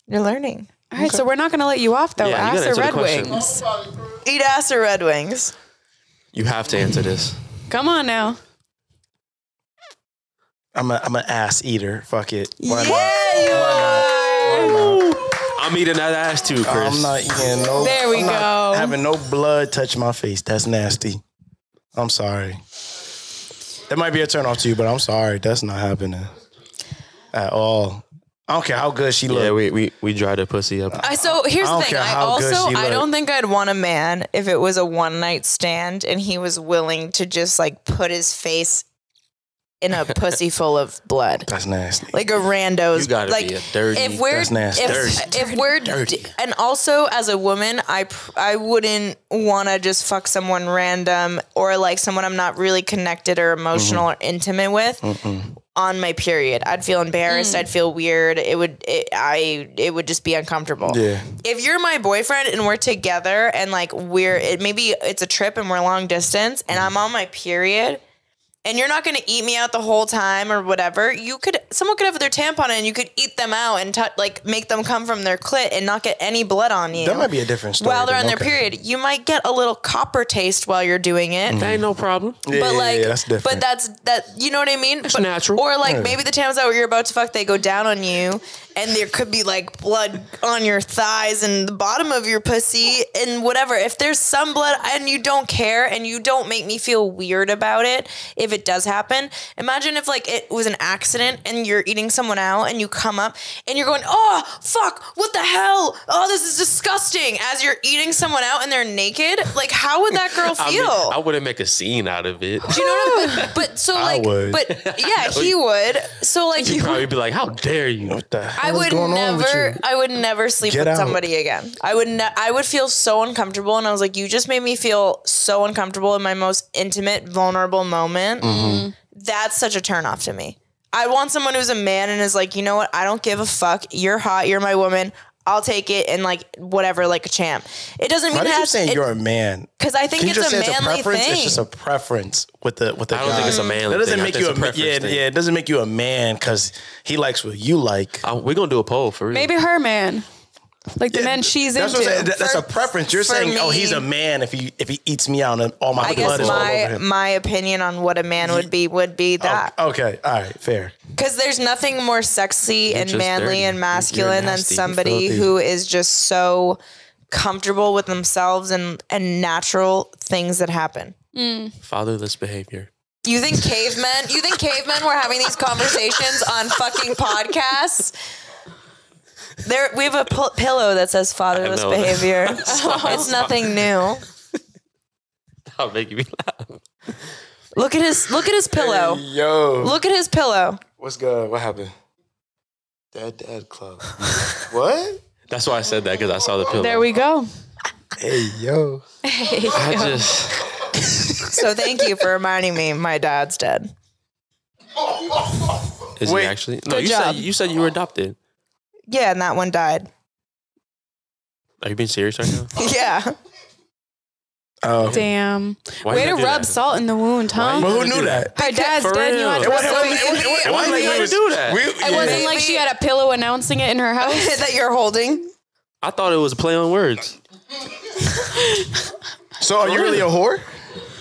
You're learning. All right, so we're not going to let you off, though. Yeah, you Ass gotta or answer Red the question. Wings? Eat ass or Red Wings? You have to answer this. Come on now. I'm an ass eater. Fuck it. Why you are. I'm eating that ass too, Chris. I'm not eating no. There we I'm not go. having no blood touch my face. That's nasty. I'm sorry. That might be a turn off to you, but I'm sorry. That's not happening at all. I don't care how good she looks. Yeah, we dried her pussy up. So here's the thing. I don't look. think I'd want a man if it was a one night stand and he was willing to just like put his face in a pussy full of blood. That's nasty. Like a rando's. You gotta like, be a dirty. If we're, that's nasty. If we're dirty. And also as a woman, I wouldn't want to just fuck someone random or like someone I'm not really connected or emotional or intimate with on my period. I'd feel embarrassed. I'd feel weird. It would just be uncomfortable. Yeah. If you're my boyfriend and we're together and like maybe it's a trip and we're long distance and I'm on my period. And you're not going to eat me out the whole time or whatever. Someone could have their tampon and you could eat them out and like make them come from their clit and not get any blood on you. That might be a different story. While they're on their period, you might get a little copper taste while you're doing it. That ain't no problem. But like, that's different. But you know what I mean? It's natural. Or like maybe the times that you're about to fuck, they go down on you and there could be like blood on your thighs and the bottom of your pussy and whatever. If there's some blood and you don't care and you don't make me feel weird about it, if it does happen, imagine if like it was an accident and you're eating someone out and you come up and you're going, oh, fuck, what the hell? Oh, this is disgusting. As you're eating someone out and they're naked, like how would that girl feel? I wouldn't make a scene out of it. Do you know what I mean? But so like, I would. but yeah, he would. So like, You'd probably be like, how dare you? What the hell I is would going on with you? I would never sleep Get with out. somebody again. I would feel so uncomfortable, and I was like, you just made me feel so uncomfortable in my most intimate, vulnerable moment. That's such a turnoff to me. I want someone who's a man and is like, you know what? I don't give a fuck. You're hot. You're my woman. I'll take it and like whatever, like a champ. It doesn't mean Why did you that saying you're a man? because I think Can you it's just a say manly it's a preference? thing. It's just a preference with the I don't guy. think it's a manly That doesn't thing. make I you think a it's preference thing. It doesn't make you a man because he likes what you like. We're gonna do a poll for real. Maybe her man. Like the men she's That's into. what I'm saying. That's a preference. You're for saying, oh, me- he's a man if he eats me out and all my I blood guess is all over him. my opinion on what a man would be that. Okay, all right, fair. Because there's nothing more sexy and just manly dirty. and masculine You're than nasty. somebody Filthy. who is just so comfortable with themselves and natural things that happen. Fatherless behavior. You think cavemen were having these conversations on fucking podcasts? We have a pillow that says fatherless know. behavior. It's nothing new. I'll make you laugh. Look at his pillow. Hey, yo, Look at his pillow. what's good? What happened? Dad club. What? That's why I said that, because I saw the pillow. There we go. Hey, yo. I just So thank you for reminding me my dad's dead. is Wait. he actually? No, Good job. you said you were adopted. Yeah, and that one died. Are you being serious right now? Yeah. Oh. Damn. Why Way you to gotta do rub that? salt in the wound, huh? Well, who knew that? Her dad's For dead. real. You had to It rub wasn't- salt. it wasn't like Why he you was do that? It wasn't like she had a pillow announcing it in her house. that you're holding. I thought it was a play on words. So are you really a whore?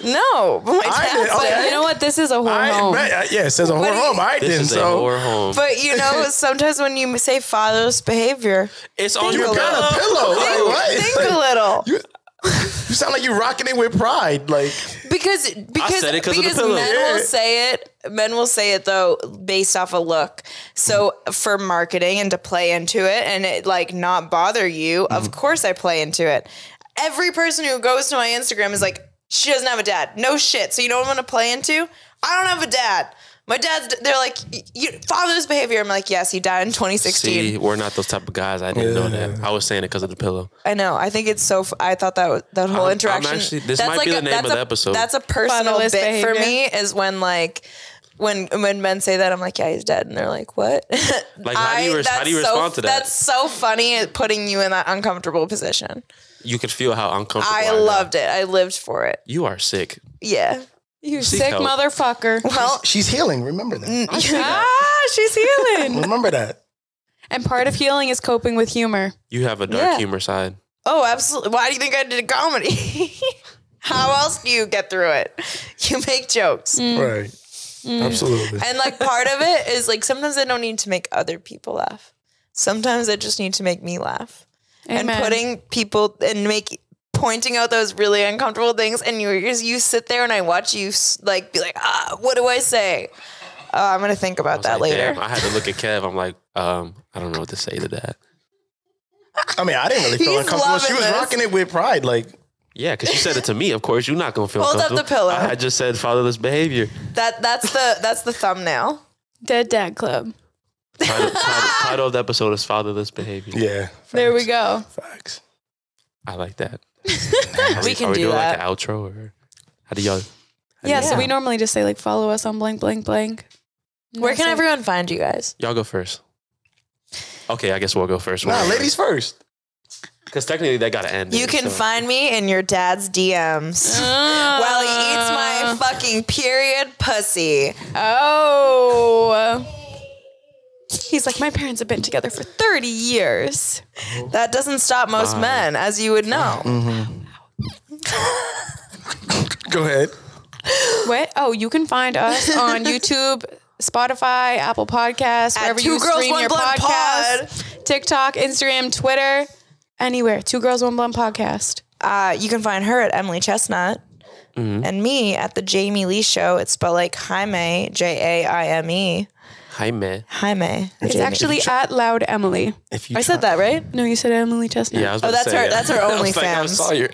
No, but my I dad. did. Okay. But you know what? This is a whore home. Yeah, it says a whore home. I This didn't. is a So whore home. But you know, sometimes when you say fatherless behavior, It's on Think your a got little. a pillow. Like, what? think a little. You sound like you're rocking it with pride. Like Because said it 'cause of the because pillow. men Yeah. will say it. Men will say it though based off a look. So for marketing and to play into it and it like not bother you, of course I play into it. Every person who goes to my Instagram is like, she doesn't have a dad. No shit. So you know what I'm gonna play into? I don't have a dad. My dad's. They're like, fatherless behavior. I'm like, yes, he died in 2016. See, we're not those type of guys. I didn't know that. I was saying it because of the pillow. I know. I think it's so. I thought that whole I'm interaction. actually- this that's might be like the name of the episode. That's a personal Fatherless bit for behavior. me. Is when like when men say that, I'm like, yeah, he's dead, and they're like, what? Like, how do you that's respond to that? That's so funny, at putting you in that uncomfortable position. You could feel how uncomfortable I got. loved it. I lived for it. You are sick. Yeah. You Seek sick help. motherfucker. Well, she's healing. Remember that. she's healing. Remember that. And part of healing is coping with humor. You have a dark Yeah. humor side. Oh, absolutely. Why do you think I did comedy? How else do you get through it? You make jokes. Right. Absolutely. And like part of it is like sometimes I don't need to make other people laugh. Sometimes I just need to make me laugh. Amen. And putting people and pointing out those really uncomfortable things, and you sit there and I watch you like be like, what do I say? I'm gonna think about that later. Damn, I had to look at Kev. I'm like, I don't know what to say to that. I mean, I didn't really feel uncomfortable. She was rocking it with pride, like. Yeah, because you said it to me. Of course, you're not gonna feel comfortable. Hold up the pillow. I just said fatherless behavior. That's the thumbnail. Dead Dad Club. Title of the episode is fatherless behavior. Yeah. Facts. There we go. Facts. I like that. We can Are we do doing that. like an outro, or how do y'all? Yeah, so we normally just say like follow us on blank blank blank. Where can everyone find you guys? Y'all go first. Okay, I guess we'll go first. Nah, ladies first. Because technically they gotta end. You can find me in your dad's DMs while he eats my fucking period pussy. Oh. He's like, my parents have been together for 30 years. That doesn't stop most men, as you would know. Go ahead. What? Oh, you can find us on YouTube, Spotify, Apple Podcasts, wherever you stream your podcast, TikTok, Instagram, Twitter. Anywhere. 2 Girls, 1 Blunt podcast. You can find her at Emily Chestnut and me at the Jamie Lee Show. It's spelled like Jaime, Jaime. Jaime. It's actually at Loud Emily. I said that right? No, you said Emily Chestnut. Yeah, I was about to say, that's her I was like, I OnlyFans. saw you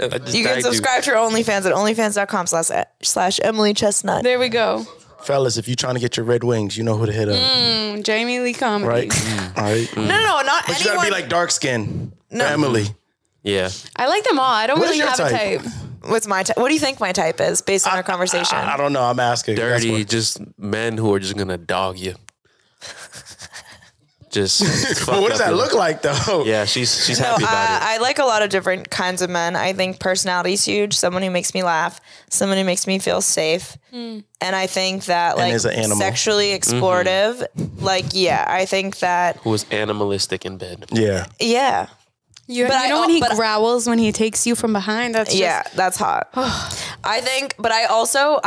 can subscribe to her OnlyFans at onlyfans.com// Emily Chestnut. There we go. Fellas, if you're trying to get your red wings, you know who to hit up. Jamie Lee Comedy. Right? All right. No, not But anyone. you gotta be like dark skin. No. Emily. Yeah. I like them all. I don't What really is your have a type? type. What's my type? What do you think my type is based on our conversation? I don't know. I'm asking. That's Dirty, what- just men who are just gonna dog you. Just. But what does that look like, though? Yeah, she's happy about it. I like a lot of different kinds of men. I think personality is huge. Someone who makes me laugh. Someone who makes me feel safe. And I think that is an animal. sexually explorative. I think that. Who is animalistic in bed? Yeah. Yeah. You know when he growls when he takes you from behind? That's just, that's hot. I think, but I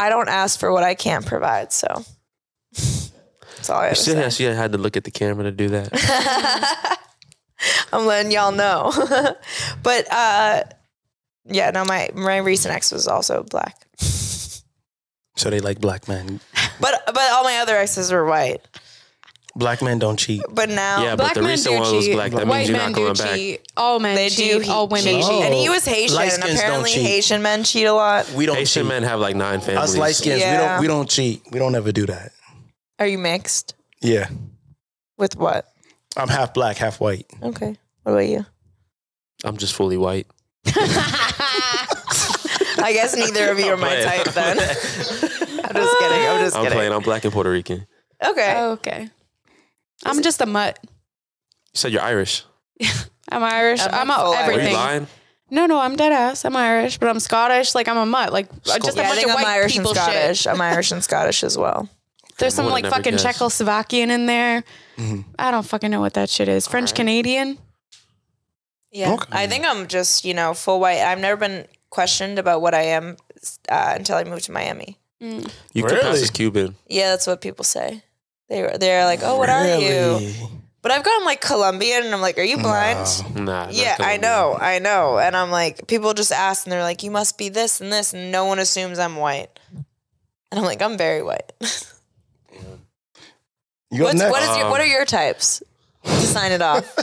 don't ask for what I can't provide. So that's all I have to say. She had to look at the camera to do that. I'm letting y'all know. But my recent ex was also black. So they like black men. But all my other exes were white. Black men don't cheat. But now, Yeah, but the recent one was black. That means White you're men not do coming back. cheat. All men they cheat. do. All women cheat. cheat. And he was Haitian. Light And skins don't apparently cheat. Haitian men cheat a lot. We don't Haitian cheat. men have like 9 families. Us light skins, Yeah. we don't cheat. We don't ever do that. Are you mixed? Yeah. With what? I'm half black, half white. Okay. What about you? I'm just fully white. I guess neither of you are my type then. I'm just kidding. I'm playing. I'm black and Puerto Rican. Okay. Oh, okay. I'm just a mutt. You said you're Irish. I'm Irish. I'm full Are you everything. lying? No, I'm dead ass. I'm Irish, but I'm Scottish. Like I'm a mutt. Like just a Yeah, I bunch think of I'm white Irish and people Scottish. shit. I'm Irish and Scottish as well. There's some I like would've fucking never guessed. Czechoslovakian in there. I don't fucking know what that shit is. French Canadian. Yeah. Okay. I think I'm just, full white. I've never been questioned about what I am until I moved to Miami. You could Really? pass as Cuban. Yeah, that's what people say. They're like, oh, what are you? Really? But I've gone like Colombian, and I'm like, are you blind? Nah. Yeah, I know. And I'm like, people just ask, and they're like, you must be this and this, and no one assumes I'm white. And I'm like, I'm very white. You go next. What are your types? To sign it off.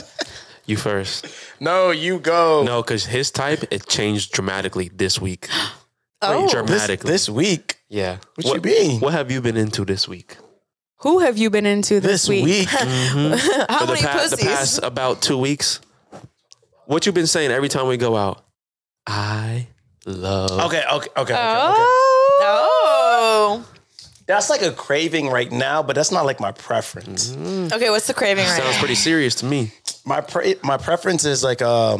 You first. No, you go. No, because his type, it changed dramatically this week. Oh. Dramatically. This week. Yeah. What you mean? What have you been into this week? Who have you been into this week? How For many the pussies? past about 2 weeks. What you been saying every time we go out? I love. Okay. Oh. That's like a craving right now, but that's not like my preference. Okay, what's the craving right Sounds now? pretty serious to me. My preference is like a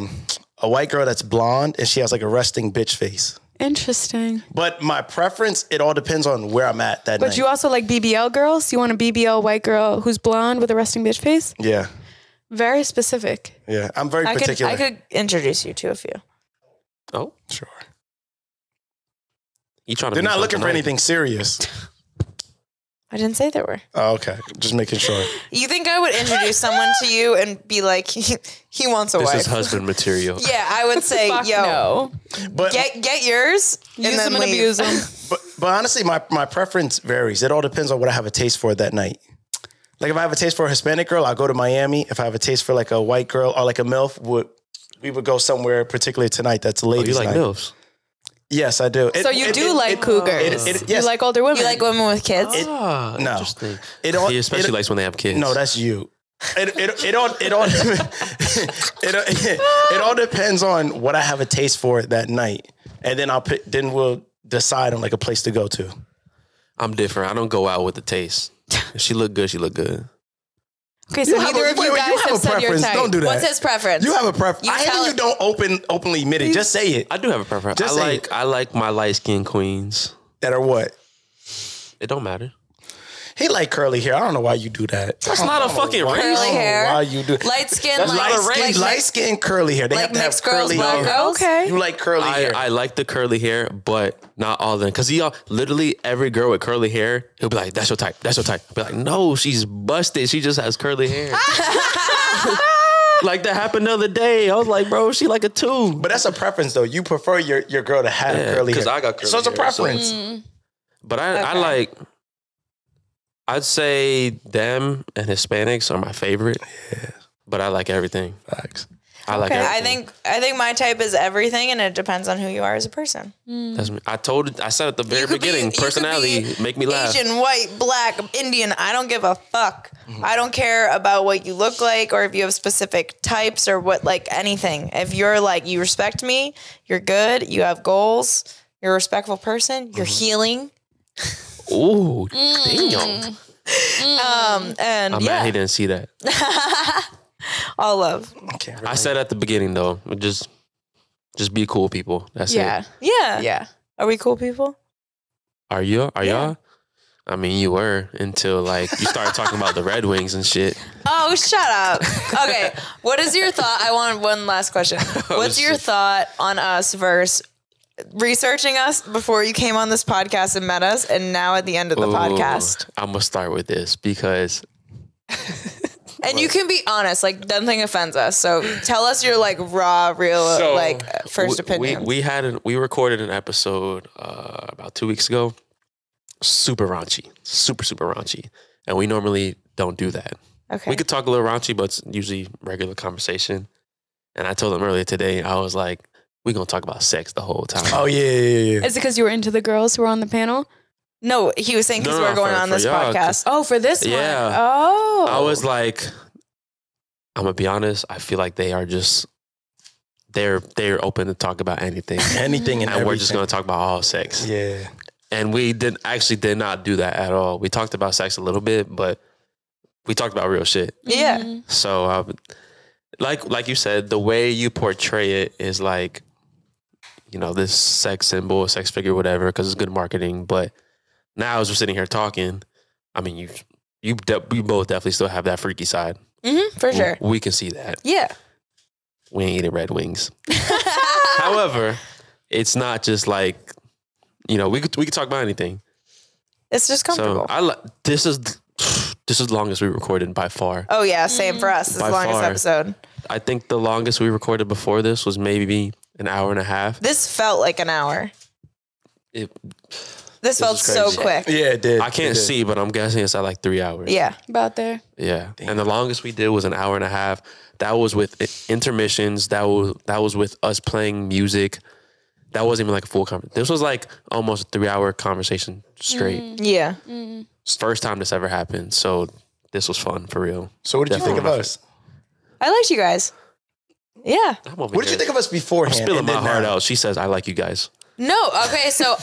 white girl that's blonde and she has like a resting bitch face. Interesting. But my preference, it all depends on where I'm at that night. But you also like BBL girls? You want a BBL white girl who's blonde with a resting bitch face? Yeah. Very specific. Yeah. I'm very particular. I could introduce you to a few. Oh, Sure. you trying to? They're be not looking for something anything serious. I didn't say there were. Oh, okay. Just making sure. You think I would introduce someone to you and be like, he wants a wife? This is husband material. Yeah, I would say, yo, no. But get yours, Use them and abuse them. But honestly, my preference varies. It all depends on what I have a taste for that night. Like if I have a taste for a Hispanic girl, I'll go to Miami. If I have a taste for like a white girl or like a MILF, we would go somewhere, particularly tonight. That's a ladies' you like night. MILFs? So Yes, I do. you do like cougars. Yes. You like older women. You like women with kids? No. Interesting. He especially likes when they have kids. No, that's you. It all depends on what I have a taste for that night, and then we'll decide on like a place to go to. I'm different. I don't go out with the taste. If she look good, she look good. Okay, so neither of you guys have said your type. Don't do that. What's his preference? You have a preference. I hate when you don't openly admit it. Just say it. I do have a preference. I like my light skinned queens. That are what? It don't matter. He like curly hair. I don't know why you do that. That's not a fucking race. Curly hair. Why you do Light skin, light skin, curly hair. They like have to have mixed girls, curly black hair. girls? Okay. You like curly hair. I like the curly hair, but not all of them. Because literally every girl with curly hair, he'll be like, that's your type. That's your type. I'll be like, no, she's busted. She just has curly hair. Like that happened the other day. I was like, bro, she like a 2. But that's a preference though. You prefer your girl to have curly hair. Because I got curly hair. So it's a preference. But I'd say them and Hispanics are my favorite. Yeah. But I like everything. Facts. I like everything. I think my type is everything, and it depends on who you are as a person. That's me. I said at the very beginning, personality, make me laugh. Asian, white, black, Indian, I don't give a fuck. I don't care about what you look like or if you have specific types or what, like anything. If you're like, you respect me, you're good, you have goals, you're a respectful person, you're healing. Ooh, damn. And I'm mad he didn't see that. all love. I said at the beginning though, just be cool people. That's it. Yeah. Are we cool people? Are you? Are y'all? I mean, you were until like you started talking about the Red Wings and shit. Oh, shut up. Okay, what is your thought? I want one last question. What's your thought on us versus researching us before you came on this podcast and met us, and now at the end of the podcast? I'm gonna start with this because, and you can be honest. Like nothing offends us. So tell us your like raw, real, first opinion. We recorded an episode about 2 weeks ago. Super raunchy, super raunchy, and we normally don't do that. Okay, we could talk a little raunchy, but it's usually regular conversation. And I told him earlier today, I was like, we're going to talk about sex the whole time. Oh, yeah. Is it because you were into the girls who were on the panel? No, he was saying because we're going on this podcast. Oh, for this one? Yeah. Oh. I was like, I'm going to be honest. I feel like they are just, they're open to talk about anything. Anything and everything. We're just going to talk about all sex. Yeah. And we did not do that at all. We talked about sex a little bit, but we talked about real shit. Yeah. Mm-hmm. So, like you said, the way you portray it is like, you know, this sex symbol, sex figure, whatever, because it's good marketing. But now as we're sitting here talking, I mean, you both definitely still have that freaky side. Mm-hmm, for sure. We can see that. Yeah. We ain't eating Red Wings. However, it's not just like, you know, we could talk about anything. It's just comfortable. So this is the longest we recorded by far. Oh yeah, same for us. This is the longest episode. I think the longest we recorded before this was maybe an hour and a half. This felt like an hour. This felt so quick. Yeah, it did. I can't see, but I'm guessing it's at like 3 hours. Yeah. About there. Yeah. Damn. And the longest we did was an hour and a half. That was with intermissions. That was with us playing music. That wasn't even like a full conversation. This was like almost a 3-hour conversation straight. Yeah. First time this ever happened. So this was fun for real. So what did you think of us? I liked you guys. Yeah. What did you think of us beforehand? I'm spilling my heart out. She says, I like you guys. No. Okay. So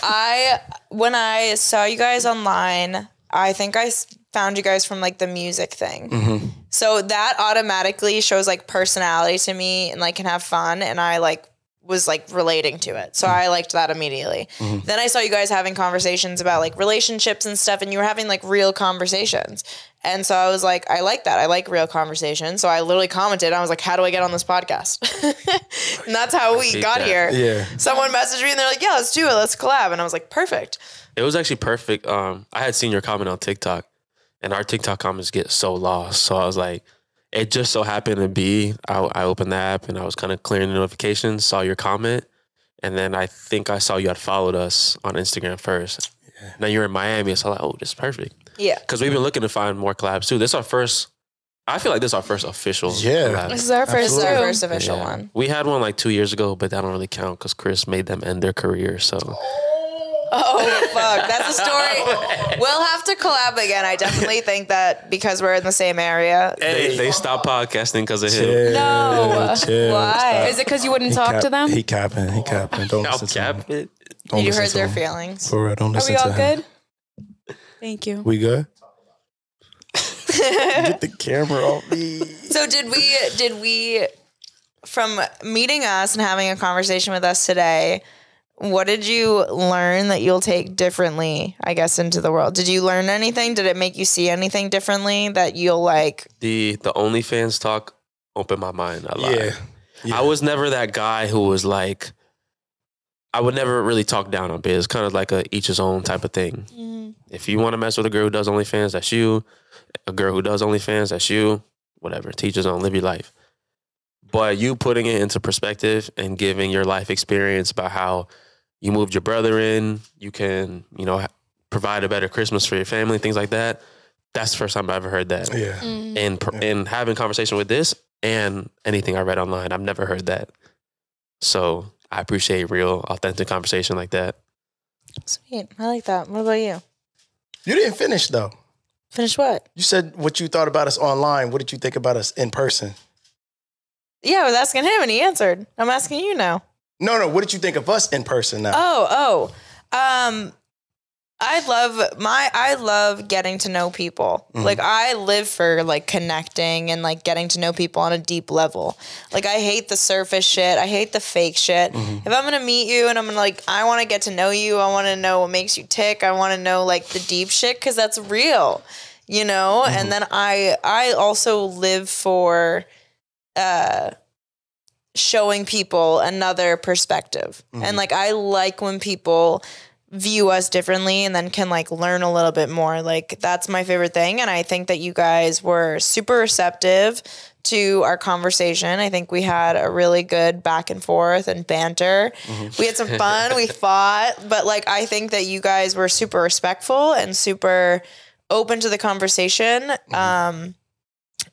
when I saw you guys online, I think I found you guys from like the music thing. Mm-hmm. So that automatically shows like personality to me and like can have fun. And I like was like relating to it. So I liked that immediately. Mm-hmm. Then I saw you guys having conversations about like relationships and stuff, and you were having like real conversations. And so I was like, I like that. I like real conversations. So I literally commented. I was like, how do I get on this podcast? And that's how we got here. Yeah. Someone messaged me and they're like, yeah, let's do it. Let's collab. And I was like, perfect. It was actually perfect. I had seen your comment on TikTok, and our TikTok comments get so lost. So I was like, it just so happened to be, I opened the app and I was kind of clearing the notifications, saw your comment, and then I think I saw you had followed us on Instagram first. Yeah. Now you're in Miami, so I'm like, oh, this is perfect. Yeah. Because we've been looking to find more collabs too. This is our first, I feel like this is our first official collab. This is our first official one. We had one like 2 years ago, but that don't really count because Chris made them end their career, so... Oh, fuck. That's a story. We'll have to collab again. I definitely think that because we're in the same area. They stopped podcasting because of him. No. Why? Why? Is it because you wouldn't talk to them? He capping. Don't listen to him. You heard their feelings. For real, don't listen to him. Are we all good? Thank you. We good? Get the camera off me. So did we, from meeting us and having a conversation with us today, what did you learn that you'll take differently, I guess, into the world? Did you learn anything? Did it make you see anything differently that you'll like? The OnlyFans talk opened my mind a lot. Yeah. I was never that guy who was like, I would never really talk down on biz. Kind of like a each his own type of thing. Mm-hmm. If you want to mess with a girl who does OnlyFans, that's you. A girl who does OnlyFans, that's you. Whatever, teach his own, live your life. But you putting it into perspective and giving your life experience about how you moved your brother in, you can, provide a better Christmas for your family, things like that. That's the first time I ever heard that. Yeah. And having conversation with this and anything I read online, I've never heard that. So I appreciate real, authentic conversation like that. Sweet. I like that. What about you? You didn't finish, though. Finish what? You said what you thought about us online. What did you think about us in person? Yeah, I was asking him and he answered. I'm asking you now. No. What did you think of us in person now? I love getting to know people. Mm-hmm. Like I live for like connecting and like getting to know people on a deep level. Like I hate the surface shit. I hate the fake shit. Mm-hmm. If I'm going to meet you and I'm gonna like, I want to get to know you. I want to know what makes you tick. I want to know like the deep shit. 'Cause that's real, Mm-hmm. And then I also live for, showing people another perspective. Mm-hmm. And like, I like when people view us differently and then can like learn a little bit more. Like that's my favorite thing. And I think that you guys were super receptive to our conversation. I think we had a really good back and forth and banter. Mm-hmm. We had some fun. We fought, but like, I think that you guys were super respectful and super open to the conversation. Mm-hmm.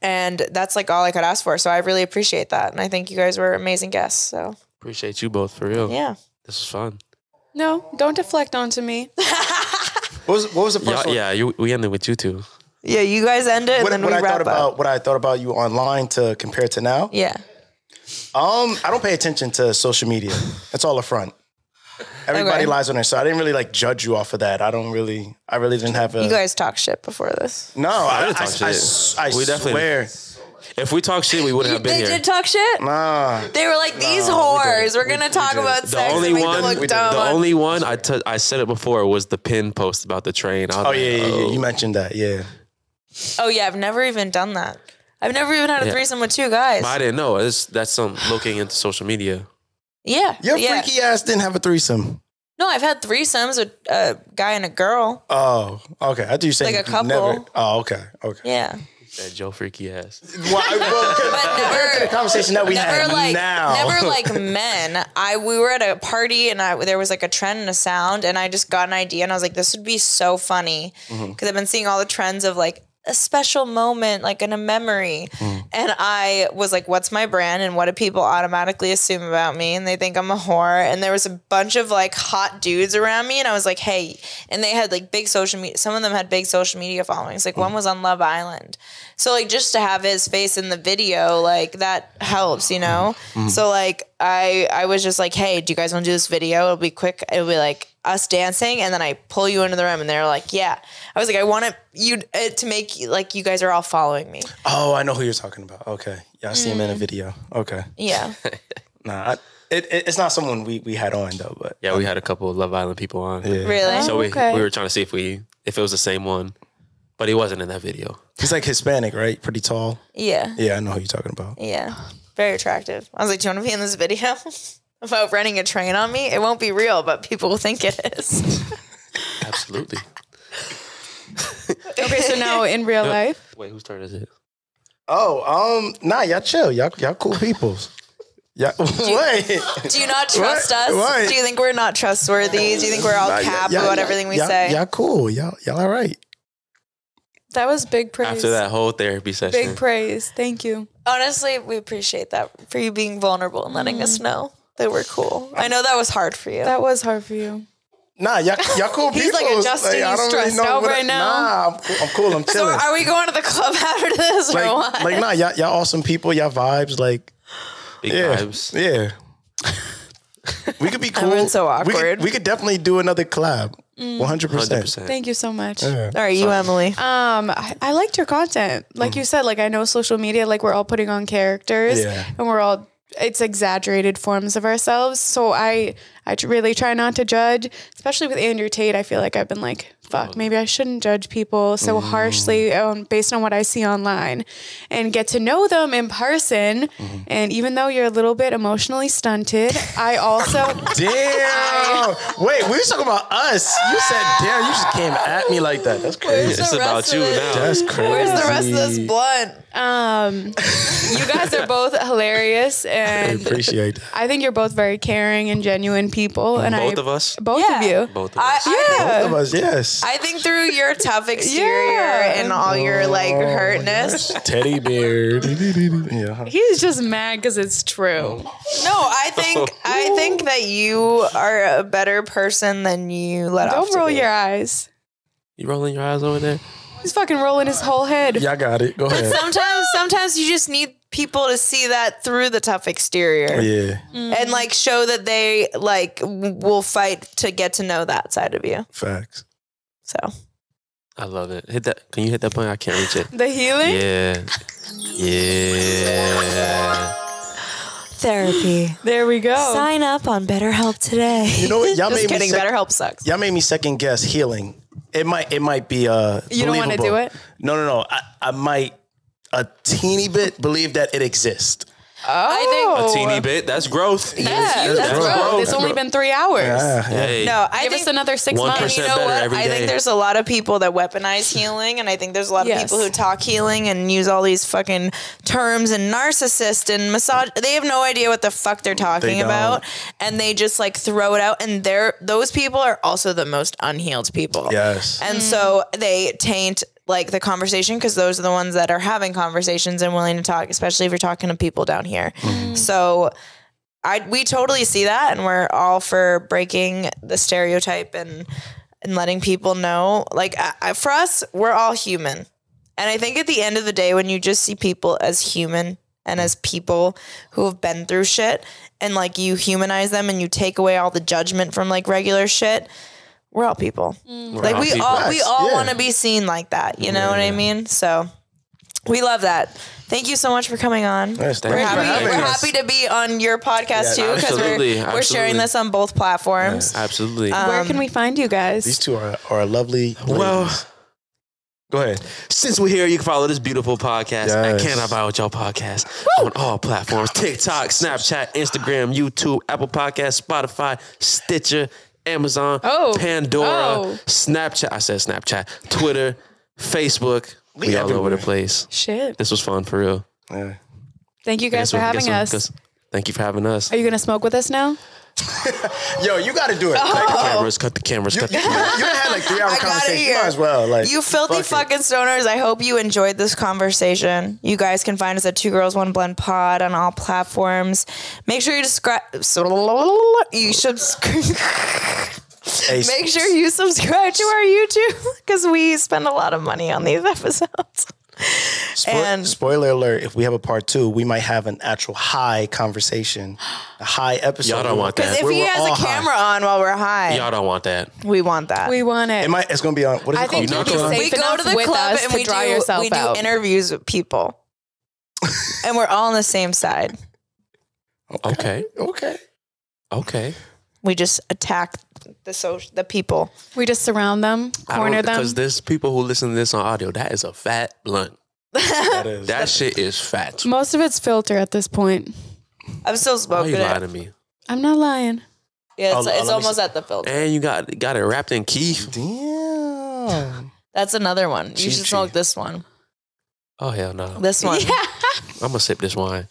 And that's like all I could ask for. So I really appreciate that. And I think you guys were amazing guests. So appreciate you both for real. Yeah. This was fun. No, don't deflect onto me. What was the first one? Yeah, we ended with you two. Yeah, you guys ended and then we wrap up. What I thought about you online to compare to now? Yeah. I don't pay attention to social media. That's all a front. Everybody lies on there, so I didn't really like judge you off of that. I really didn't have a... You guys talk shit before this. No, I didn't talk shit. I swear. If we talk shit, we wouldn't have been here. They did talk shit? Nah. They were like, these whores, we're going to talk about sex and make them look dumb. The only one, I said it before, was the pin post about the train. Yeah. You mentioned that, yeah. Oh, yeah, I've never even done that. I've never even had a threesome with two guys. But I didn't know. That's some looking into social media. Yeah. Your freaky ass didn't have a threesome. No, I've had threesomes with a guy and a girl. Oh, okay. I thought you said like a couple. Never. Oh, okay. Yeah. That Joe freaky ass. Well, but never the conversation that we had now. Never like men. We were at a party and there was like a trend and a sound and I just got an idea and I was like, this would be so funny because I've been seeing all the trends of like a special moment, like in a memory. And I was like, what's my brand? And what do people automatically assume about me? And they think I'm a whore. And there was a bunch of like hot dudes around me. And I was like, hey, and they had like big social media. Some of them had big social media followings. Like one was on Love Island. So like just to have his face in the video, like that helps, So like I was just like, hey, do you guys want to do this video? It'll be quick. It'll be like us dancing. And then I pull you into the room and they're like, yeah. I was like, I want it to make like you guys are all following me. Oh, I know who you're talking about. Okay. Yeah, I see him in a video. Okay. Yeah. Nah, it's not someone we had on though, but yeah, we had a couple of Love Island people on. Yeah. Really? So we were trying to see if it was the same one, but he wasn't in that video. He's like Hispanic, right? Pretty tall. Yeah. Yeah, I know who you're talking about. Yeah. Very attractive. I was like, do you want to be in this video about running a train on me? It won't be real, but people will think it is. Absolutely. Okay, so now in real life. Wait, whose turn is it? Oh, nah, y'all chill. Y'all cool peoples. Yeah. Wait. Do you not trust us? What? Do you think we're not trustworthy? Do you think we're all cap about everything we say? Y'all cool. Y'all all right. That was big praise. After that whole therapy session. Big praise. Thank you. Honestly, we appreciate that for you being vulnerable and letting us know that we're cool. I know that was hard for you. That was hard for you. Nah, y'all cool people. He's like adjusting. He's stressed out right now. Nah, I'm cool. I'm chilling. So are we going to the club after this or what? Like, nah, y'all awesome people. Y'all vibes, like, Big vibes. Yeah. We could be cool. Everyone's so awkward. We could definitely do another collab. 100%. Thank you so much. Yeah. All right, you, Emily. I liked your content. Like you said, like I know social media, like we're all putting on characters and we're all, it's exaggerated forms of ourselves. So I really try not to judge, especially with Andrew Tate. I feel like I've been like, fuck, maybe I shouldn't judge people so harshly based on what I see online and get to know them in person. And even though you're a little bit emotionally stunted, I also... Damn. Wait, we were talking about us. You said, damn, you just came at me like that. That's crazy. It's about you now. That's crazy. Where's the rest of this blunt? You guys are both hilarious I and appreciate that. I think you're both very caring and genuine people. And Both of us? Both of you. Both of us. Both of us, yes. I think through your tough exterior and all your like hurtness. Teddy bear. Yeah. He's just mad because it's true. No, I think that you are a better person than you let off. Don't roll your eyes. You rolling your eyes over there? He's fucking rolling his whole head. Y'all got it. Go ahead. Sometimes you just need people to see that through the tough exterior. Yeah. And like show that they like will fight to get to know that side of you. Facts. So I love it. Hit that. Can you hit that point? I can't reach it. The healing? Yeah. therapy. There we go. Sign up on BetterHelp today. You know what? Y'all Just made kidding. me BetterHelp sucks. Y'all made me second guess healing. It might be You don't want to do it? No. I might a teeny bit believe that it exists. I A teeny bit. That's growth. Yeah, that's growth. It's only been 3 hours. Hey. No, I Give think us another 6 1% months. you know better what? every I day. think there's a lot of people that weaponize healing, and I think there's a lot of people who talk healing and use all these fucking terms and narcissist and massage. They have no idea what the fuck they're talking about, and they just like throw it out. And those people are also the most unhealed people. Yes. And so they taint like the conversation because those are the ones that are having conversations and willing to talk, especially if you're talking to people down here. So we totally see that, and we're all for breaking the stereotype and letting people know. Like for us, we're all human. And I think at the end of the day, when you just see people as human and as people who have been through shit, and like you humanize them and you take away all the judgment from like regular shit, we're all people. Like we all want to be seen like that. You know what I mean? So we love that. Thank you so much for coming on. Yes, We're happy to be on on your podcast too, because we're sharing this on both platforms. Absolutely. Where can we find you guys? These two are lovely ladies. Well, go ahead. since we're here, you can follow this beautiful podcast at Yes. Can I Buy With Y'all Podcast on all platforms: TikTok, Snapchat, Instagram, YouTube, Apple Podcasts, Spotify, Stitcher, Amazon, Pandora, Snapchat. I said Snapchat, Twitter, Facebook. We all over the place. Shit. This was fun for real. Yeah. Thank you guys for having us. Thank you for having us. Are you going to smoke with us now? Yo, you got to do it. Cut the cameras. You had like 3 hour I gotta conversation. You hear. might as well. Like, You filthy fucking stoners. I hope you enjoyed this conversation. You guys can find us at 2 Girls 1 Blend Pod on all platforms. Make sure you subscribe. Make sure you subscribe to our YouTube because we spend a lot of money on these episodes. And spoiler alert, if we have a part 2, we might have an actual high conversation, a high episode. Y'all don't want that. if he has a camera on while we're high, Y'all don't want that. we want that. We want it. It's going to be on, what is I it called? think you'll be Neutron? safe We go to the with club us and to we dry do yourself out. interviews with people. And we're all on the same side. Okay. Okay. We just attack the people. We just surround them, corner them. Because there's people who listen to this on audio. That is a fat blunt. That is. That shit is fat. Most of it's filter at this point. I'm still Why smoking you it. lying to me? I'm not lying. Yeah, it's almost at the filter. And you got it wrapped in keef. Damn. That's another one. You should smoke this one. Oh, hell no. This one. Yeah. I'm going to sip this wine.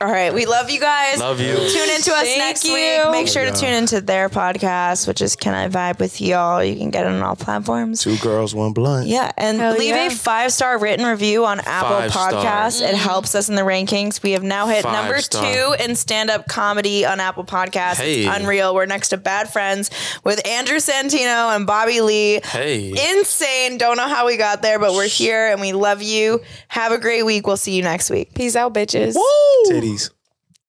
All right. We love you guys. Love you. Tune into us next week. Make sure to tune into their podcast, which is Can I Vibe With Y'all? You can get it on all platforms. 2 girls, 1 blunt. Yeah. And leave a 5-star written review on Apple Podcasts. It helps us in the rankings. We have now hit number 2 in stand-up comedy on Apple Podcasts. Hey. It's unreal. We're next to Bad Friends with Andrew Santino and Bobby Lee. Hey. Insane. Don't know how we got there, but we're here and we love you. Have a great week. We'll see you next week. Peace out, bitches. Woo! Titties.